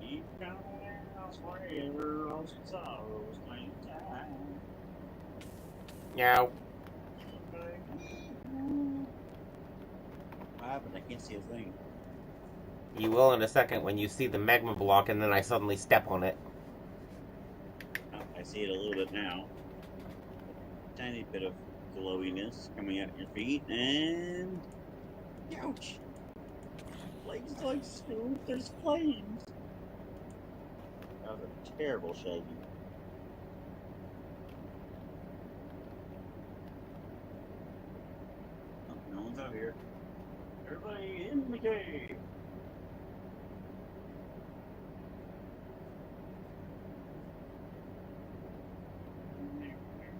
Keep going else forever, all your sorrows claim time. Meow. What happened? I can't see a thing. You will in a second when you see the magma block and then I suddenly step on it. Oh, I see it a little bit now. A tiny bit of glowiness coming out your feet, and ouch! Legs like smooth. There's flames. That was a terrible Shaggy. Oh, no one's out here. Everybody in the cave.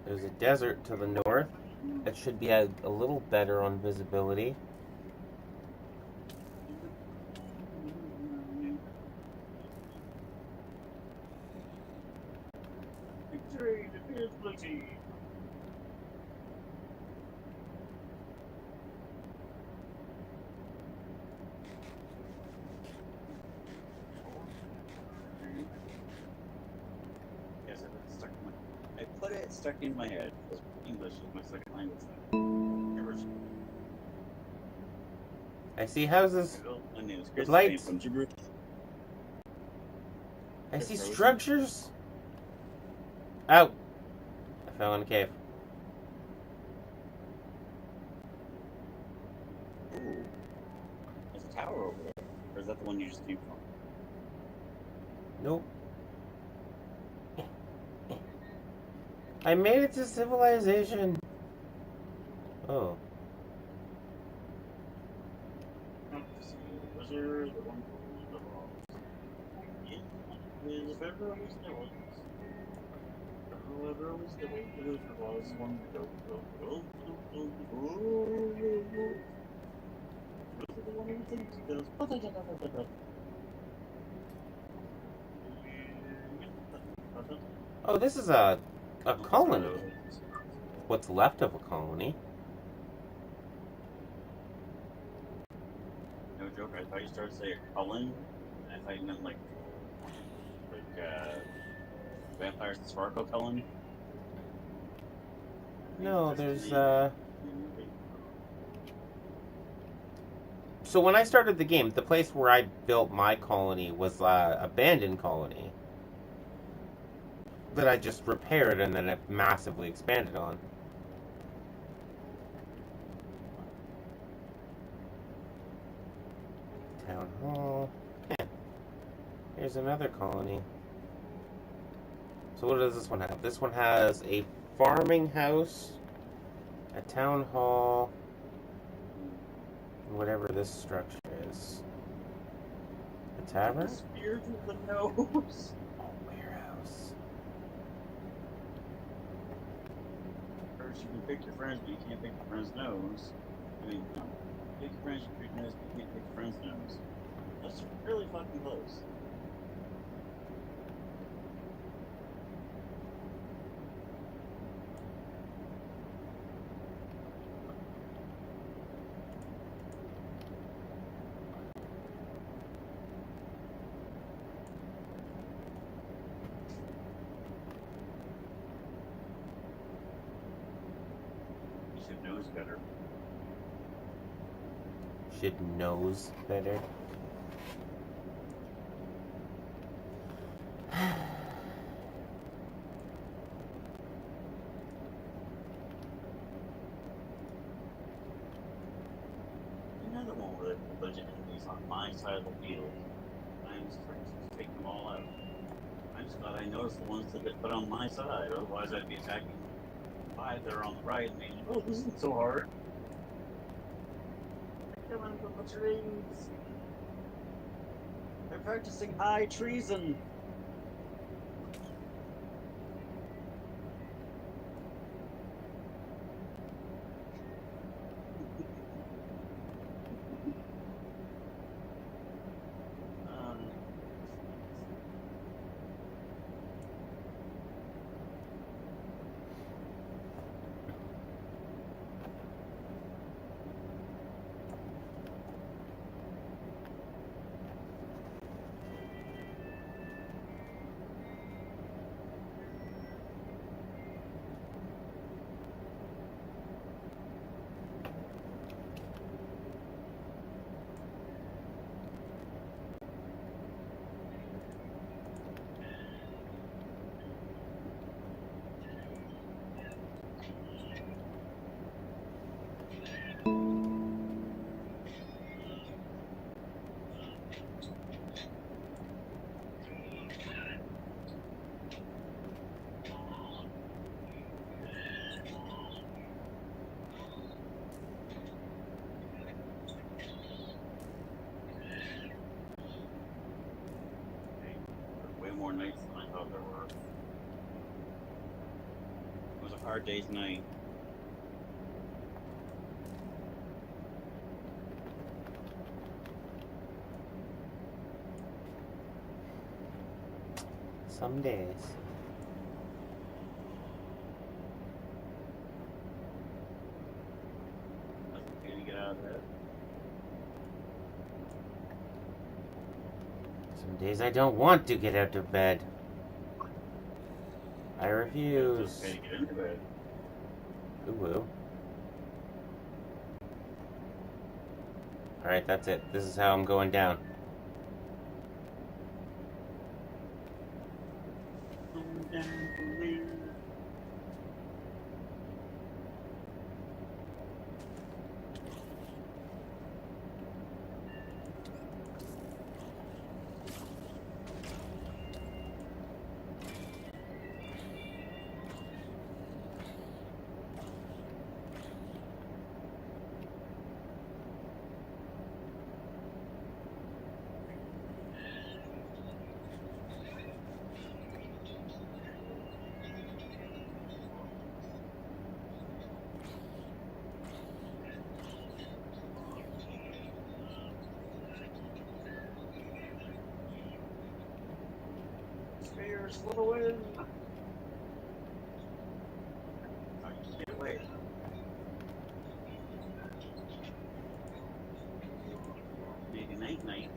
There's a desert to the north. It should be a little better on visibility. Victory defeats blue team. Yes, it's stuck in my. I put it stuck in my head because English is my second language. I see houses. My name is With Chris. lights. From Gibraltar. I see structures. Oh! I fell in a cave. Ooh. There's a tower over there. Or is that the one you just came from? Nope. I made it to civilization. Oh. Wizard, the one who the laws. If ever was the ones. However, always the way to go for was one to go. Oh, this is a colony. What's left of a colony. No joke, I thought you started to say Cullen, and I thought you meant like Vampires and Sparkle Cullen. No, there's So when I started the game, the place where I built my colony was abandoned colony that I just repaired and then it massively expanded on. Town hall. Here's another colony. So what does this one have? This one has a farming house, a town hall, whatever this structure is. A tavern? Spears with the nose. Oh, warehouse. First, you can pick your friends, but you can't pick your friend's nose. I mean, no. Pick your friends, you can pick your nose, but you can't pick your friend's nose. That's really fucking close. Should knows better. Should knows better. Another one with a bunch of enemies on my side of the field. I'm just trying to take them all out. I'm just glad I noticed the ones that put on my side, otherwise I'd be attacking five that are on the right and thinking, oh, this isn't so hard. They're killing a bunch of rings. They're practicing high treason. More nights than I thought there were. It was a hard day's night. Some days. Nothing to get out of that. Some days I don't want to get out of bed. I refuse. It's okay to get into bed. Ooh. Alright, that's it. This is how I'm going down. Fires for the win! Get away. Maybe nights.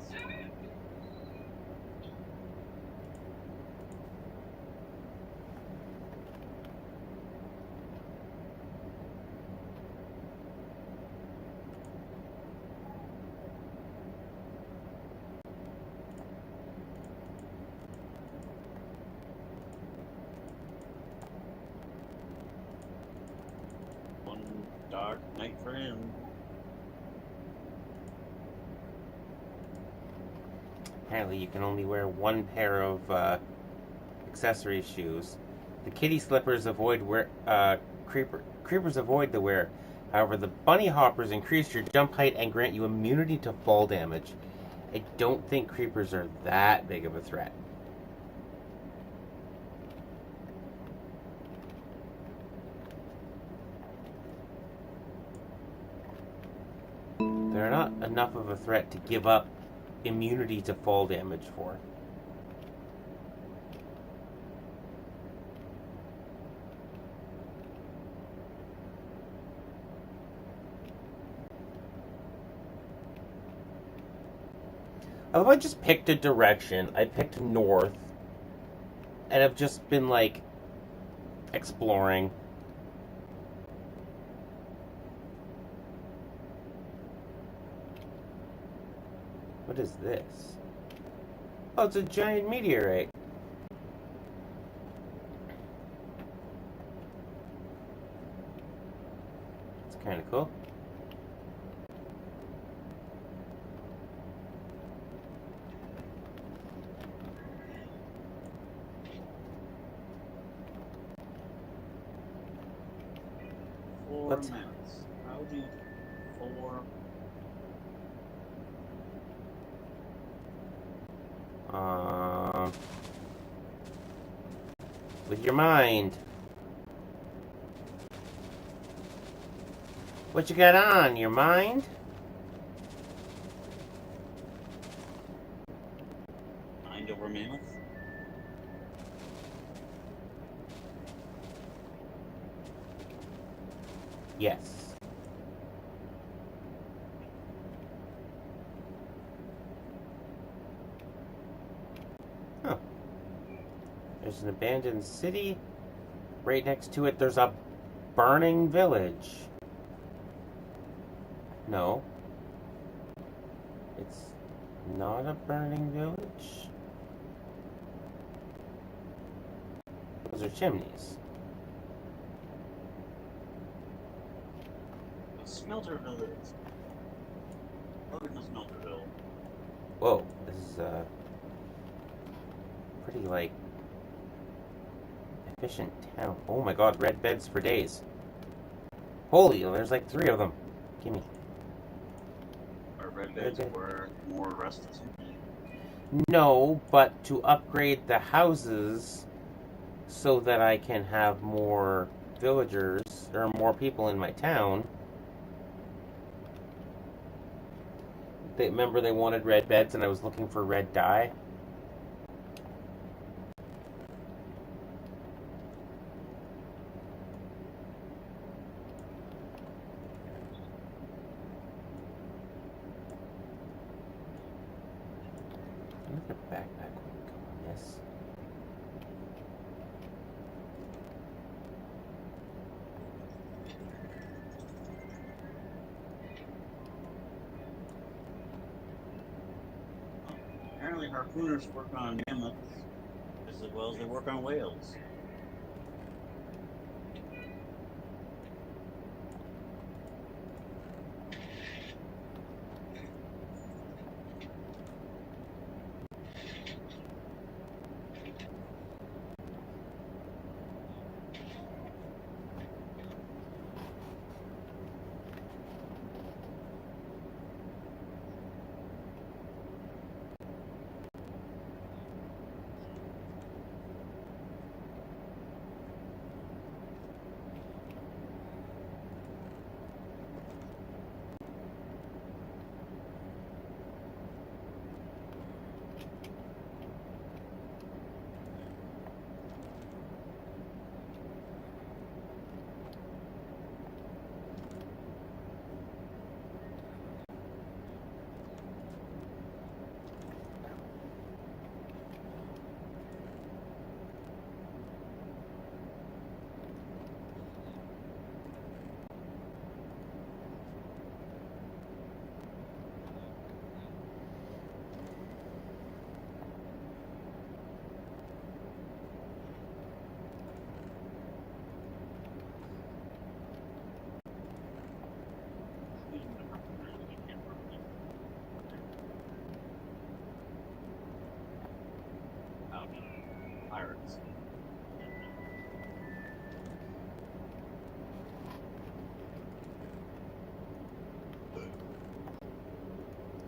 One dark night for him. Apparently, you can only wear one pair of accessory shoes. The kitty slippers avoid creepers avoid the wear. However, the bunny hoppers increase your jump height and grant you immunity to fall damage. I don't think creepers are that big of a threat. They're not enough of a threat to give up immunity to fall damage for. Although I just picked a direction, I picked north, and I've just been like exploring. What is this? Oh, it's a giant meteorite. It's kind of cool. What's minutes? How do you 4? With your mind. What you got on? Your mind? Mind over mammoth? Yes. Huh. There's an abandoned city. Right next to it, there's a burning village. No. It's not a burning village. Those are chimneys. Smelterville is. Oh, it's Smelterville. Whoa, this is pretty like efficient town. Oh my god, red beds for days. Holy, there's like 3 of them. Gimme. Our red beds were more restless. No, but to upgrade the houses so that I can have more villagers or more people in my town. Remember they wanted red beds and I was looking for red dye? Another backpack would go on this. Apparently harpooners work on mammoths just as well as they work on whales.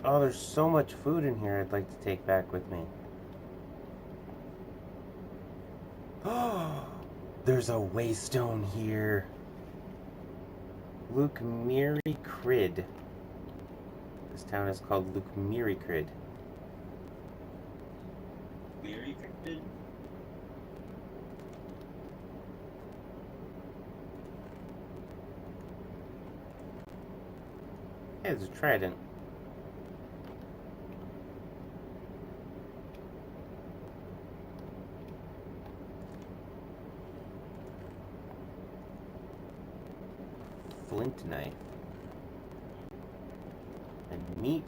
Oh, there's so much food in here I'd like to take back with me. Oh, there's a waystone here. Lukmiri Crid. This town is called Lukmiri Crid. Very good. Hey, there's a trident. Flint knife. And meat.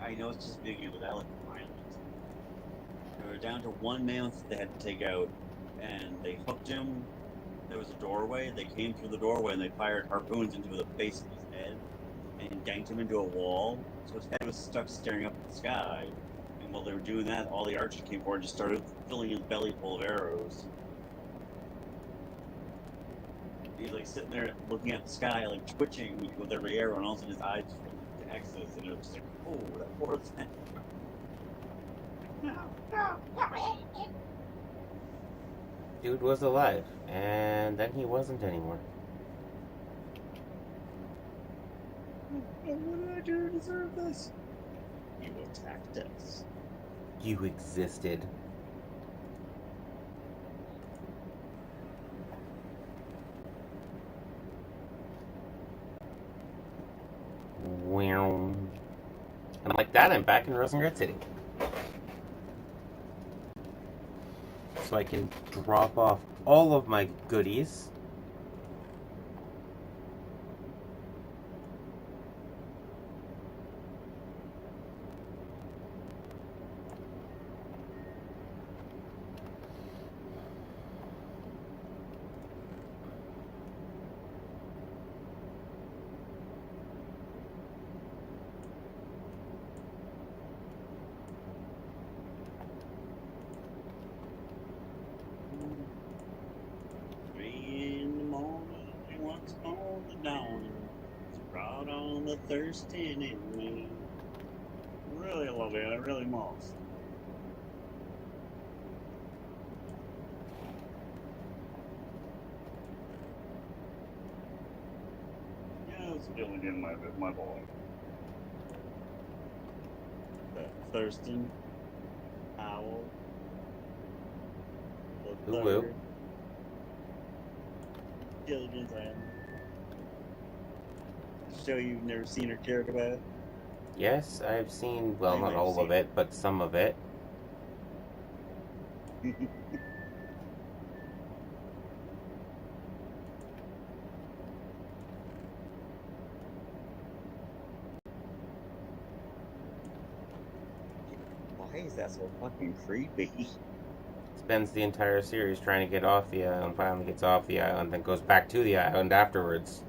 I know it's just big, but I like violent. They were down to one mammoth they had to take out, and they hooked him. There was a doorway. They came through the doorway and they fired harpoons into the base of his head and yanked him into a wall. So his head was stuck staring up at the sky. And while they were doing that, all the archers came forward and just started filling his belly full of arrows. He's like sitting there looking at the sky, like twitching with every arrow, and all of a sudden his eyes filled to X's, and it was just like, oh, that poor thing. Dude was alive, and then he wasn't anymore. What did I do to deserve this? You attacked us. You existed. Wow. And like that, I'm back in Rosengard City. So I can drop off all of my goodies. Thirsting in me. Really love it. I really must. Yeah, it's feeling in my boy. The Thurston Owl. The Woo. Gilligan's Island. Show you've never seen or cared about? Yes, I've seen, well, not all of it, but some of it. Why is that so fucking creepy? Spends the entire series trying to get off the island, finally gets off the island, then goes back to the island afterwards.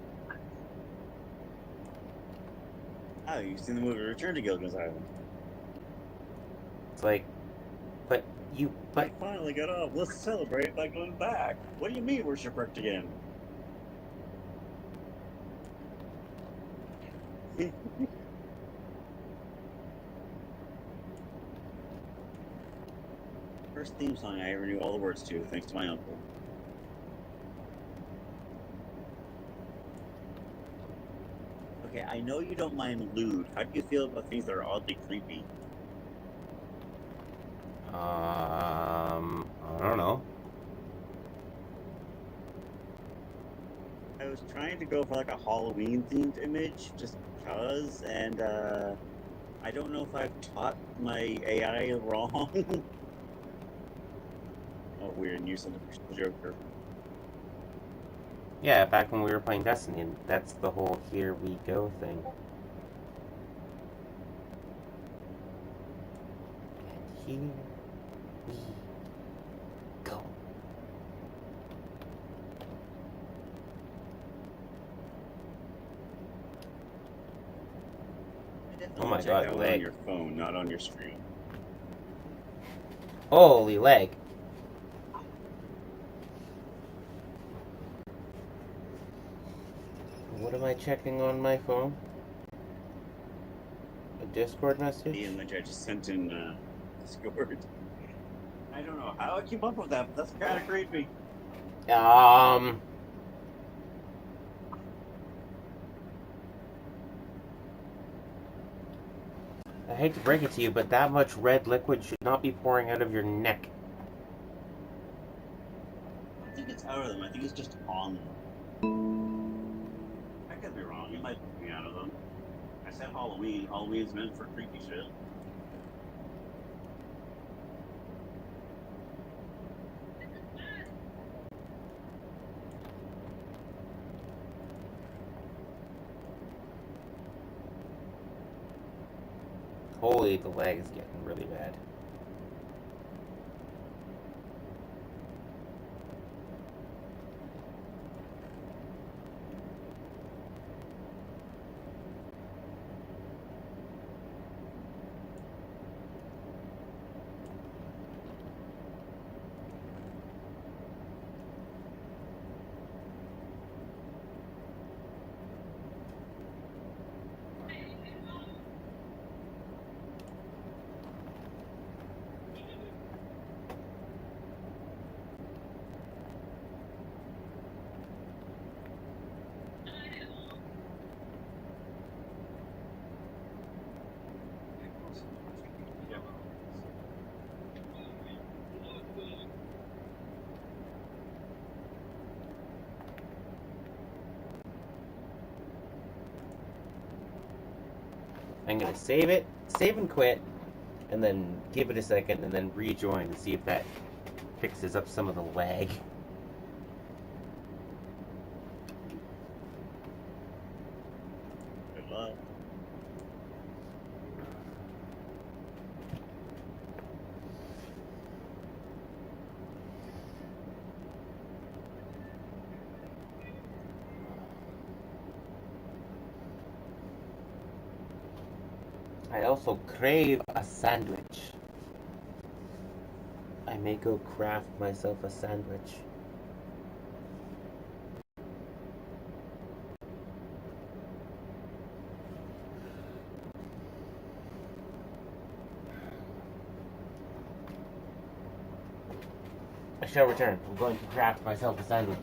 Oh, you've seen the movie Return to Gilligan's Island. It's like, but I finally got off. Let's celebrate by going back. What do you mean we're shipwrecked again? First theme song I ever knew all the words to, thanks to my uncle. Okay, I know you don't mind lewd. How do you feel about things that are oddly creepy? I don't know. trying to go for like a Halloween themed image just because, and I don't know if I've taught my AI wrong. Oh, weird, and use the Joker. Yeah, back when we were playing Destiny, and that's the whole here we go thing. And here we go. Oh my god, check leg. on your phone, not on your screen. Holy leg. What am I checking on my phone? A Discord message? The image I just sent in Discord. I don't know how I keep up with that, but that's kind of creepy. I hate to break it to you, but that much red liquid should not be pouring out of your neck. I don't think it's out of them. I think it's just on them. I could be wrong. It might be out of them. I said Halloween. Halloween's meant for creepy shit. Holy, the lag is getting really bad. I'm gonna save it, save and quit, and then give it a second, and then rejoin to see if that fixes up some of the lag. Good luck. I also crave a sandwich. I may go craft myself a sandwich. I shall return. I'm going to craft myself a sandwich.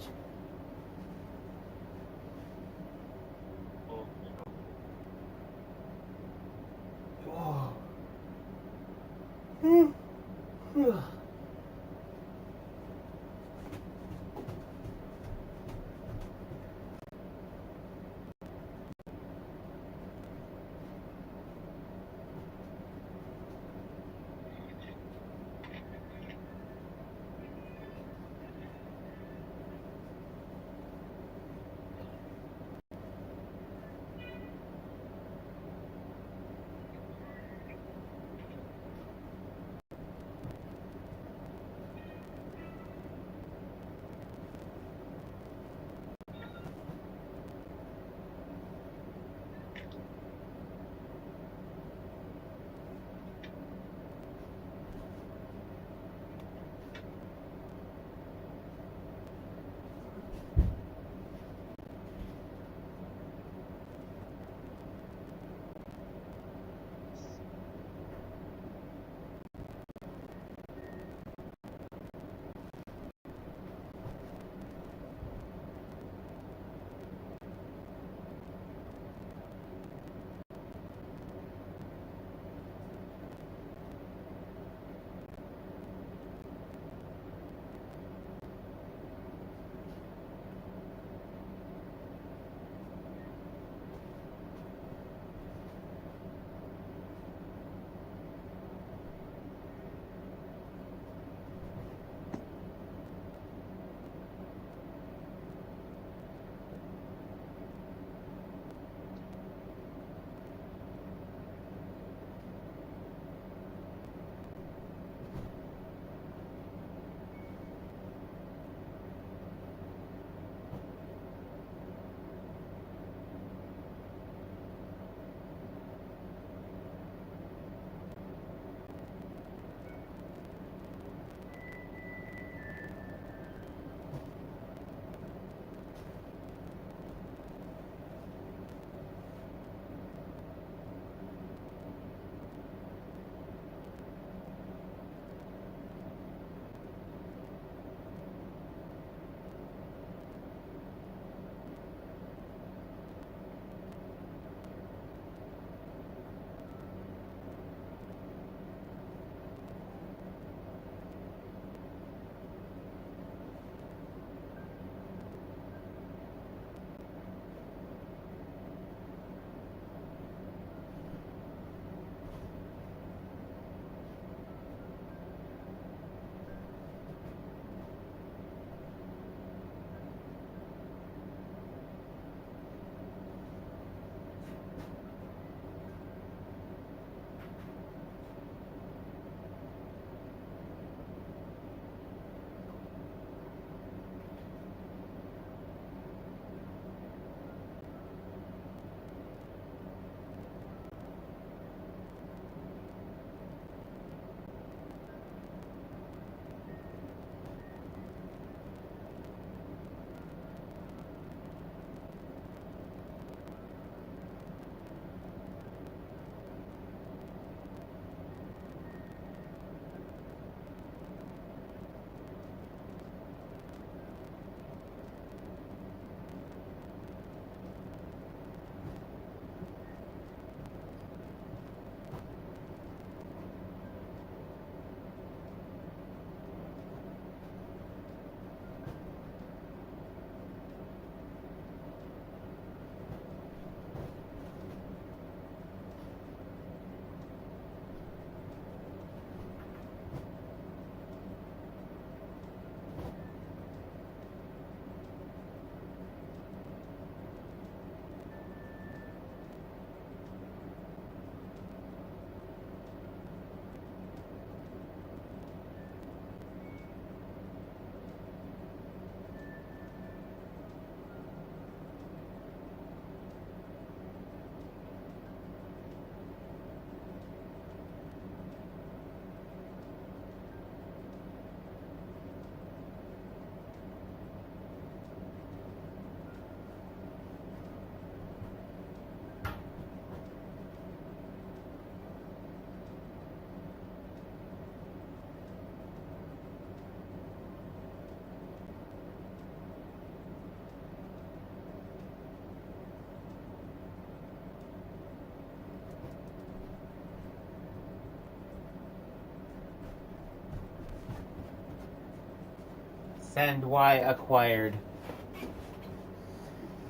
Send Y acquired.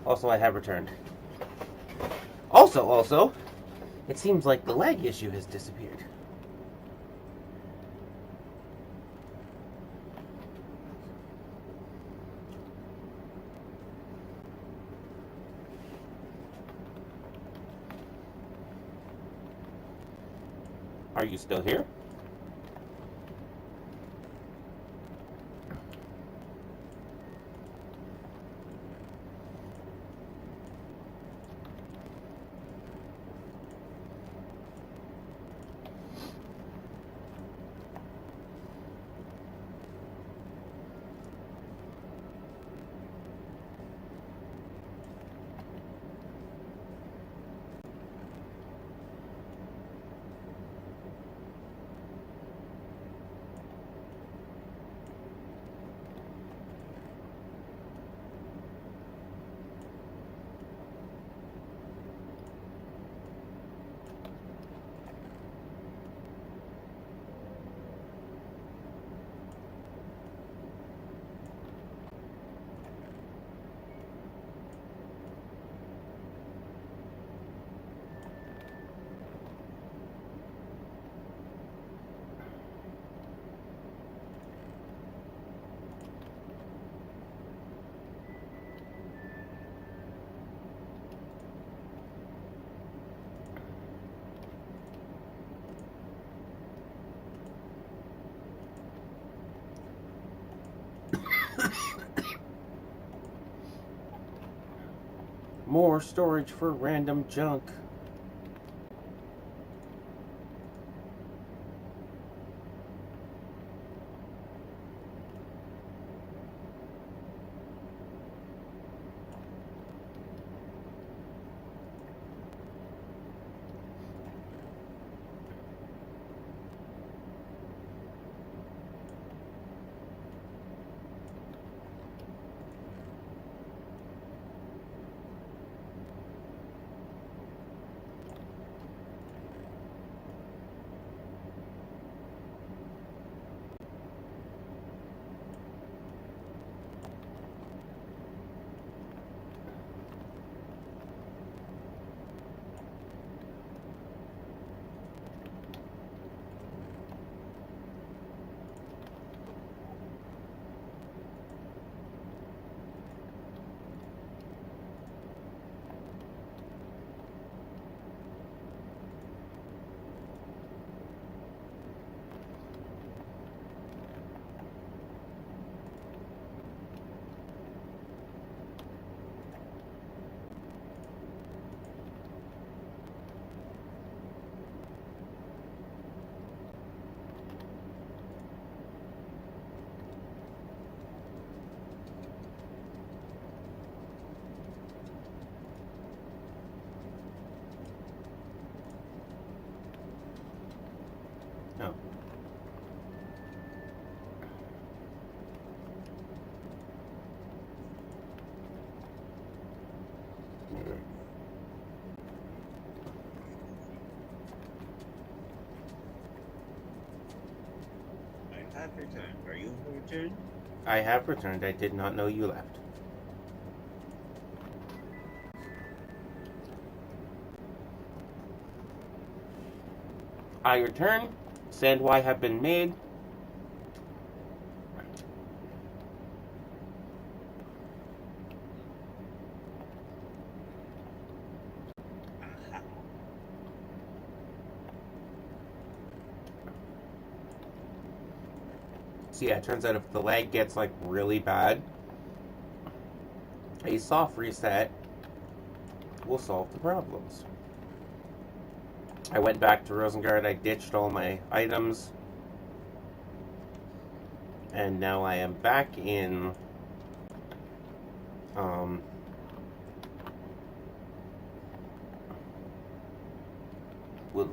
Also, I have returned. Also, it seems like the lag issue has disappeared. Are you still here? More storage for random junk. No. I have returned. Are you returned? I have returned. I did not know you left. I return. Send Y have been made. So yeah, it turns out if the lag gets like really bad, a soft reset will solve the problems. I went back to Rosengard, I ditched all my items, and now I am back in with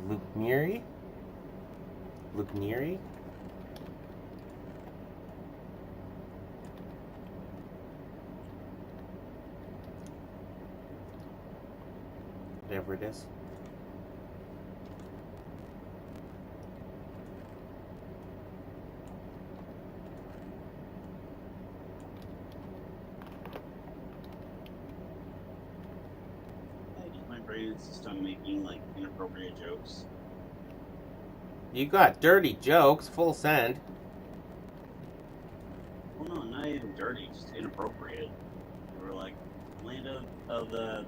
Lukniri? Whatever it is. brain insists on making like inappropriate jokes. You got dirty jokes, full send. Well, no, not even dirty, just inappropriate. They were like, land of the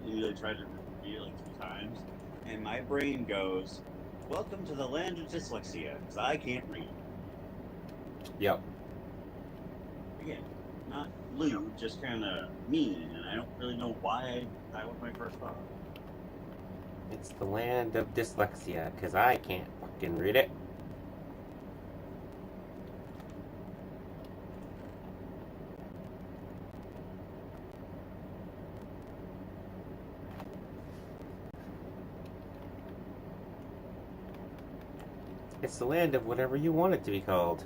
you tried to repeat it like 2 times, and my brain goes, "Welcome to the land of dyslexia," because I can't read. Yep. Again, not lewd, just kind of mean, and I don't really know why that was my first thought. It's the land of dyslexia, because I can't fucking read it. It's the land of whatever you want it to be called.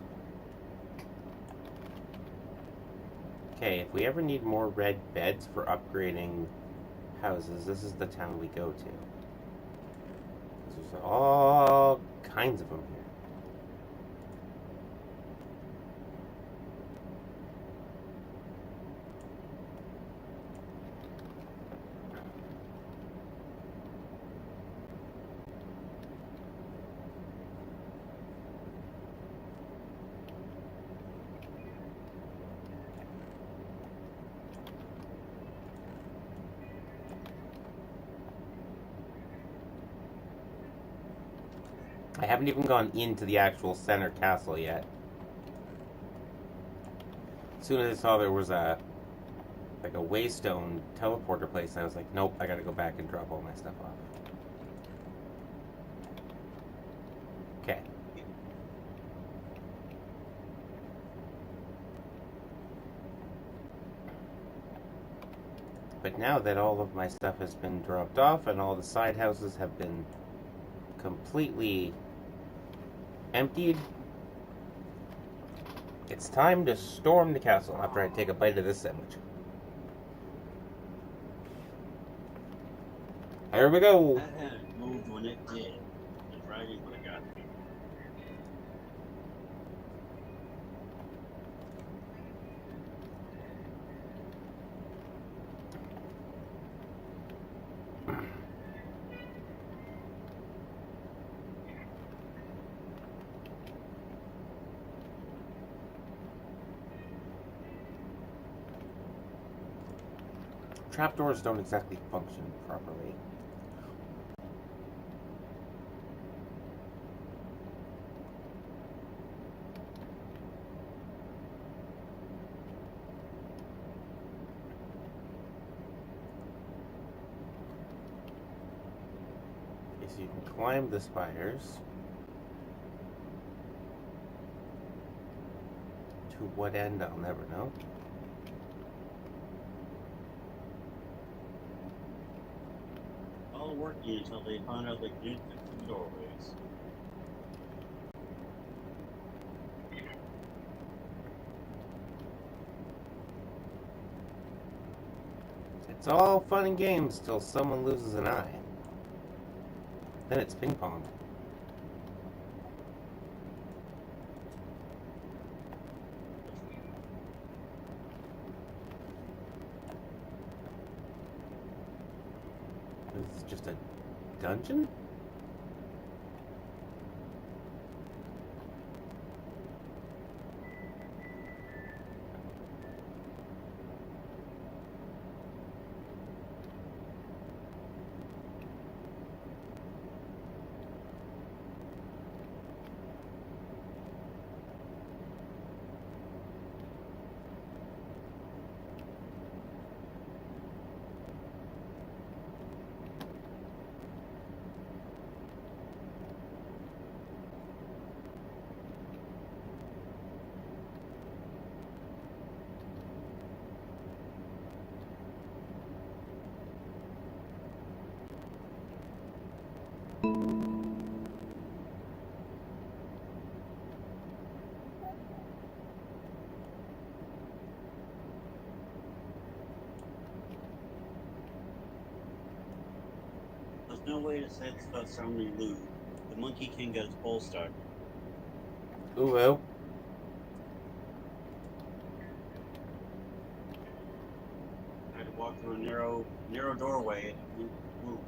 Okay, if we ever need more red beds for upgrading houses, this is the town we go to. There's all kinds of them here. I haven't even gone into the actual center castle yet. As soon as I saw there was a waystone teleporter place, I was like, nope, I gotta go back and drop all my stuff off. Okay. But now that all of my stuff has been dropped off and all the side houses have been completely emptied, it's time to storm the castle after I take a bite of this sandwich. Here we go. That hadn't moved when it did. The dragon would have got me. Trapdoors don't exactly function properly. Okay, so you can climb the spiders. To what end, I'll never know. All working until they found out they could fix the doorways. It's all fun and games till someone loses an eye. Then it's ping pong. It's just a dungeon? There's no way to say it's about sounding lewd. The Monkey King got his pole stuck. Ooh, oh. I had to walk through a narrow doorway and move.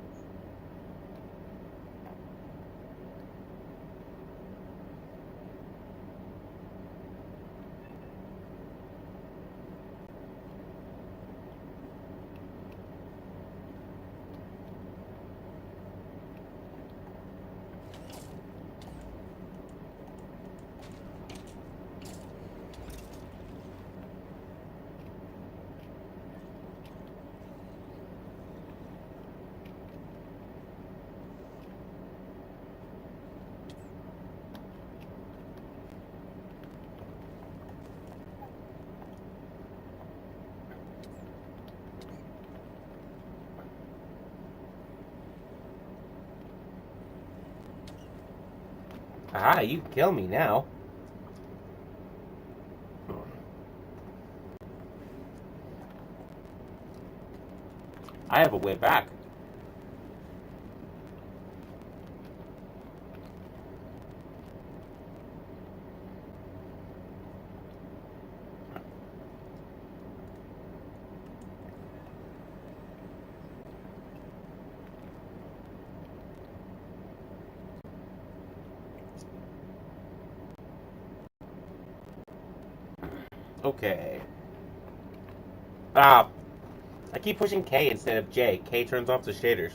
Ah, you can kill me now. I have a way back. Okay. Ah, I keep pushing K instead of J. K turns off the shaders.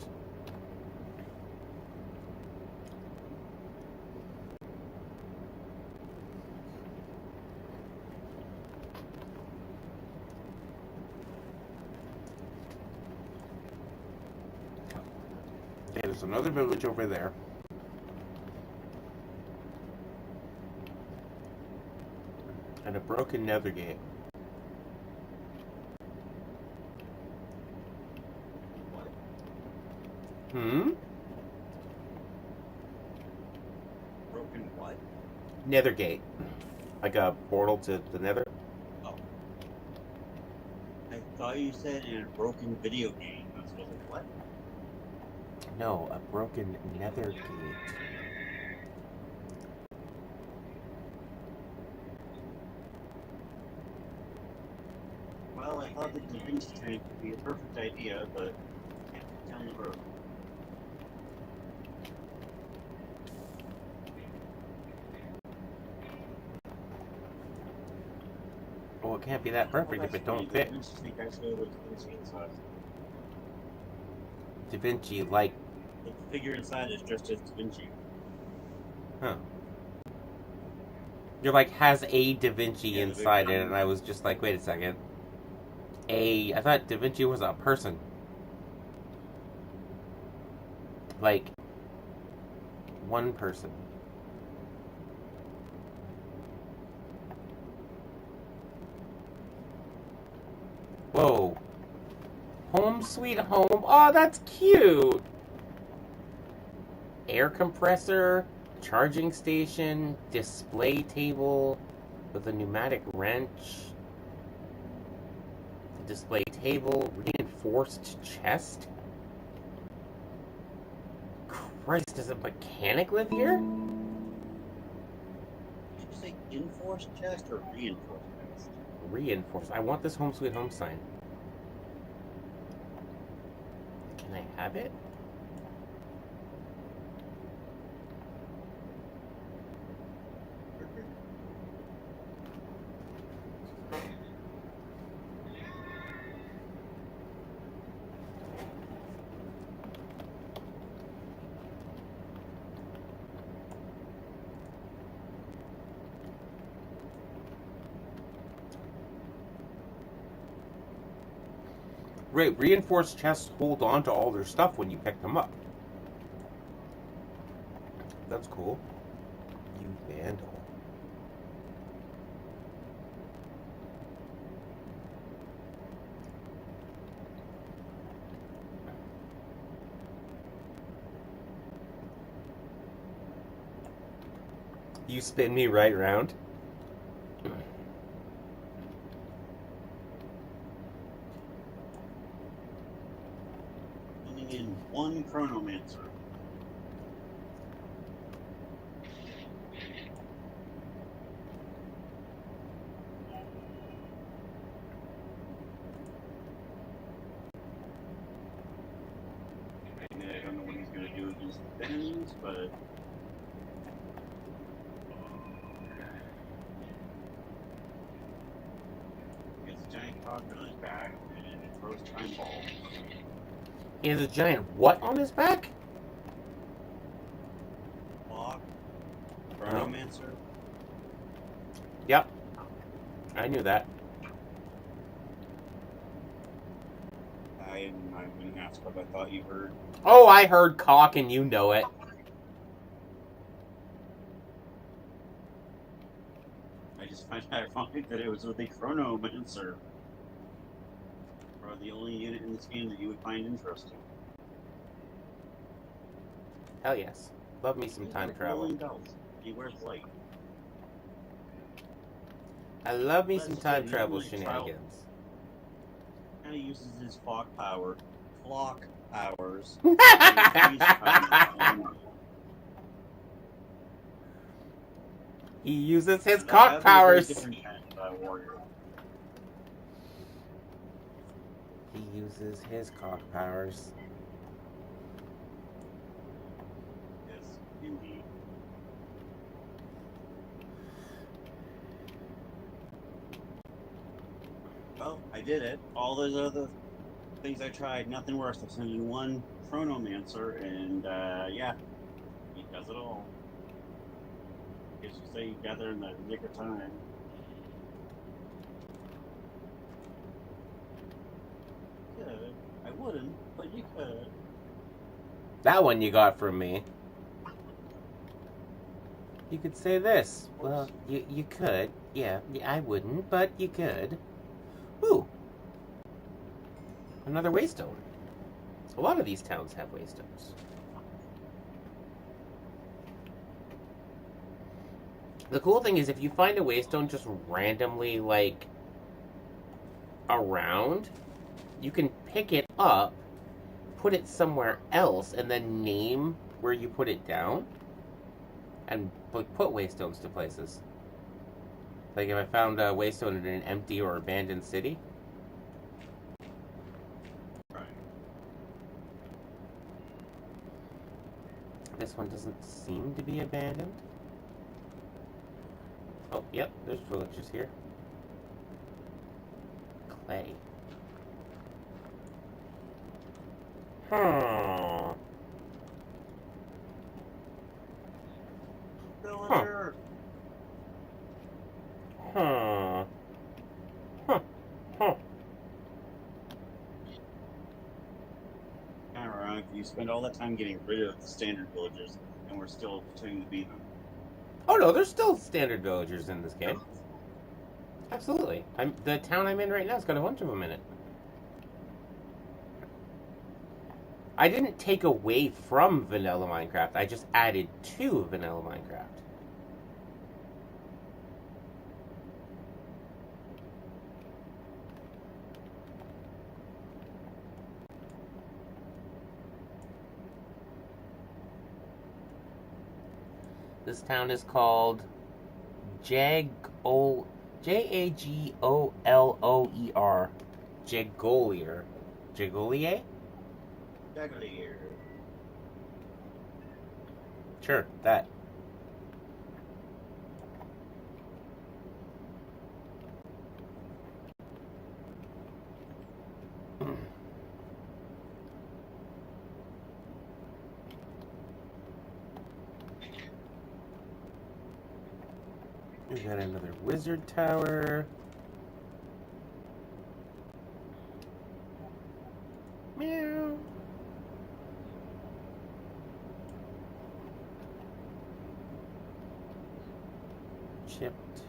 Okay, there's another village over there. And a broken nether gate. Hmm? Broken what? Nether gate. Like a portal to the nether. Oh. I thought you said in a broken video game. I was like, what? No, a broken nether gate. Well, I thought the Da Vinci tank would be a perfect idea, but down the road. Well, it can't be that perfect if it don't fit. Da Vinci tank actually looks Da Vinci inside. Da Vinci, like... The figure inside is just as Da Vinci. Huh. You're like, has a Da Vinci inside it, and I was just like, wait a second. I thought Da Vinci was a person. Like, one person. Whoa. Home sweet home. Oh, that's cute. Air compressor, charging station, display table with a pneumatic wrench. Display table, reinforced chest. Christ, does a mechanic live here? Did you say enforced chest or reinforced chest? Reinforced. I want this home sweet home sign. Can I have it? Right, reinforced chests hold on to all their stuff when you pick them up. That's cool. You vandal. You spin me right round. In one chronomancer. on his back and he throws time balls. He has a giant what on his back? Clock. Chronomancer. Yep. I knew that. I'm going to ask what I thought you heard. Oh, I heard cock and you know it. I just find it ironic that it was with a Chronomancer. Or the only unit in this game that you would find interesting. Hell yes. Love me some time travel. He wears white. I love me some time travel shenanigans. Kind of uses his clock powers. He uses his cock powers. He uses his cock powers. Yes, indeed. Well, I did it. All those other things I tried, nothing worse. I sent in one Chronomancer, and yeah, he does it all. I guess you say you got there in the nick of time. Could. I wouldn't, but you could. That one you got from me. You could say this. Well, you could. Yeah, I wouldn't, but you could. Ooh. Another waystone. A lot of these towns have waystones. The cool thing is if you find a waystone just randomly, like, around, you can pick it up, put it somewhere else, and then name where you put it down, and put waystones to places. Like if I found a waystone in an empty or abandoned city. Right. This one doesn't seem to be abandoned. Oh, yep, there's villagers here. Clay. Huh. Villager! Huh. Huh. Huh. Kind of ironic. You spend all that time getting rid of the standard villagers, and we're still continuing to beat them. Oh no, there's still standard villagers in this game. Absolutely. The town I'm in right now has got a bunch of them in it. I didn't take away from vanilla Minecraft. I just added to vanilla Minecraft. This town is called Jagoloer. Jagolier. Jagolier? Jagolier. Sure, that. We got another wizard tower. Meow. Chipped.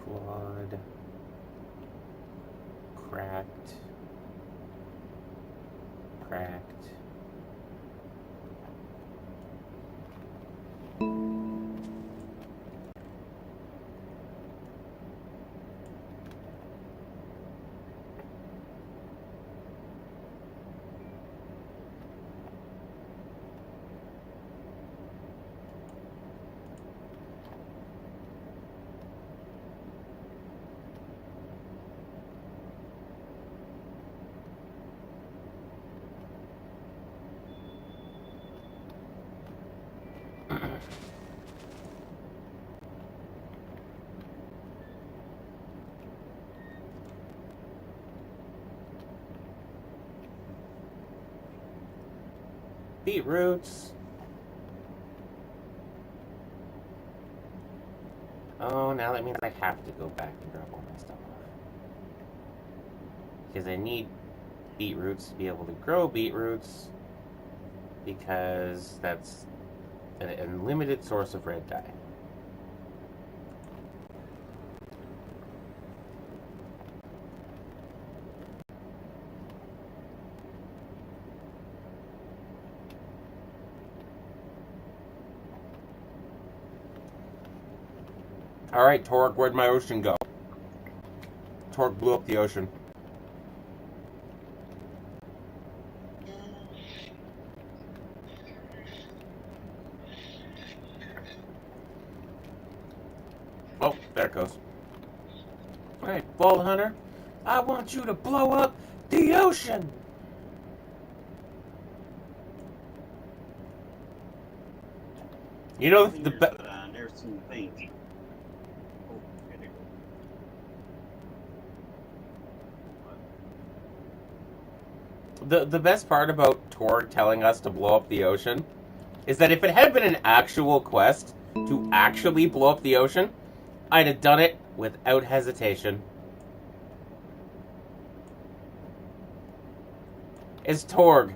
Flawed. Cracked. Cracked. Beetroots. Oh, now that means I have to go back and drop all my stuff off. Because I need beetroots to be able to grow beetroots. Because that's an unlimited source of red dye. Alright, Torque, where'd my ocean go? Torque blew up the ocean. Oh, there it goes. Alright, Bold Hunter, I want you to blow up the ocean! You know, the best... The best part about Tor telling us to blow up the ocean is that if it had been an actual quest to actually blow up the ocean, I'd have done it without hesitation. It's Torg.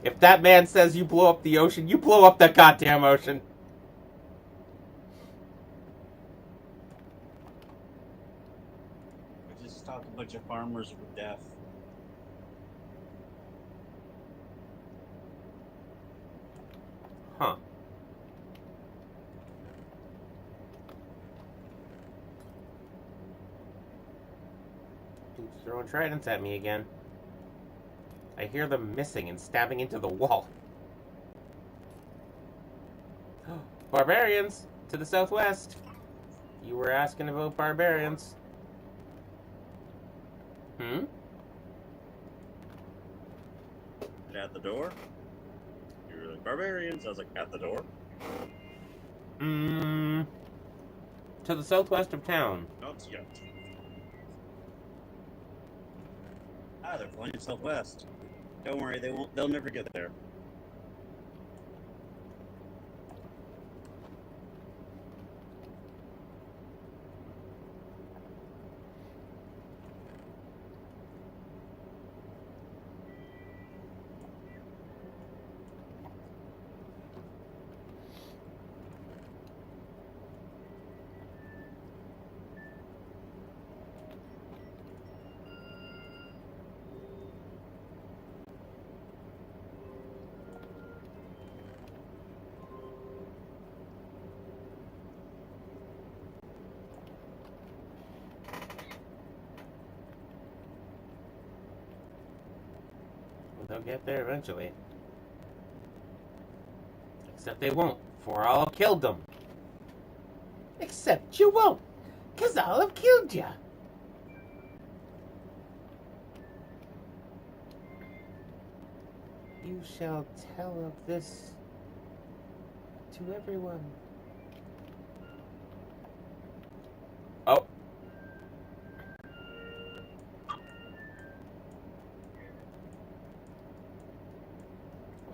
If that man says you blow up the ocean, you blow up that goddamn ocean. I just stopped a bunch of farmers with death. Huh. Dude's throwing tridents at me again. I hear them missing and stabbing into the wall. Barbarians! To the southwest! You were asking about barbarians. Hmm? At the door? You were like, barbarians? I was like, at the door? To the southwest of town. Not yet. Ah, they're flying southwest. Don't worry, they'll never get there. They'll get there eventually. Except they won't, for I'll have killed them. Except you won't, 'cause I'll have killed ya. You shall tell of this to everyone. Oh.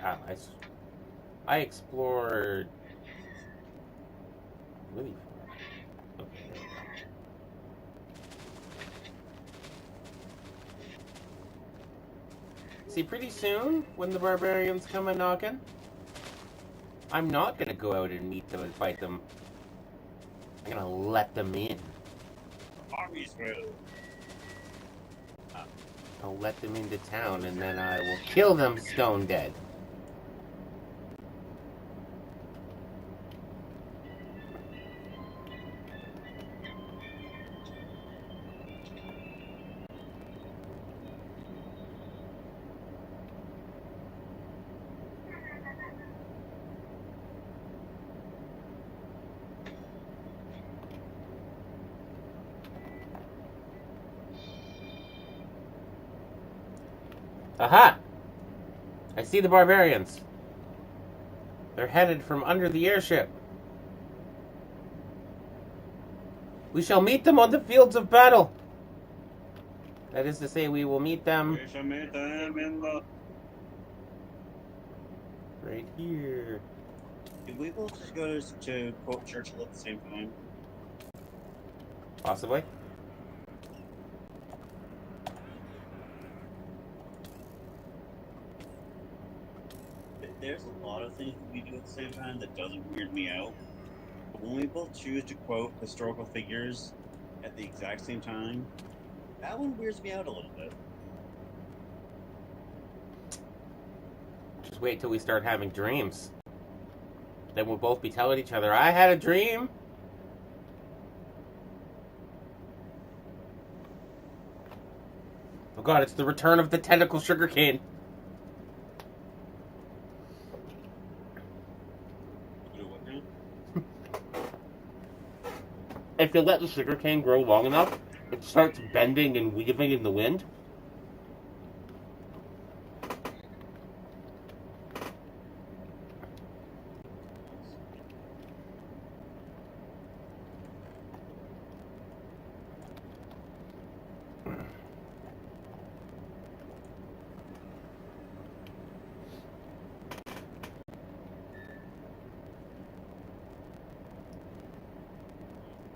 Wow, I explored really far. Okay, there we go. See, pretty soon, when the barbarians come a-knocking, I'm not gonna go out and meet them and fight them. I'm gonna let them in. Armies will. I'll let them into town, and then I will kill them stone dead. Aha! I see the barbarians. They're headed from under the airship. We shall meet them on the fields of battle. That is to say, we will meet them. We shall meet them in the. right here. Did we both just go to quote Churchill at the same time? Possibly. There's a lot of things we do at the same time that doesn't weird me out. But when we both choose to quote historical figures at the exact same time, that one weirds me out a little bit. Just wait till we start having dreams. Then we'll both be telling each other, I had a dream. Oh god, it's the return of the tentacle sugarcane. If you let the sugarcane grow long enough, it starts bending and weaving in the wind.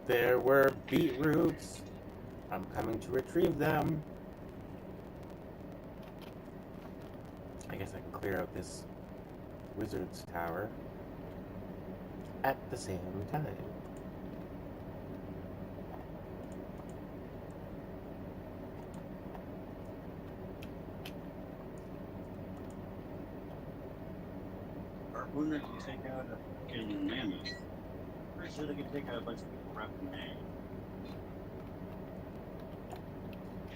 There were beetroots. I'm coming to retrieve them. I guess I can clear out this wizard's tower at the same time. Or wouldn't it take out a fucking mammoth? Pretty sure they could take out a bunch of crap in hay.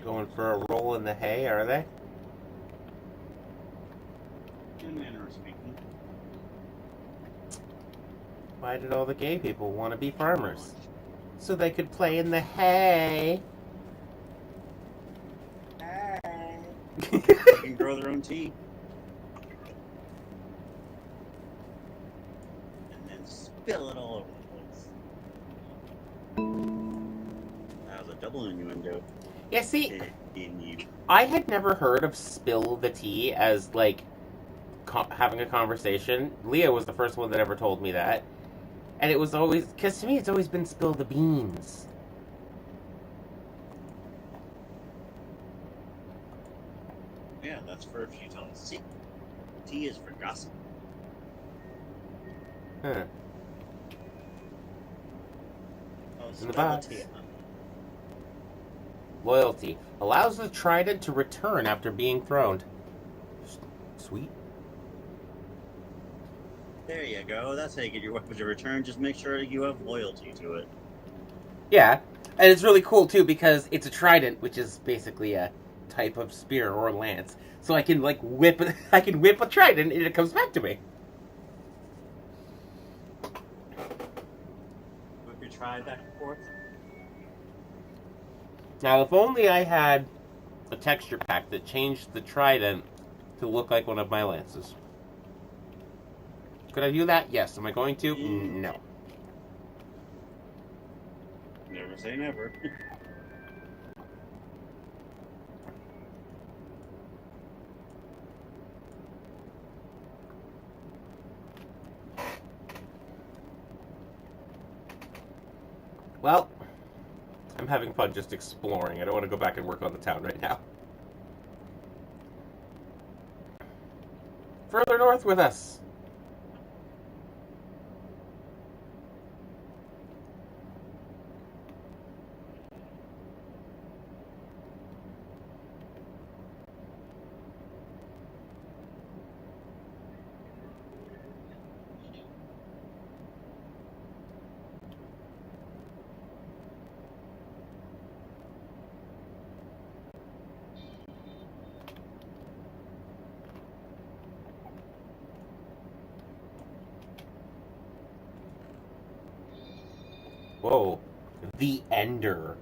Going for a roll in the hay, are they? In a manner of speaking. Why did all the gay people want to be farmers? So they could play in the hay. Hey. They can grow their own tea. And then spill it all over the place. That was a double innuendo. Yeah, see, In you. I had never heard of spill the tea as, like, having a conversation. Leah was the first one that ever told me that. And it was always, because to me it's always been spill the beans. Yeah, that's for if you tell a secret. Tea is for gossip. Huh. Oh, In the box. tea. Loyalty. Allows the trident to return after being thrown. Sweet. There you go. That's how you get your weapon to return. Just make sure you have loyalty to it. Yeah. And it's really cool, too, because it's a trident, which is basically a type of spear or lance. So I can, like, whip a trident and it comes back to me. Whip your trident back and forth. Now, if only I had a texture pack that changed the trident to look like one of my lances. Could I do that? Yes. Am I going to? No. Never say never. Well, I'm having fun just exploring. I don't want to go back and work on the town right now. Further north with us. Whoa. The Ender.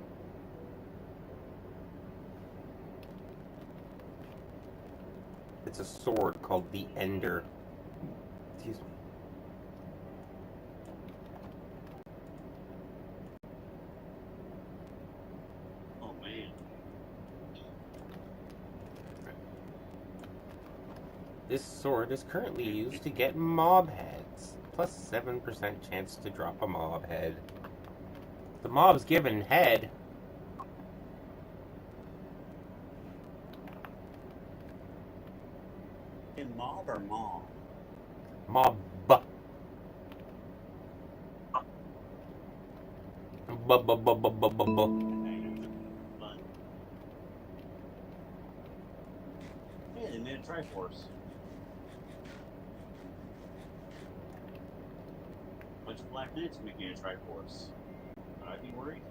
It's a sword called the Ender. Excuse me. Oh, man. This sword is currently used to get mob heads. Plus 7% chance to drop a mob head. The mob's given head. In mob or mom? Mob. Hey, they made a Triforce. Bunch of Black Knights making a Triforce. Would I be worried?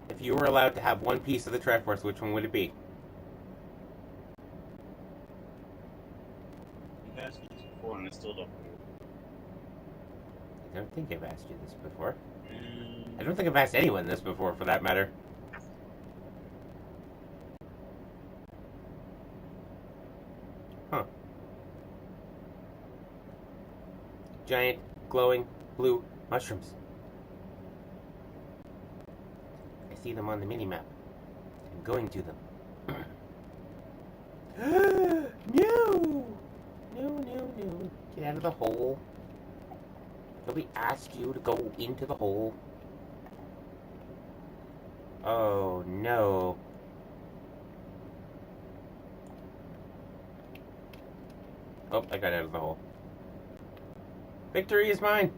If you were allowed to have one piece of the Triforce, which one would it be? You've asked me this before and I still don't know. I don't think I've asked you this before. I don't think I've asked anyone this before, for that matter. Huh. Giant, glowing, blue mushrooms. I see them on the mini-map. I'm going to them. No! No. Get out of the hole. Nobody asked you to go into the hole. Oh, no. Oh, I got out of the hole. Victory is mine!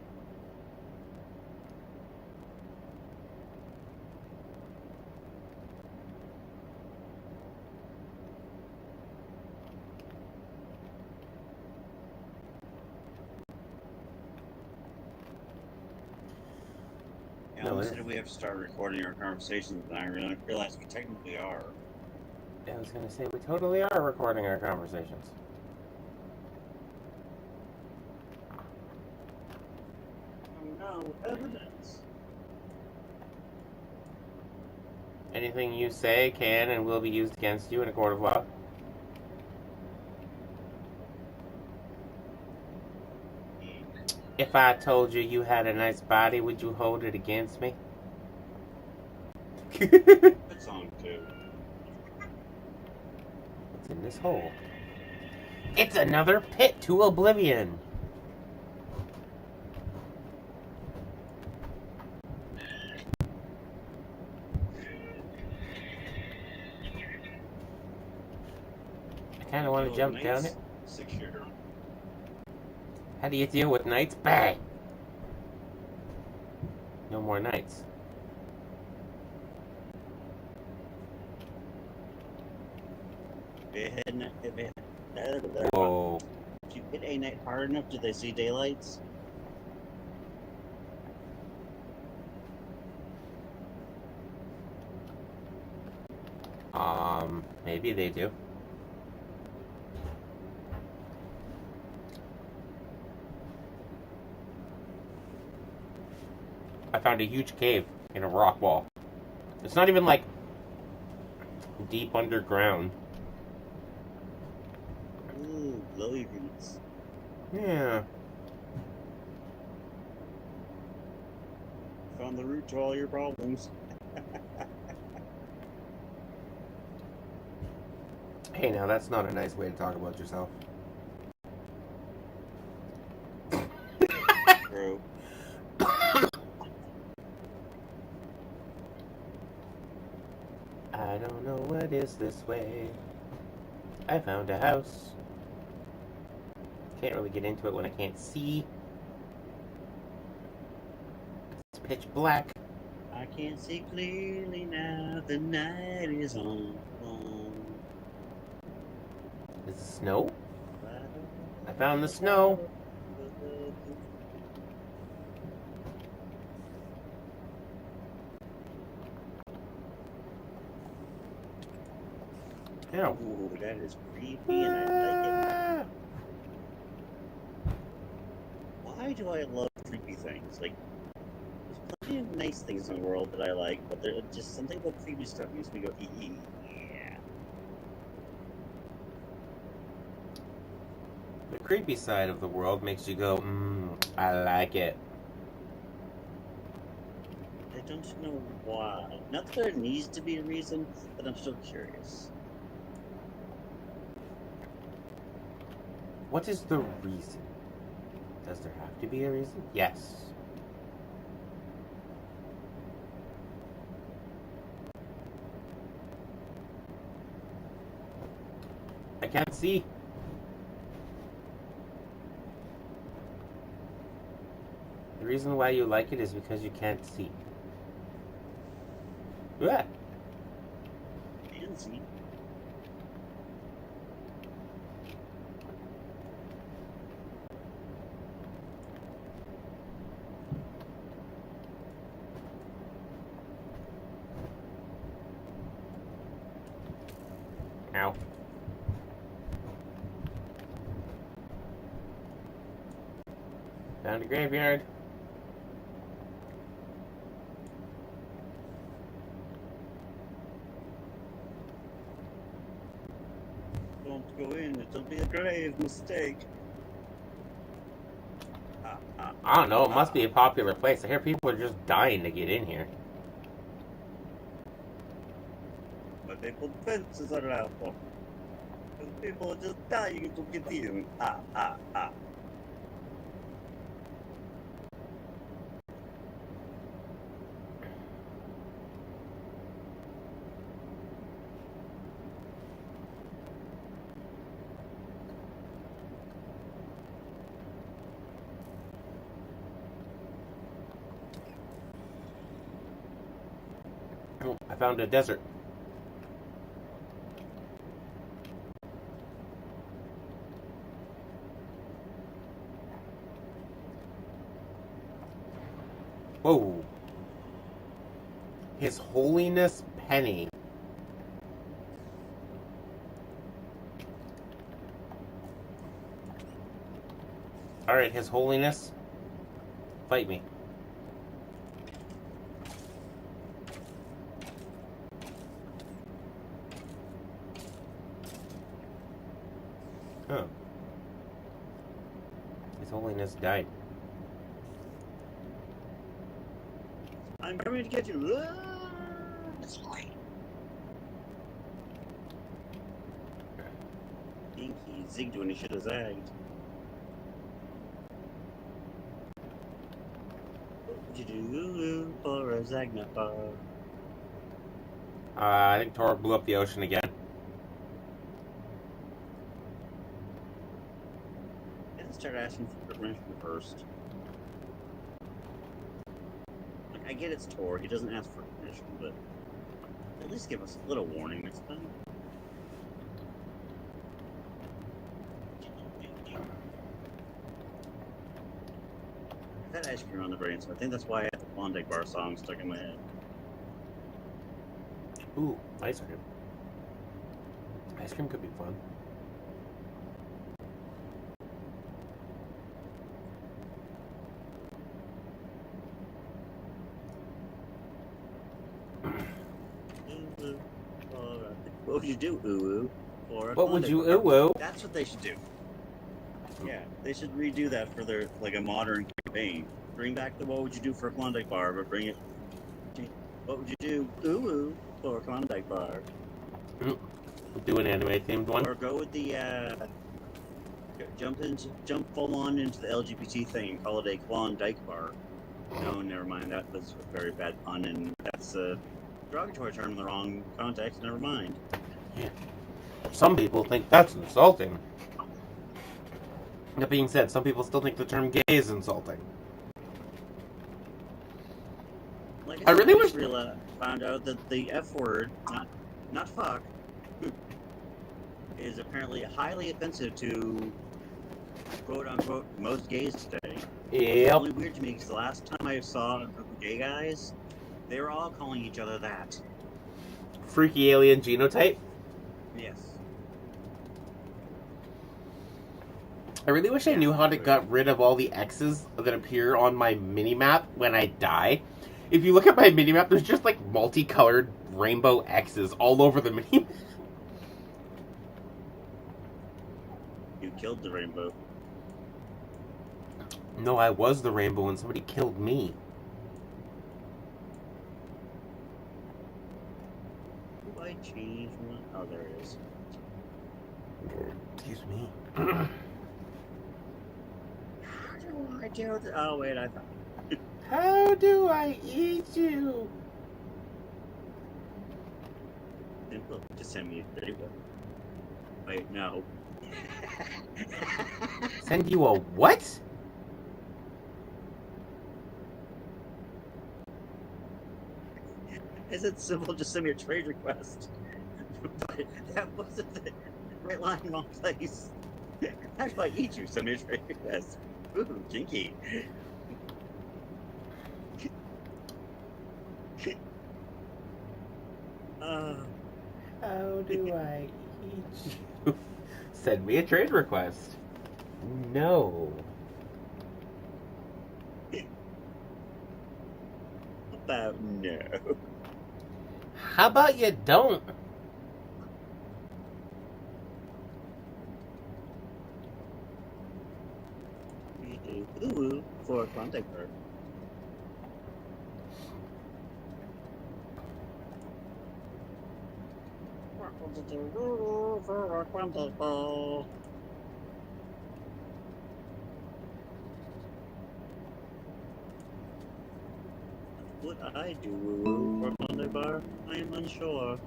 Yeah, we said we have to start recording our conversations, and I realized we technically are. I was going to say, we totally are recording our conversations. Oh no, evidence. Anything you say can and will be used against you in a court of law. If I told you you had a nice body, would you hold it against me? Good song, too. What's in this hole? It's another pit to oblivion! I kind of want to jump down it. 6-shooter. How do you deal with knights? Bang! No more knights. Whoa. If you hit a knight hard enough, do they see daylights? Maybe they do. I found a huge cave in a rock wall. It's not even like deep underground. Ooh, glowy roots. Yeah. Found the root to all your problems. Hey, now that's not a nice way to talk about yourself. True. I don't know what is this way. I found a house. Can't really get into it when I can't see. It's pitch black. I can't see clearly now. The night is on. Is it snow? I found the snow. Ow. Ooh, that is creepy and I like it. Why do I love creepy things? Like, there's plenty of nice things in the world that I like, but there's just something about creepy stuff makes me go, yeah. The creepy side of the world makes you go, I like it. don't know why. Not that there needs to be a reason, but I'm still curious. What is the reason? Does there have to be a reason? Yes. I can't see. The reason why you like it is because you can't see. Yeah. And see. Ow. Found a graveyard. Don't go in, it'll be a grave mistake. I don't know, it must be a popular place. I hear people are just dying to get in here. But they put fences around them. Because people are just dying to get in. Oh, I found a desert. Whoa. His Holiness Penny. Alright, His Holiness. Fight me. Huh. His Holiness died. I'm coming to get you. Think he zigged when he should have zagged. What would you do for a Zagnapar? I think Tor blew up the ocean again. Let's start asking for permission first. Like, I get it's Tor, he doesn't ask for permission, but at least give us a little warning next time. I've had ice cream on the brain, so I think that's why I have the Klondike Bar song stuck in my head. Ooh, ice cream. Ice cream could be fun. What would you do, ooh? What would you ooh? That's what they should do. Yeah, they should redo that for their like a modern campaign. Bring back the what would you do for a Klondike bar, but bring it. What would you do, ooh, for a Klondike bar? Do an anime themed one. Or go with the jump full on into the LGBT thing and call it a Klondike bar. No, never mind. That was a very bad pun, and that's a derogatory term in the wrong context. Never mind. Yeah. Some people think that's insulting. That being said, some people still think the term gay is insulting. Like I really wish found out that the F word, not fuck, is apparently highly offensive to quote unquote most gays today. It's only weird to me because the last time I saw a group of gay guys, they were all calling each other that. Freaky alien genotype? Yes. I really wish I knew how to get rid of all the X's that appear on my minimap when I die. If you look at my minimap, there's just like multicolored rainbow X's all over the minimap. You killed the rainbow. No, I was the rainbow and somebody killed me. engagement. Oh, there it is. Excuse me. How do I do this? Oh, wait, I thought. How do I eat you? Simple. Just send me a video. Wait, no. Send you a what? Is it simple? Just send me a trade request. But that wasn't the right line, wrong place. How do I eat you? Send me a trade request. Ooh, kinky. How do I eat you? Send me a trade request. No. About no. How about you don't? Ooh, for a contact her. What did you do for a contact ball? What I do for a contact bar, I am unsure.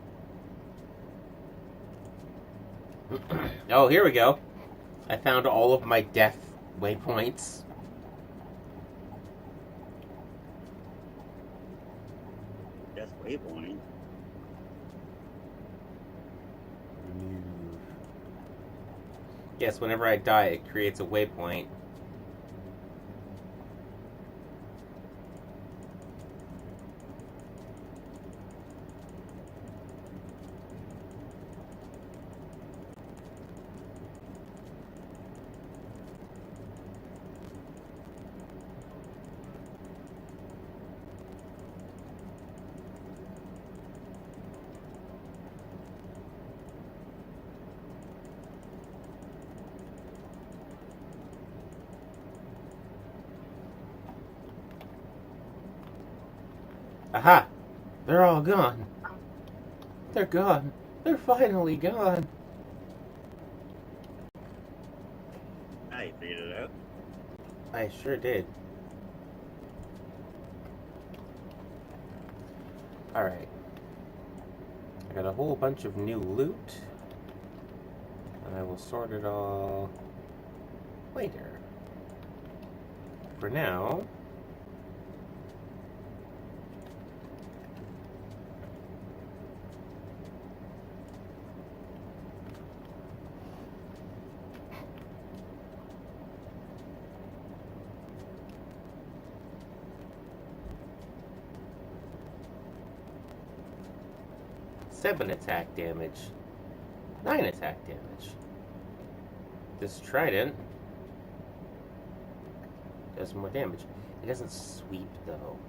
Oh, here we go. I found all of my death waypoints. Death waypoint. Yes, whenever I die, it creates a waypoint. Aha! They're all gone. They're gone. They're finally gone. I figured it out. I sure did. Alright. I got a whole bunch of new loot. And I will sort it all later. For now... Seven attack damage. 9 attack damage. This trident does more damage. It doesn't sweep though.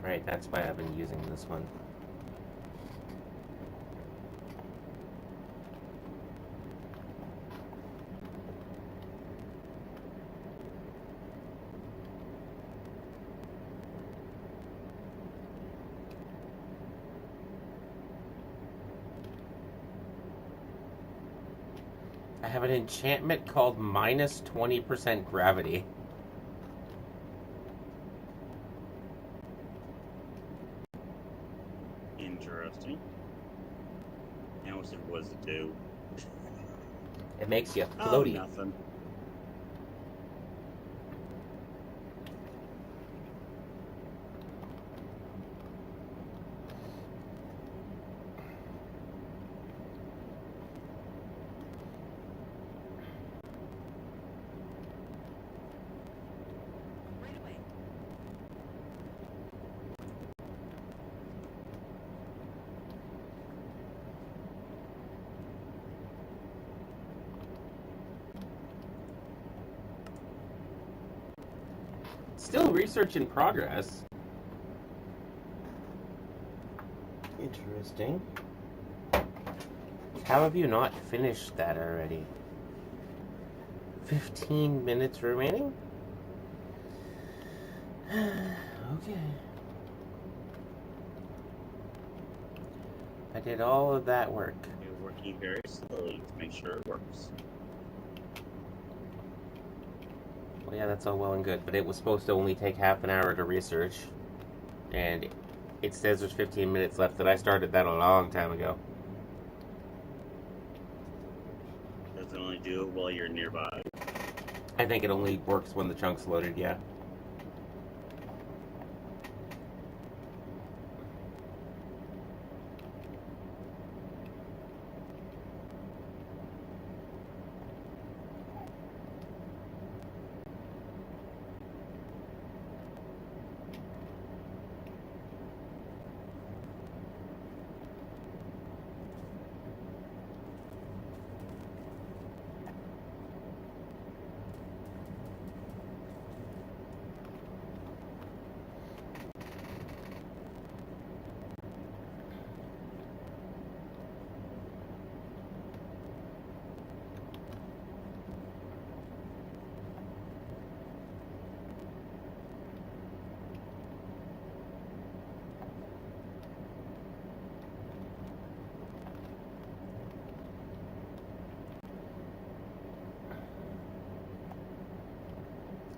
Right, that's why I've been using this one. I have an enchantment called minus 20% gravity. Interesting. And what's it was to do? It makes you Oh, floaty. nothing. Still research in progress. Interesting. How have you not finished that already? 15 minutes remaining? Okay. I did all of that work. You're working very slowly to make sure it works. Well, yeah, that's all well and good, but it was supposed to only take half an hour to research, and it says there's 15 minutes left, and I started that a long time ago. Does it only do it while you're nearby? I think it only works when the chunk's loaded, yeah.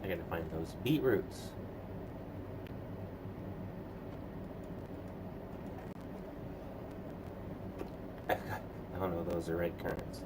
I gotta find those beetroots. Oh no, those are red currants.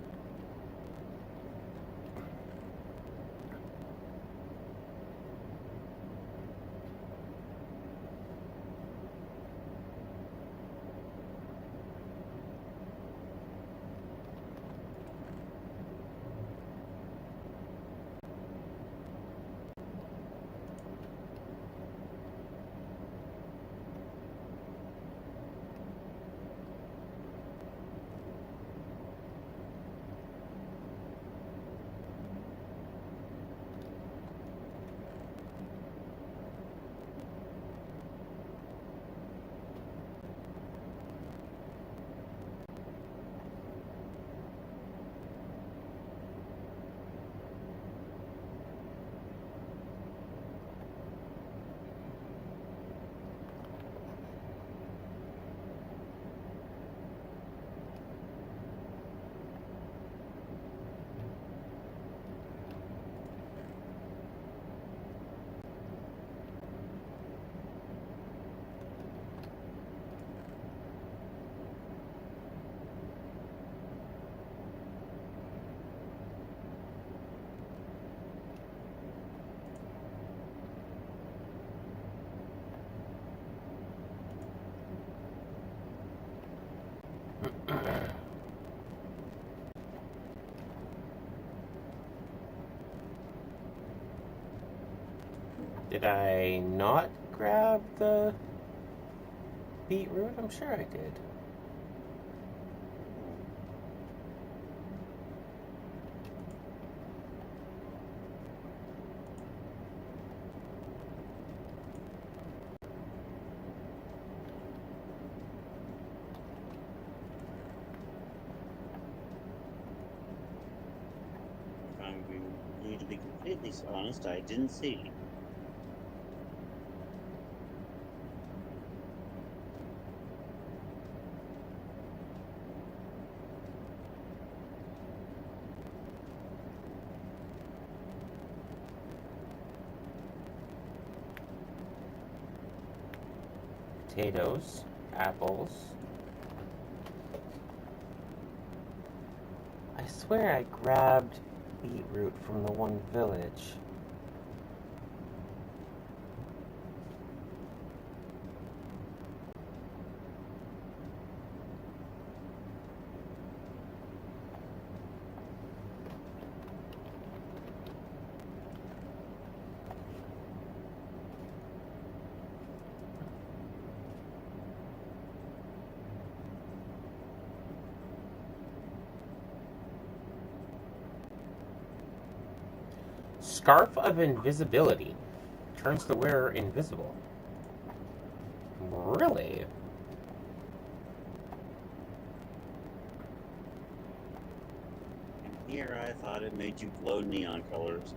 Did I not grab the beetroot? I'm sure I did. If I'm going to be completely honest, I didn't see. Potatoes, apples. I swear I grabbed beetroot from the one village. Scarf of Invisibility. Turns the wearer invisible. Really? And here I thought it made you glow neon colors.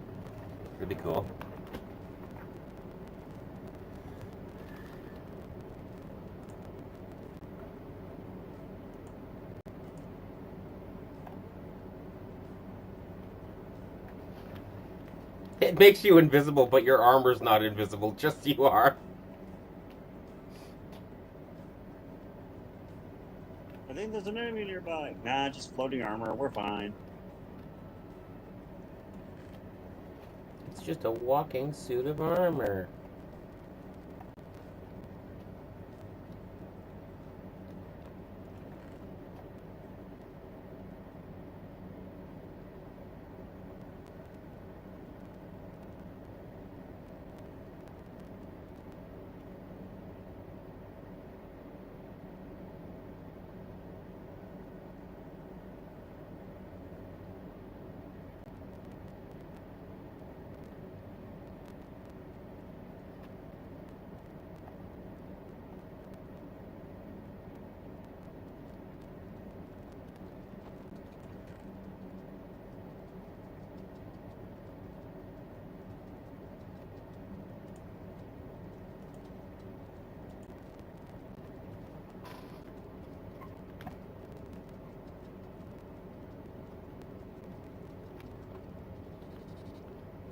Really cool. It makes you invisible, but your armor's not invisible. Just you are. I think there's an enemy nearby. Nah, just floating armor. We're fine. It's just a walking suit of armor.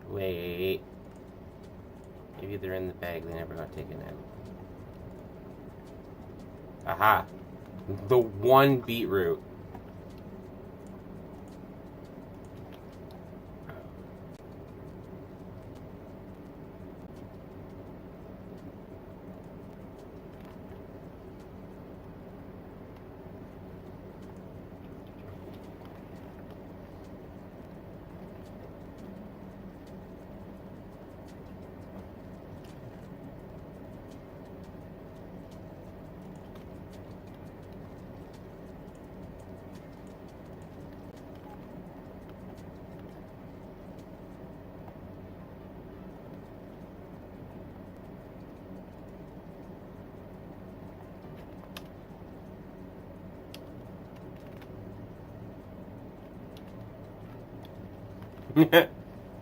Wait. Maybe they're in the bag. They never got taken out. Aha. The one beetroot.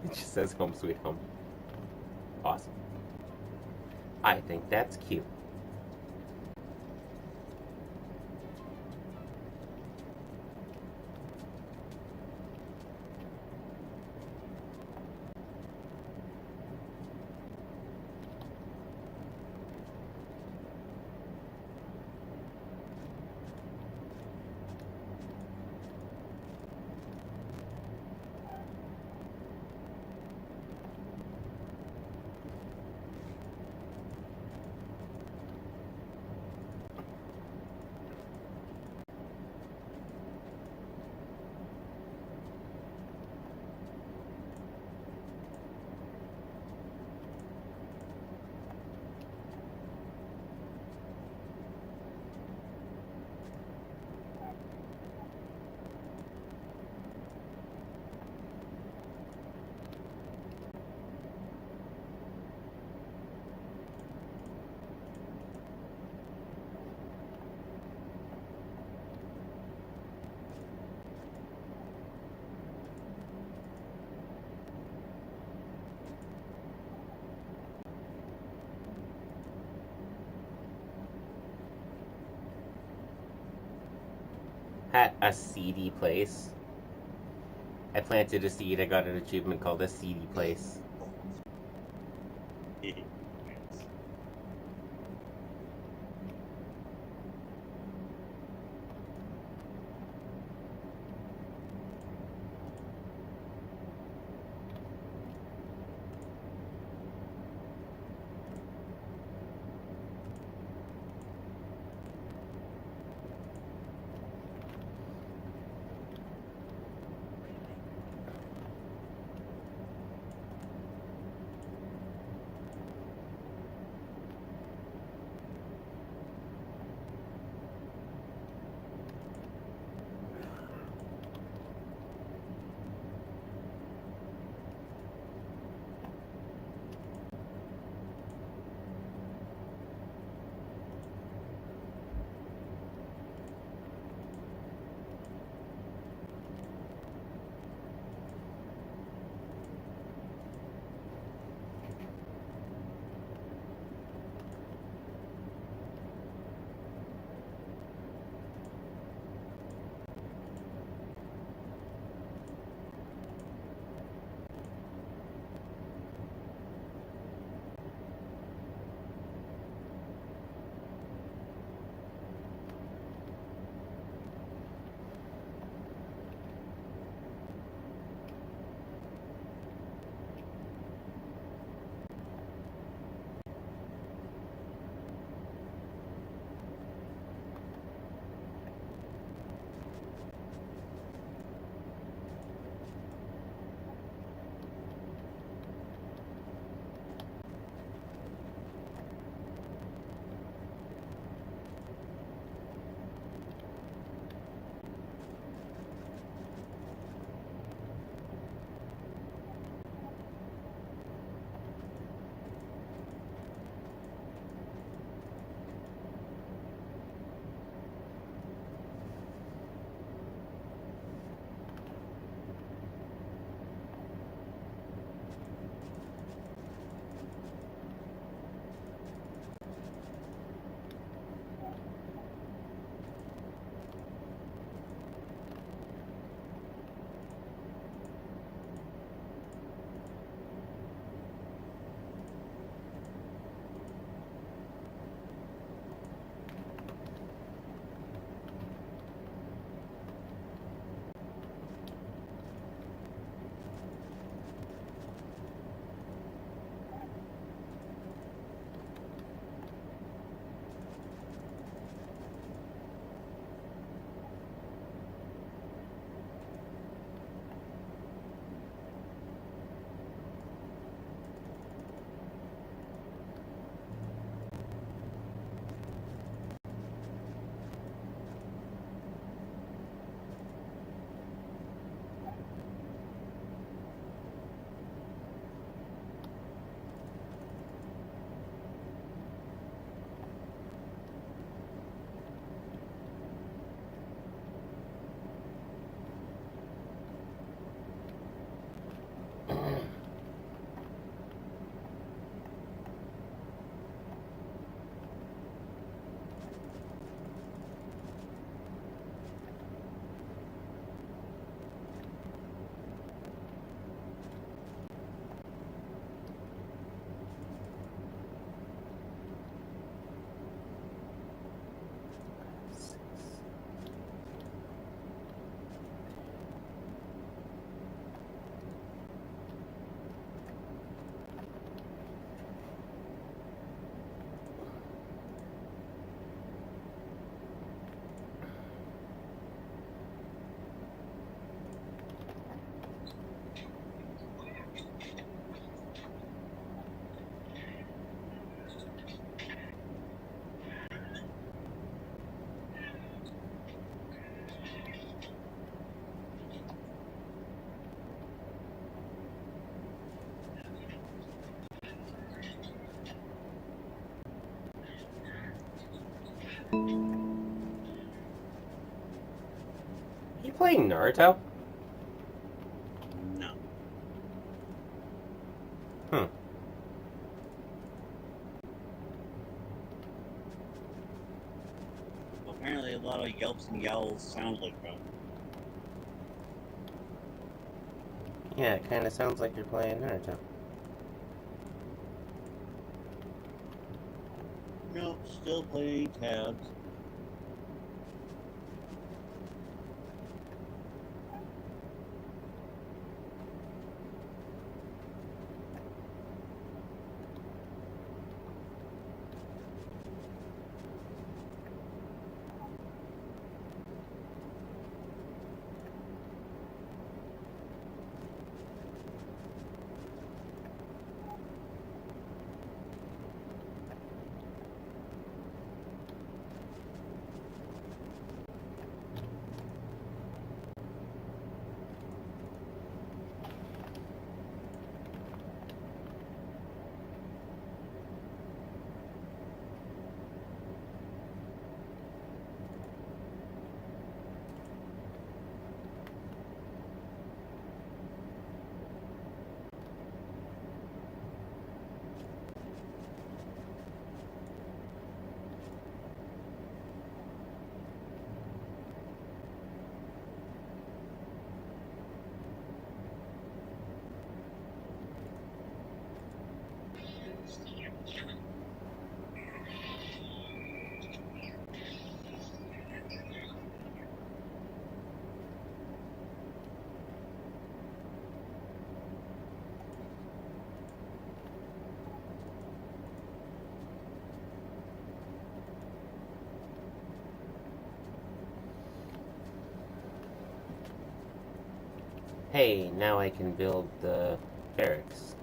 It just says home sweet home. Awesome. I think that's cute. At a seedy place. I planted a seed. I got an achievement called a seedy place. playing Naruto? No. Hmm. Well, apparently a lot of yelps and yowls sound like them. Yeah, it kind of sounds like you're playing Naruto. Nope, still playing tabs. Hey, now I can build the barracks.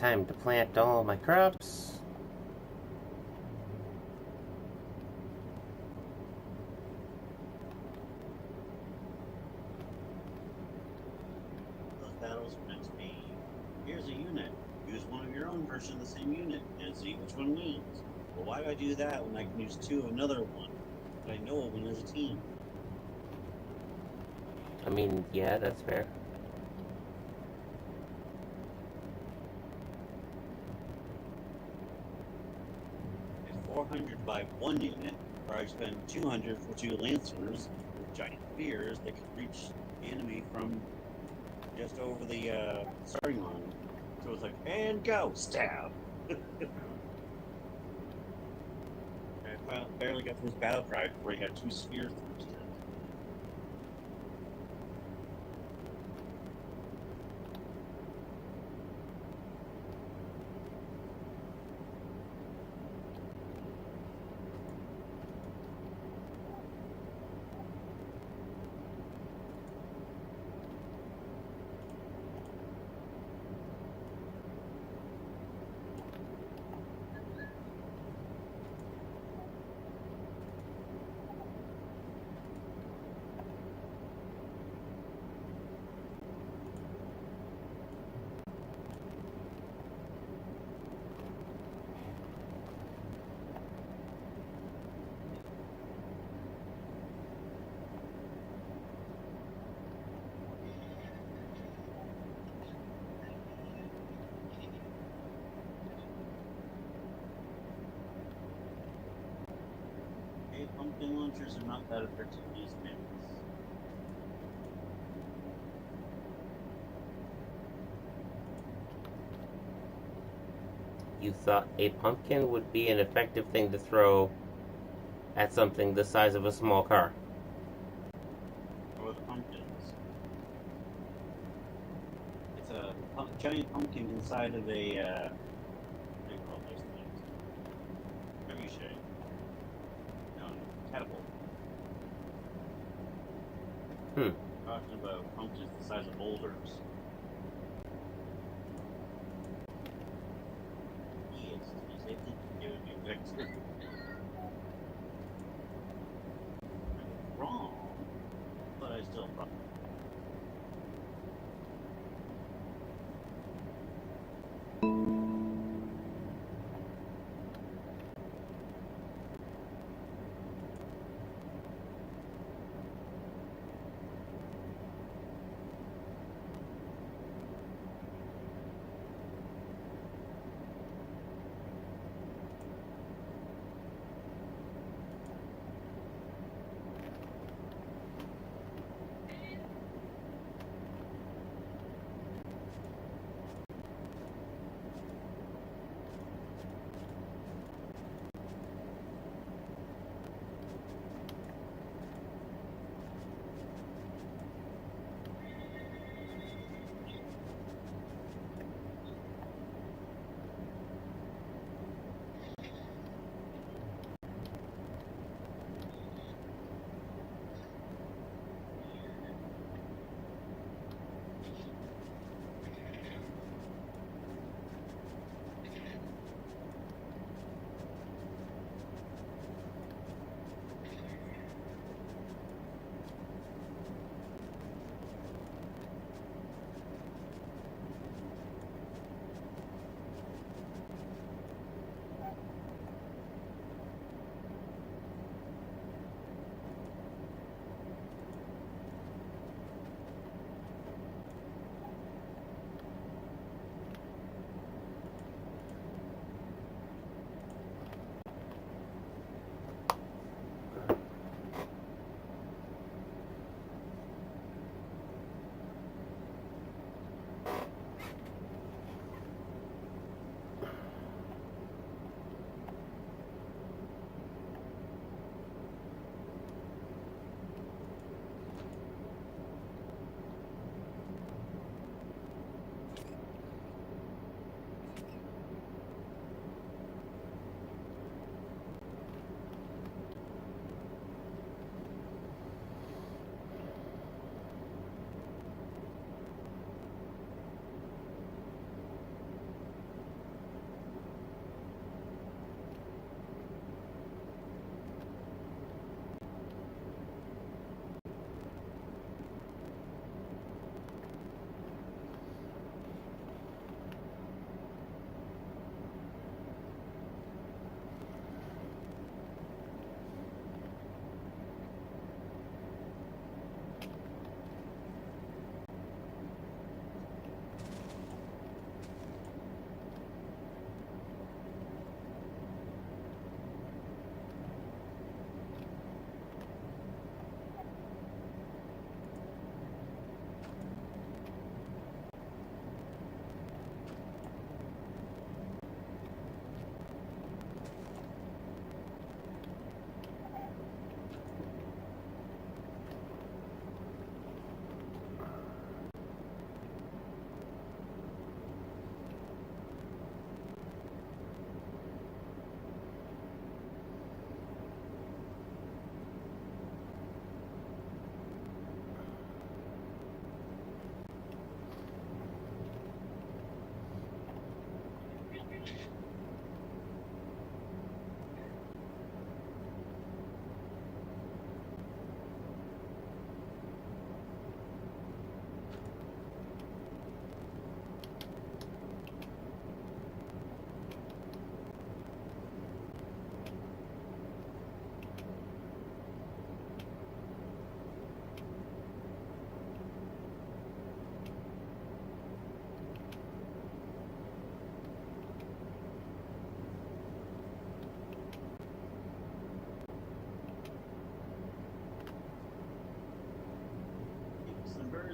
time to plant all my crops. Those battles are meant to be. Here's a unit. Use one of your own version of the same unit and see which one wins. Well, why do I do that when I can use two of another one? But I know we'll win as a team. I mean, yeah, that's fair. At 400 by one unit, or I spend 200 for two lancers with giant spears that can reach the enemy from just over the starting line. So it's like, and go, stab. I barely got through his battle cry before he had two spears through his head. Pumpkin launchers are not that effective in these maps. You thought a pumpkin would be an effective thing to throw at something the size of a small car? Or the pumpkins. It's a giant pumpkin inside of a, what do you call those things? Trebuchet. No, catapult. Talking about pumpkins the size of boulders. Yes, I think it would be effective. Wrong, but I still probably.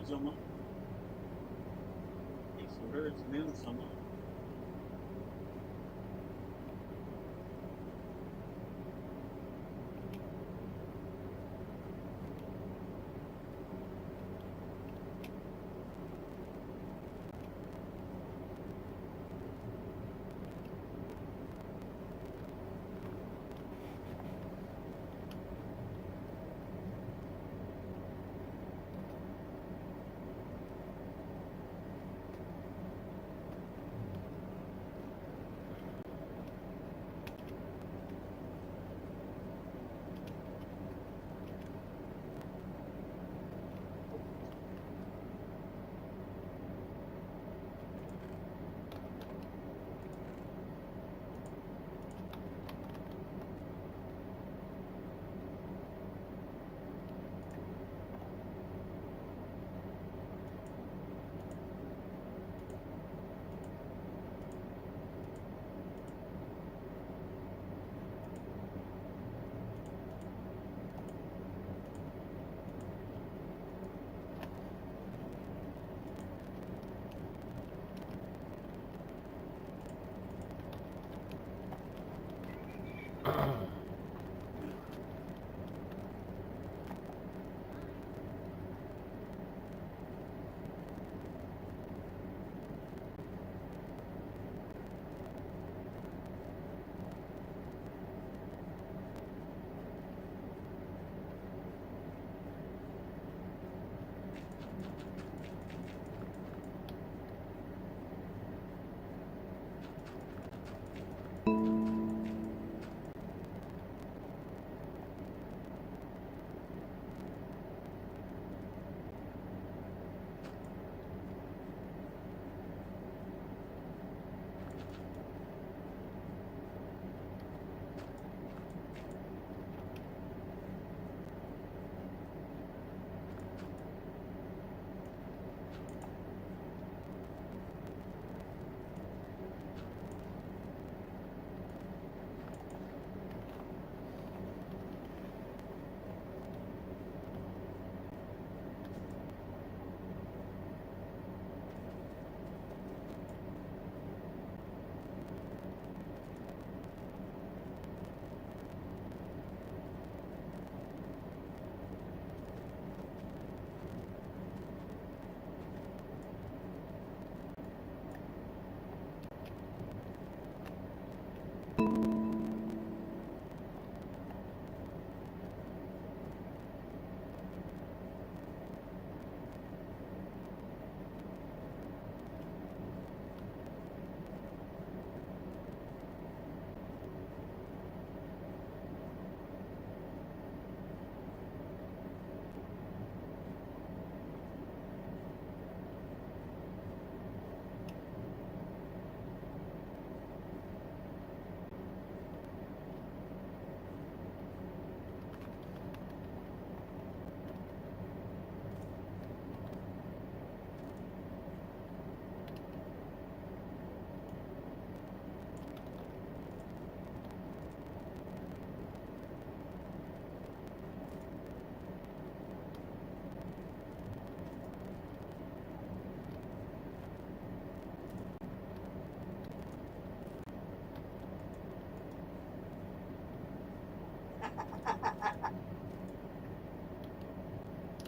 so much. Takes some birds and moves so much.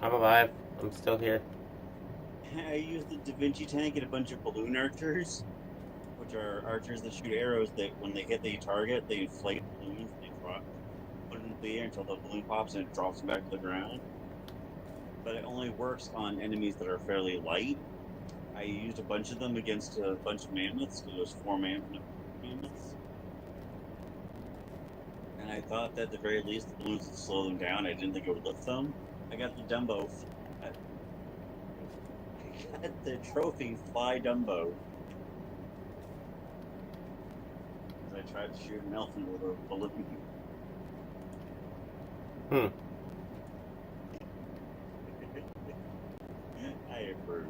I'm alive. I'm still here. I used the Da Vinci tank and a bunch of balloon archers, which are archers that shoot arrows that when they hit the target, they inflate balloons and they drop, put it into the air until the balloon pops and it drops them back to the ground. But it only works on enemies that are fairly light. I used a bunch of them against a bunch of mammoths, because there was 4 mammoths. And I thought that at the very least the balloons would slow them down. I didn't think it would lift them. I got the Dumbo. I got the trophy Fly Dumbo. Because I tried to shoot an elephant with a balloon. I approve.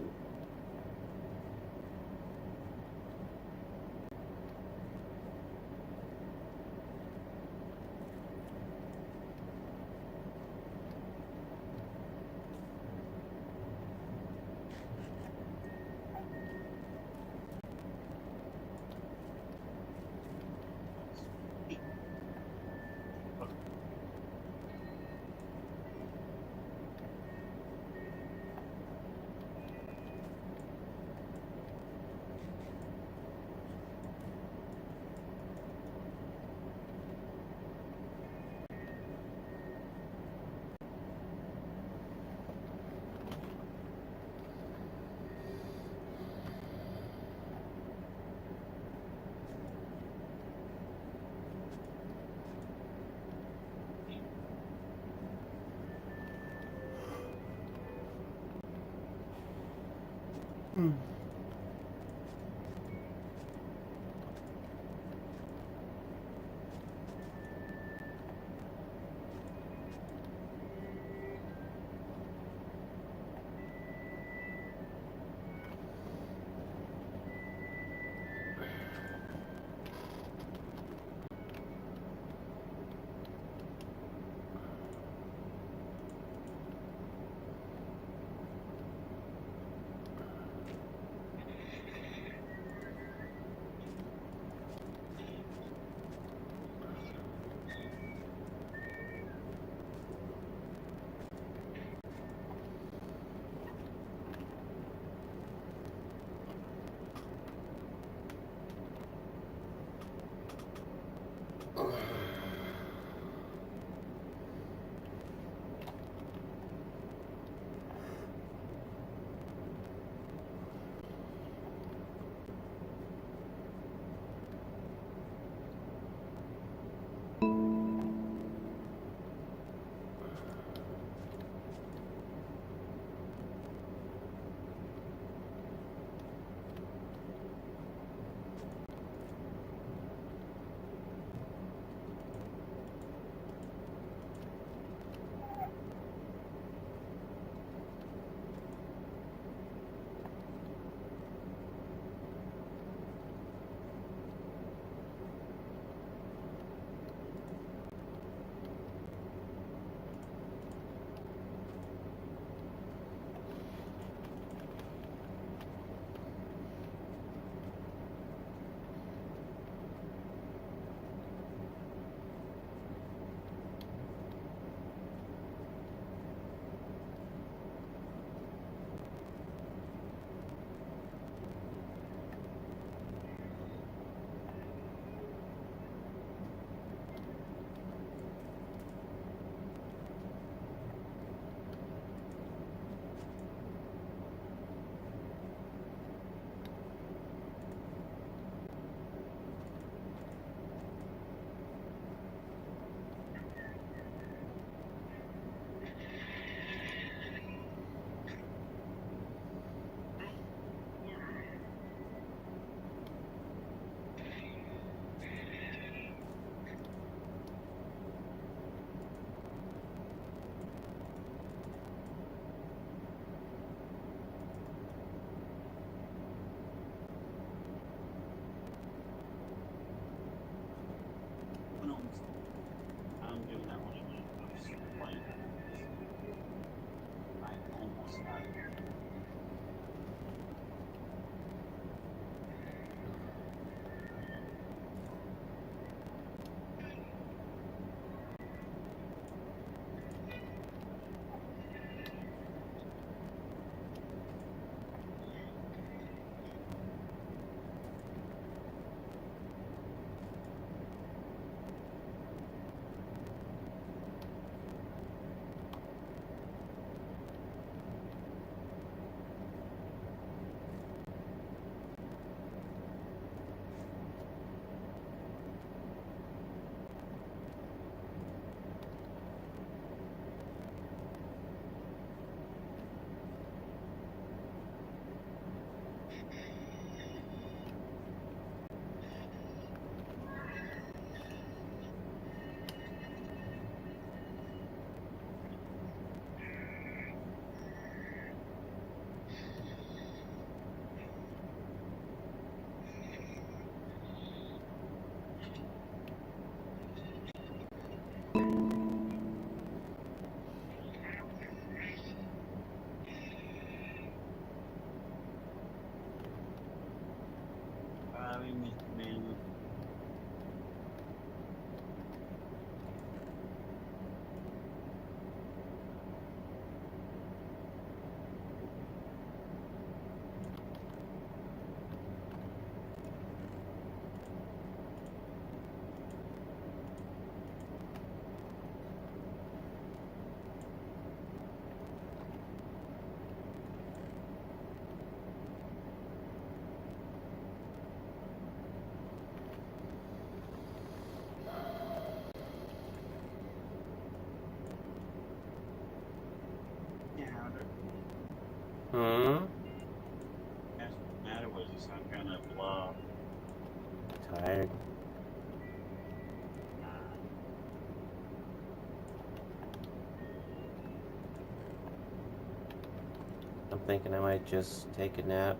thinking I might just take a nap,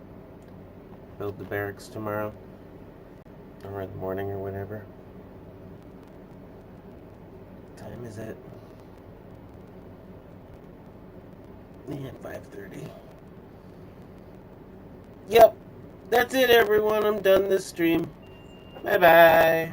build the barracks tomorrow, or in the morning or whatever. What time is it? Yeah, 5:30. Yep, that's it everyone. I'm done this stream. Bye-bye.